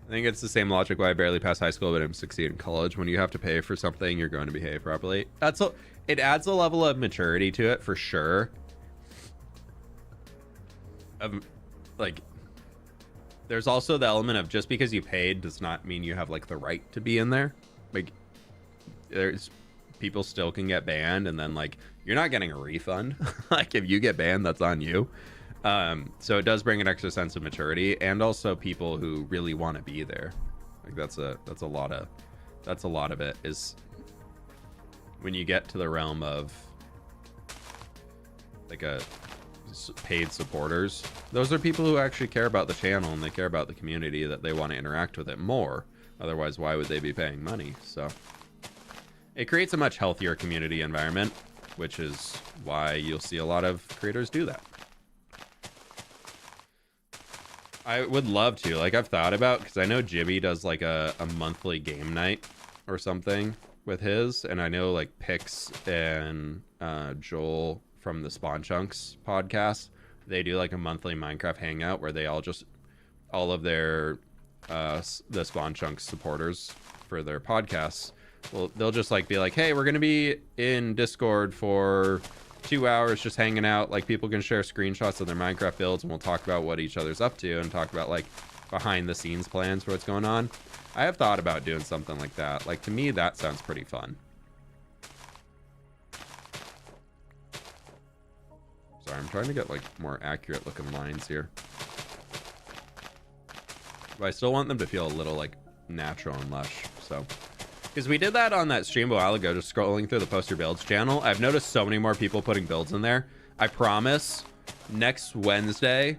I think it's the same logic why I barely passed high school but I'm succeed in college. When you have to pay for something, you're going to behave properly. It adds a level of maturity to it for sure. Like, there's also the element of just because you paid does not mean you have like the right to be in there. Like, there's people still can get banned, and then like you're not getting a refund. Like if you get banned, that's on you. So it does bring an extra sense of maturity, and also people who really want to be there. Like that's a lot of it is when you get to the realm of like paid supporters, those are people who actually care about the channel and they care about the community, that they want to interact with it more. Otherwise, why would they be paying money? So it creates a much healthier community environment, which is why you'll see a lot of creators do that. I would love to, like, I've thought about, because I know Jimmy does like a monthly game night or something with his, and I know like Pix and Joel from the Spawn Chunks podcast, they do like a monthly Minecraft hangout where they all of their the Spawn Chunks supporters for their podcasts, well, they'll just like be like, hey, we're gonna be in Discord for 2 hours just hanging out. Like, people can share screenshots of their Minecraft builds and we'll talk about what each other's up to and talk about like behind the scenes plans for what's going on. I have thought about doing something like that. Like, to me, that sounds pretty fun. Sorry, I'm trying to get like more accurate looking lines here. But I still want them to feel a little like natural and lush. So, because we did that on that stream a while ago, just scrolling through the Poster Builds channel. I've noticed so many more people putting builds in there. I promise next Wednesday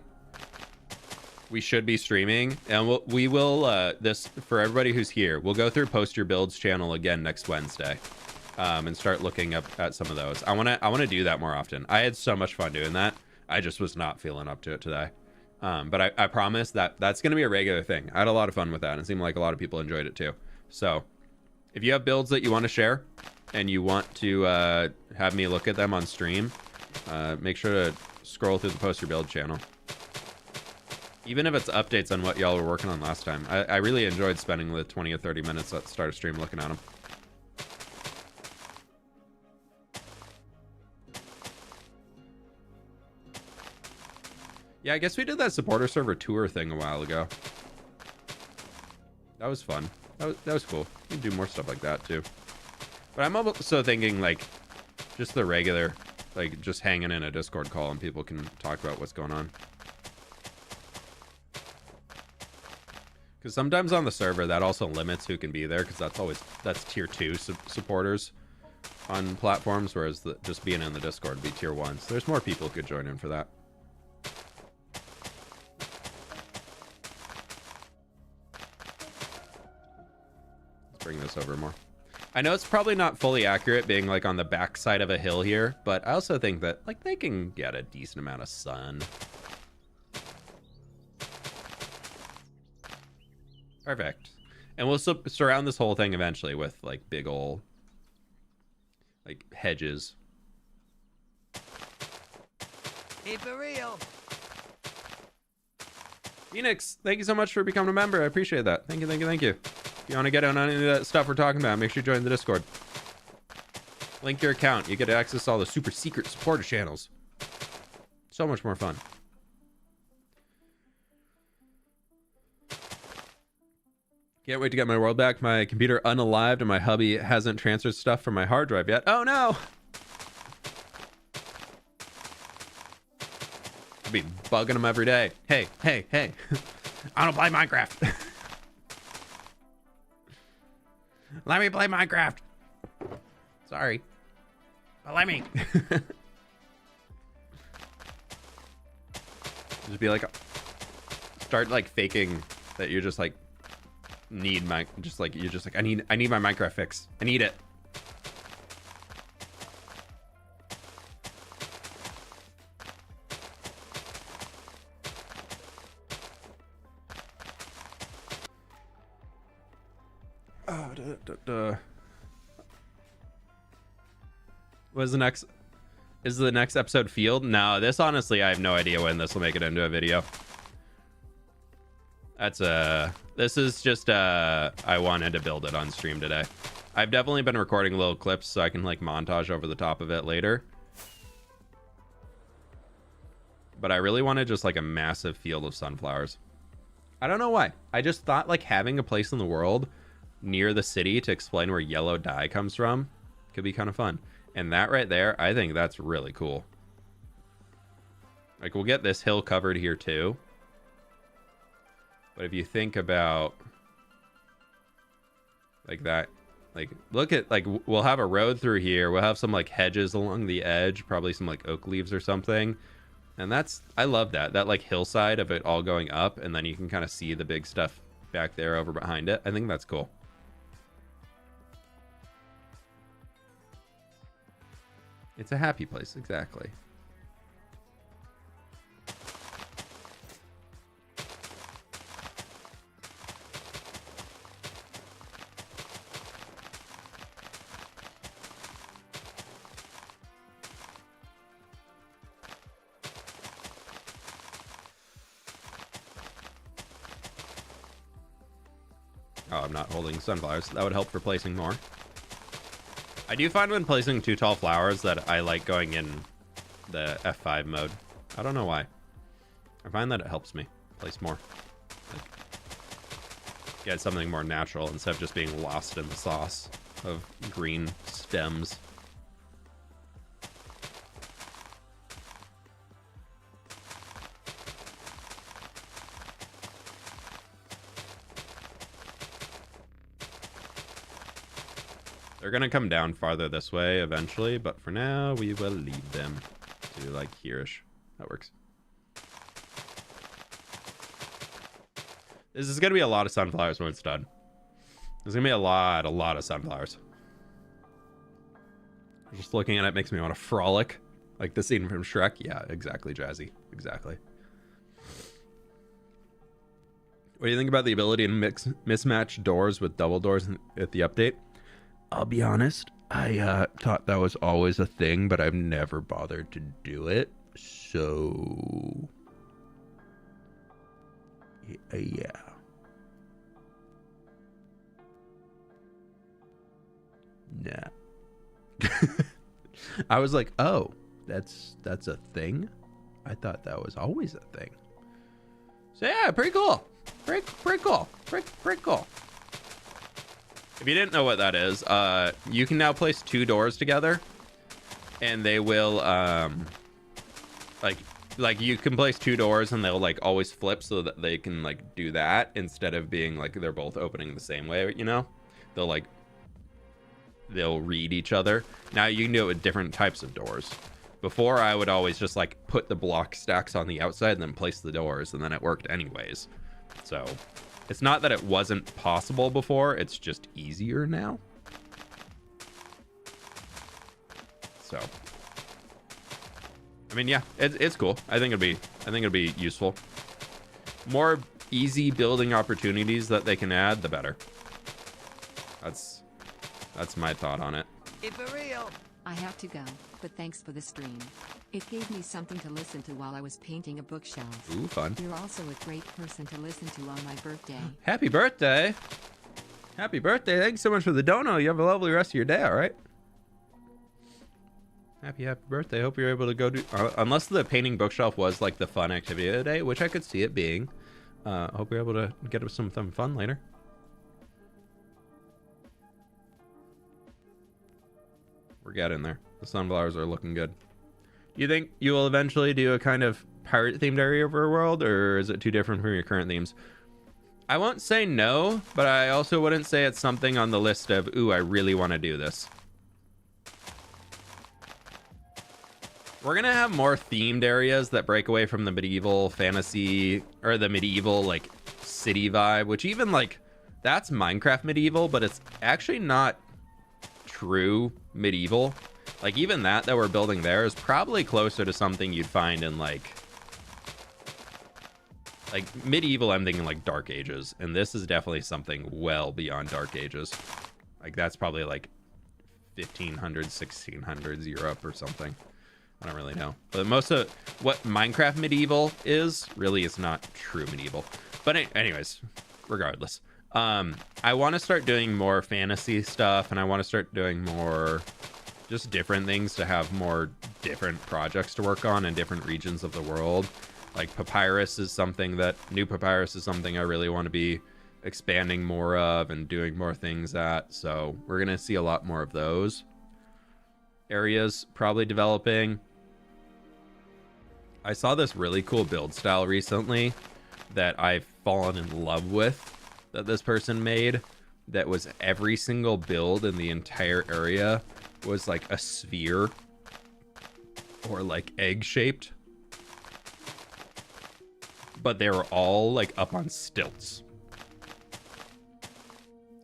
we should be streaming, and we will this, for everybody who's here, we'll go through Poster Builds channel again next Wednesday, and start looking up at some of those. I want to do that more often. I had so much fun doing that. I just was not feeling up to it today. But I promise that that's going to be a regular thing. I had a lot of fun with that, and it seemed like a lot of people enjoyed it too. So if you have builds that you want to share and you want to have me look at them on stream, make sure to scroll through the Poster Build channel. Even if it's updates on what y'all were working on last time. I really enjoyed spending the 20 or 30 minutes at the start of stream looking at them. Yeah, I guess we did that supporter server tour thing a while ago. That was fun. That was cool. We can do more stuff like that too. But I'm also thinking like just the regular, like just hanging in a Discord call and people can talk about what's going on. Because sometimes on the server that also limits who can be there, because that's tier 2 supporters on platforms, whereas just being in the Discord would be tier 1. So there's more people who could join in for that. Bring this over more. I know it's probably not fully accurate being like on the back side of a hill here, but I also think that like they can get a decent amount of sun. Perfect. And we'll surround this whole thing eventually with like big ol' like hedges. Keep it real. Phoenix, thank you so much for becoming a member. I appreciate that. Thank you, thank you, thank you. If you want to get on any of that stuff we're talking about, make sure you join the Discord. Link your account. You get access to all the super secret supporter channels. So much more fun. Can't wait to get my world back. My computer unalived and my hubby hasn't transferred stuff from my hard drive yet. Oh no! I'll be bugging him every day. Hey, hey, hey. I don't play Minecraft. Let me play Minecraft. Sorry. But let me. Just be like, start like faking that you're just like, need my, just like, you're just like, I need my Minecraft fix. I need it. Was the next, is the next episode field? No, this honestly, I have no idea when this will make it into a video. That's this is just I wanted to build it on stream today. I've definitely been recording little clips so I can like montage over the top of it later. But I really wanted just like a massive field of sunflowers. I don't know why. I just thought like having a place in the world near the city to explain where yellow dye comes from could be kind of fun. And that right there, I think that's really cool. Like, we'll get this hill covered here too. But if you think about like that, like look at like we'll have a road through here. We'll have some like hedges along the edge, probably some like oak leaves or something. And I love that like hillside of it all going up, and then you can kind of see the big stuff back there over behind it. I think that's cool. It's a happy place, exactly. Oh, I'm not holding sunflowers. That would help for placing more. I do find when placing too tall flowers that I like going in the F5 mode. I don't know why. I find that it helps me place more. Like, get something more natural instead of just being lost in the sauce of green stems. They're gonna come down farther this way eventually, but for now we will leave them to like here-ish. That works. This is gonna be a lot of sunflowers when it's done. There's gonna be a lot of sunflowers. Just looking at it makes me want to frolic. Like the scene from Shrek. Yeah, exactly, Jazzy. Exactly. What do you think about the ability to mismatch doors with double doors at the update? I'll be honest, I thought that was always a thing, but I've never bothered to do it. So, yeah. Nah. I was like, oh, that's a thing? I thought that was always a thing. So yeah, pretty cool. Pretty cool. Pretty cool. If you didn't know what that is, you can now place two doors together, and they will, like you can place two doors and they'll like always flip so that they can like do that instead of being like they're both opening the same way, you know? They'll read each other. Now you can do it with different types of doors. Before I would always just like put the block stacks on the outside and then place the doors, and then it worked anyways. So it's not that it wasn't possible before, it's just easier now. So, I mean, yeah, it's cool. I think it'll be useful. More easy building opportunities that they can add, the better. That's my thought on it. If for real. I have to go, but thanks for the stream. It gave me something to listen to while I was painting a bookshelf. Ooh, fun. You're also a great person to listen to on my birthday. Happy birthday. Happy birthday. Thanks so much for the dono. You have a lovely rest of your day, all right? Happy birthday. Hope you're able to go do... unless the painting bookshelf was like the fun activity of the day, which I could see it being. Hope you're able to get some fun later. We're getting there. The sunflowers are looking good. Do you think you will eventually do a kind of pirate-themed area overworld, or is it too different from your current themes? I won't say no, but I also wouldn't say it's something on the list of, ooh, I really want to do this. We're going to have more themed areas that break away from the medieval fantasy, or the medieval, like, city vibe, which even, like, that's Minecraft medieval, but it's actually not true medieval. Like, even that we're building there is probably closer to something you'd find in, like medieval. I'm thinking, like, Dark Ages, and this is definitely something well beyond Dark Ages. Like, that's probably, like, 1500s, 1600s Europe or something. I don't really know. But most of what Minecraft medieval is, really is not true medieval. But anyways, regardless. I want to start doing more fantasy stuff, and I want to start doing more just different things to have more different projects to work on in different regions of the world. Like New Papyrus is something I really want to be expanding more of and doing more things at. So we're going to see a lot more of those areas probably developing. I saw this really cool build style recently that I've fallen in love with, that this person made, that was every single build in the entire area was like a sphere or like egg shaped. but they were all like up on stilts,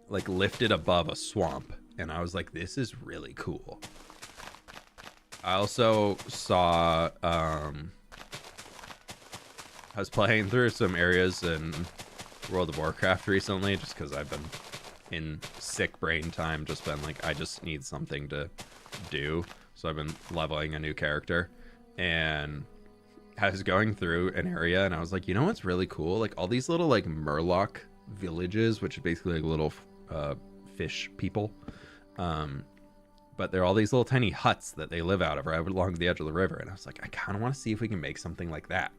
like lifted above a swamp. And I was like, this is really cool. I also saw, I was playing through some areas in World of Warcraft recently, just because I've been in sick brain time, just been like, I just need something to do. So I've been leveling a new character, and I was going through an area, and I was like, you know what's really cool? Like all these little like Murloc villages, which are basically like little fish people. But they're all these little tiny huts that they live out of right along the edge of the river. And I was like, I kind of want to see if we can make something like that.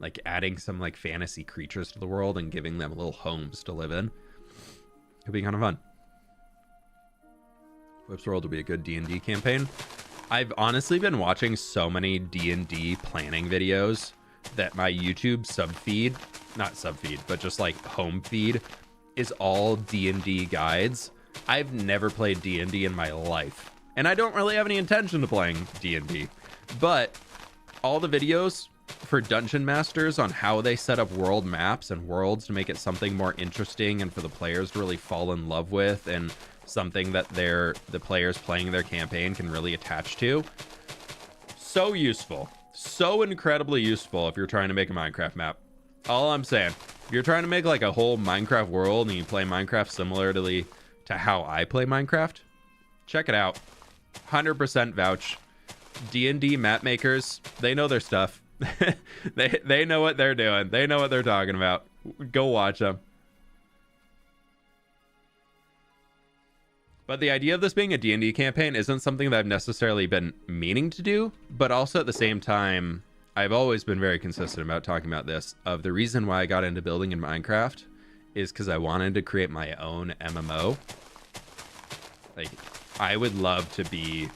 Like adding some like fantasy creatures to the world and giving them little homes to live in. It'd be kind of fun. fWhip's World will be a good D&D campaign. I've honestly been watching so many D&D planning videos that my YouTube subfeed, not subfeed, but just like home feed is all D&D guides. I've never played D&D in my life, and I don't really have any intention of playing D&D, but all the videos for dungeon masters on how they set up world maps and worlds to make it something more interesting and for the players to really fall in love with, and something that the players playing their campaign can really attach to. So useful, so incredibly useful if you're trying to make a Minecraft map. All I'm saying, if you're trying to make like a whole Minecraft world and you play Minecraft similarly to how I play Minecraft, check it out. 100% vouch. D&D map makers, they know their stuff. they know what they're doing. They know what they're talking about. Go watch them. But the idea of this being a D&D campaign isn't something that I've necessarily been meaning to do, but also at the same time, I've always been very consistent about talking about this, of the reason why I got into building in Minecraft is because I wanted to create my own MMO. Like, I would love to be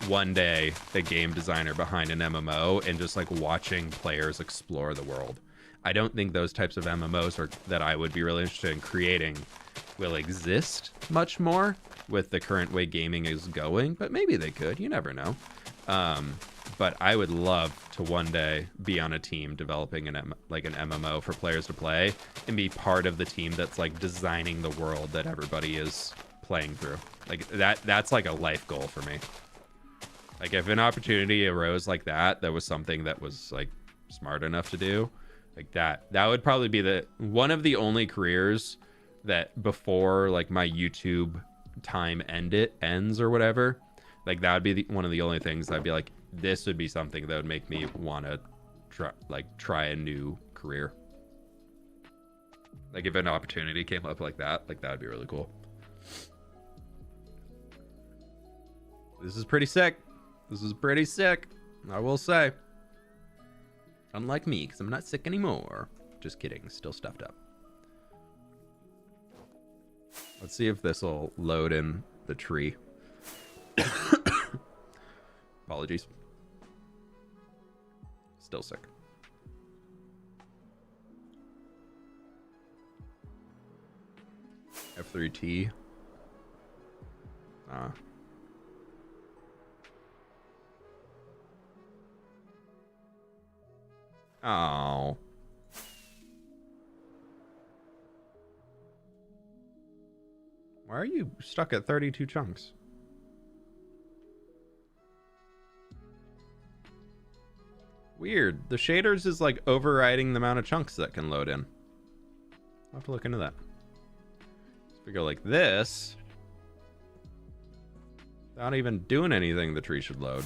one day the game designer behind an MMO and just like watching players explore the world. I don't think those types of MMOs that I would be really interested in creating will exist much more with the current way gaming is going, but maybe they could. You never know. But I would love to one day be on a team developing an MMO for players to play and be part of the team that's like designing the world that everybody is playing through. Like that's like a life goal for me. Like if an opportunity arose like that was something that was like smart enough to do, like that would probably be one of the only careers that before like my YouTube time ends or whatever, like that would be one of the only things I'd be like, this would be something that would make me want to try a new career. Like if an opportunity came up like that would be really cool. This is pretty sick. This is pretty sick, I will say. Unlike me, because I'm not sick anymore. Just kidding, still stuffed up. Let's see if this will load in the tree. Apologies. Still sick. F3T. Oh. Why are you stuck at 32 chunks? Weird. The shaders is like overriding the amount of chunks that can load in. I'll have to look into that. If we go like this, without even doing anything, the tree should load.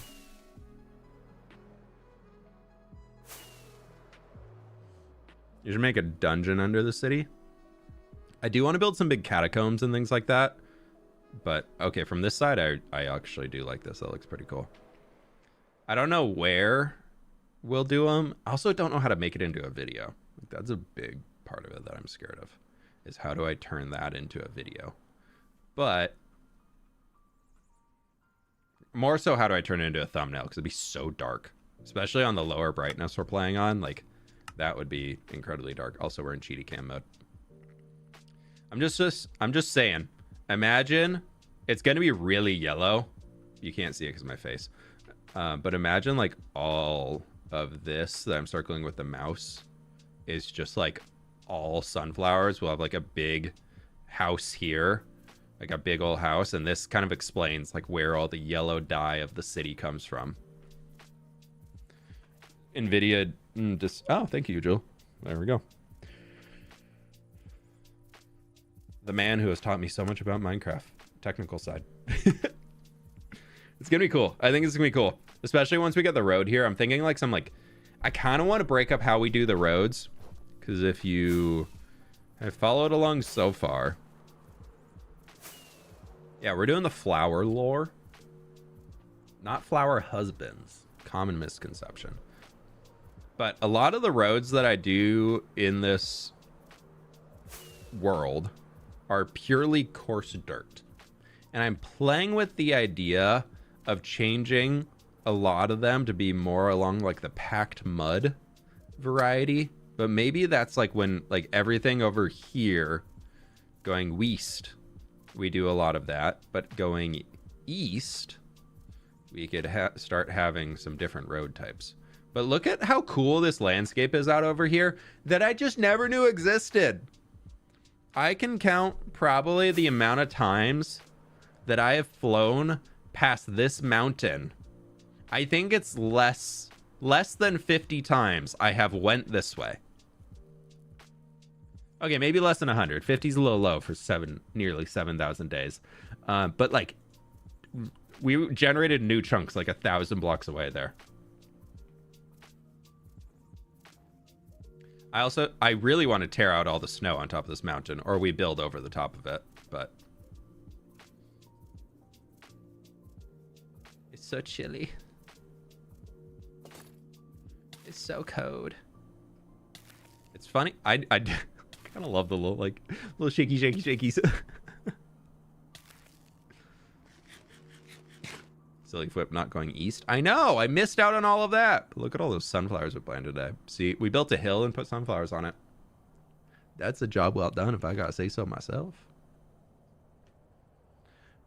You should make a dungeon under the city. I do want to build some big catacombs and things like that. But, okay, from this side, I actually do like this. That looks pretty cool. I don't know where we'll do them. I also don't know how to make it into a video. That's a big part of it that I'm scared of, is how do I turn that into a video? But more so, how do I turn it into a thumbnail? Because it'd be so dark, especially on the lower brightness we're playing on. Like, that would be incredibly dark. Also, we're in cheaty cam mode. I'm just saying, imagine it's going to be really yellow. You can't see it because of my face. But imagine like all of this that I'm circling with the mouse is just like all sunflowers. We'll have like a big house here, like a big old house, and this kind of explains like where all the yellow dye of the city comes from. NVIDIA just oh, thank you, Joel. There we go. The man who has taught me so much about Minecraft technical side. It's gonna be cool. I think it's gonna be cool, especially once we get the road here. I'm thinking like some like I kind of want to break up how we do the roads, because if you have followed along so far, yeah, we're doing the flower lore, not flower husbands. Common misconception. But a lot of the roads that I do in this world are purely coarse dirt. And I'm playing with the idea of changing a lot of them to be more along like the packed mud variety. But maybe that's like when like everything over here going west, we do a lot of that. But going east, we could start having some different road types. But look at how cool this landscape is out over here that I just never knew existed. I can count probably the amount of times that I have flown past this mountain. I think it's less than 50 times I have went this way. Okay, maybe less than 100. 50 is a little low for nearly 7,000 days. But like, we generated new chunks like 1,000 blocks away there. I really want to tear out all the snow on top of this mountain, or we build over the top of it, but it's so chilly. It's so cold. It's funny. I kind of love the little shakies. Silly fWhip not going east. I know, I missed out on all of that. But look at all those sunflowers we planted today. See, we built a hill and put sunflowers on it. That's a job well done, if I gotta say so myself.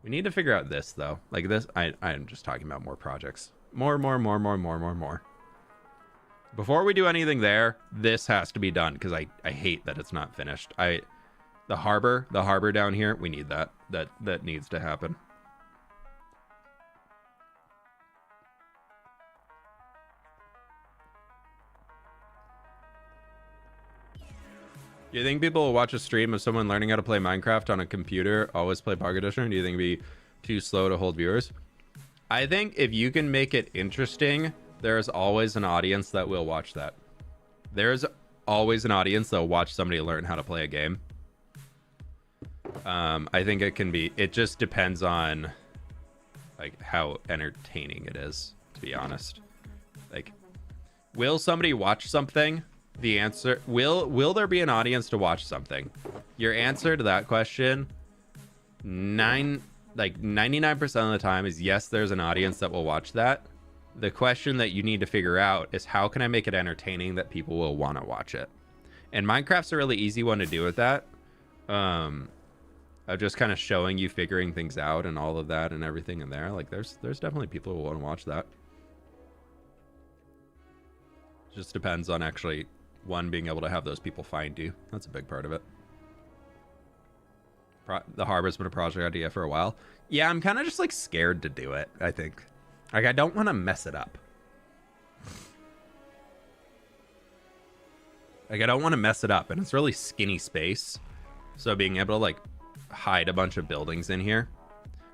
We need to figure out this though. Like this, I'm just talking about more projects. More. Before we do anything there, this has to be done because I hate that it's not finished. The harbor down here, we need that. That needs to happen. Do you think people will watch a stream of someone learning how to play Minecraft on a computer, always play Pocket Edition, or do you think it'd be too slow to hold viewers? I think if you can make it interesting, there's always an audience that will watch that. There's always an audience that will watch somebody learn how to play a game. I think it just depends on like how entertaining it is, to be honest. Like, will somebody watch something? The answer, will there be an audience to watch something? Your answer to that question, 99% of the time is yes, there's an audience that will watch that. The question that you need to figure out is how can I make it entertaining that people will want to watch it? And Minecraft's a really easy one to do with that. Of just kind of showing you figuring things out and all of that and everything in there. Like there's definitely people who want to watch that. Just depends on actually being able to have those people find you. That's a big part of it. The harbor's been a project idea for a while. Yeah, I'm kind of just like scared to do it, I think. Like I don't want to mess it up. Like I don't want to mess it up, and it's really skinny space. So being able to like hide a bunch of buildings in here,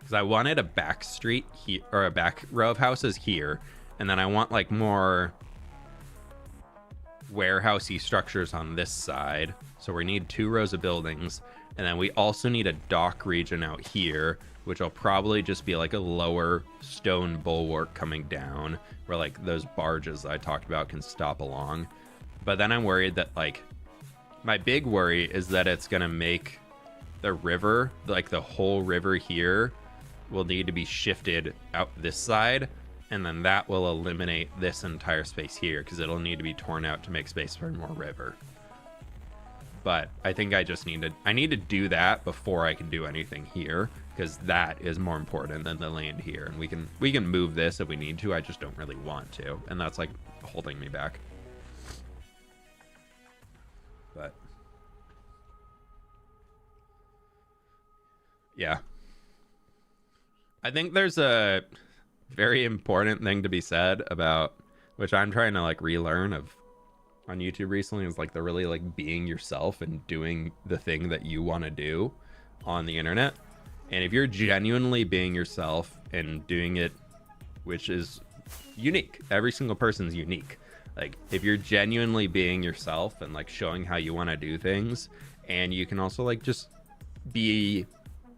because I wanted a back street here, or a back row of houses here, and then I want like more warehousey structures on this side. So we need 2 rows of buildings, and then we also need a dock region out here, which will probably just be like a lower stone bulwark coming down where like those barges I talked about can stop along. But then I'm worried that like my big worry is that it's gonna make the river, like the whole river here, will need to be shifted out this side, and then that will eliminate this entire space here because it'll need to be torn out to make space for more river. But I think I need to do that before I can do anything here, because that is more important than the land here. And we can move this if we need to. I just don't really want to, and that's like holding me back. But yeah, I think there's a very important thing to be said about, which I'm trying to like relearn of on YouTube recently, is like the really like being yourself and doing the thing that you want to do on the internet. And if you're genuinely being yourself and doing it, which is unique, every single person's unique. Like if you're genuinely being yourself and like showing how you want to do things, and you can also like just be,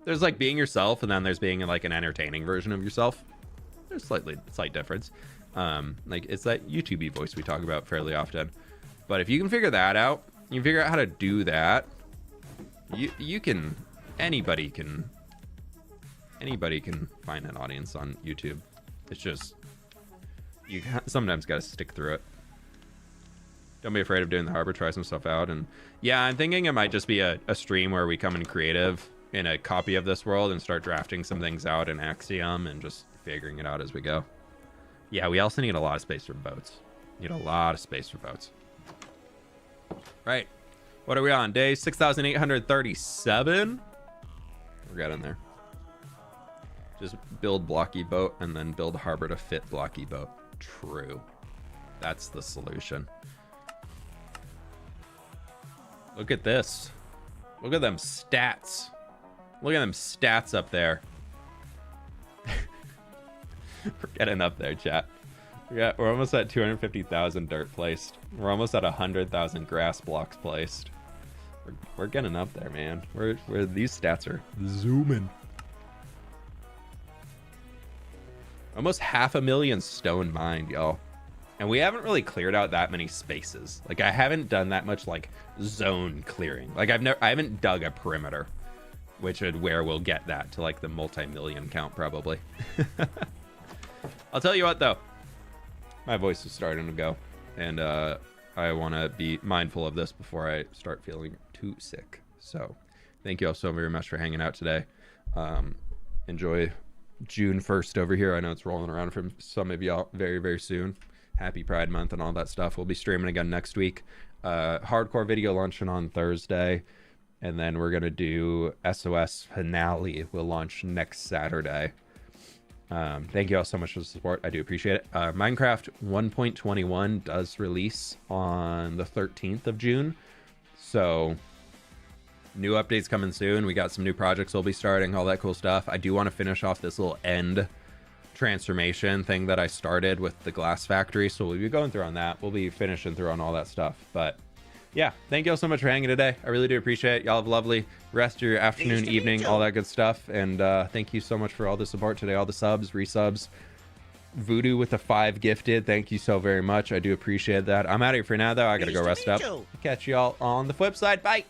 there's like being yourself, and then there's being like an entertaining version of yourself. There's slight difference. Like it's that YouTube-y voice we talk about fairly often. But if you can figure that out, you figure out how to do that, you can, anybody can find an audience on YouTube. It's just, you sometimes got to stick through it. Don't be afraid of doing the harbor. Try some stuff out. And yeah, I'm thinking it might just be a stream where we come in creative in a copy of this world and start drafting some things out in Axiom and just figuring it out as we go. Yeah, we also need a lot of space for boats. Need a lot of space for boats. Right. What are we on? Day 6,837? We're getting there. Just build blocky boat and then build harbor to fit blocky boat. True. That's the solution. Look at this. Look at them stats. Look at them stats up there. We're getting up there, chat. We're almost at 250,000 dirt placed. We're almost at 100,000 grass blocks placed. We're getting up there, man. These stats are zooming. Almost 500,000 stone mined, y'all. And we haven't really cleared out that many spaces. Like I haven't done that much like zone clearing. Like I haven't dug a perimeter, which is where we'll get that to like the multi-million count probably. I'll tell you what though, my voice is starting to go, and I want to be mindful of this before I start feeling too sick. So thank you all so very much for hanging out today. Enjoy June 1st over here. I know it's rolling around for some of y'all very, very soon. Happy Pride Month and all that stuff. We'll be streaming again next week. Hardcore video launching on Thursday, and then we're gonna do SOS finale. We'll launch next Saturday. Thank you all so much for the support. I do appreciate it. Minecraft 1.21 does release on the 13th of June, so new updates coming soon. We got some new projects we'll be starting, all that cool stuff. I do want to finish off this little end transformation thing that I started with the glass factory, so we'll be going through on that. We'll be finishing through on all that stuff. But yeah, thank you all so much for hanging today. I really do appreciate it. Y'all have a lovely rest of your afternoon, evening, all that good stuff. And thank you so much for all the support today, all the subs, resubs. Voodoo with the 5 gifted. Thank you so very much. I do appreciate that. I'm out of here for now, though. I gotta go rest up. Catch y'all on the flip side. Bye.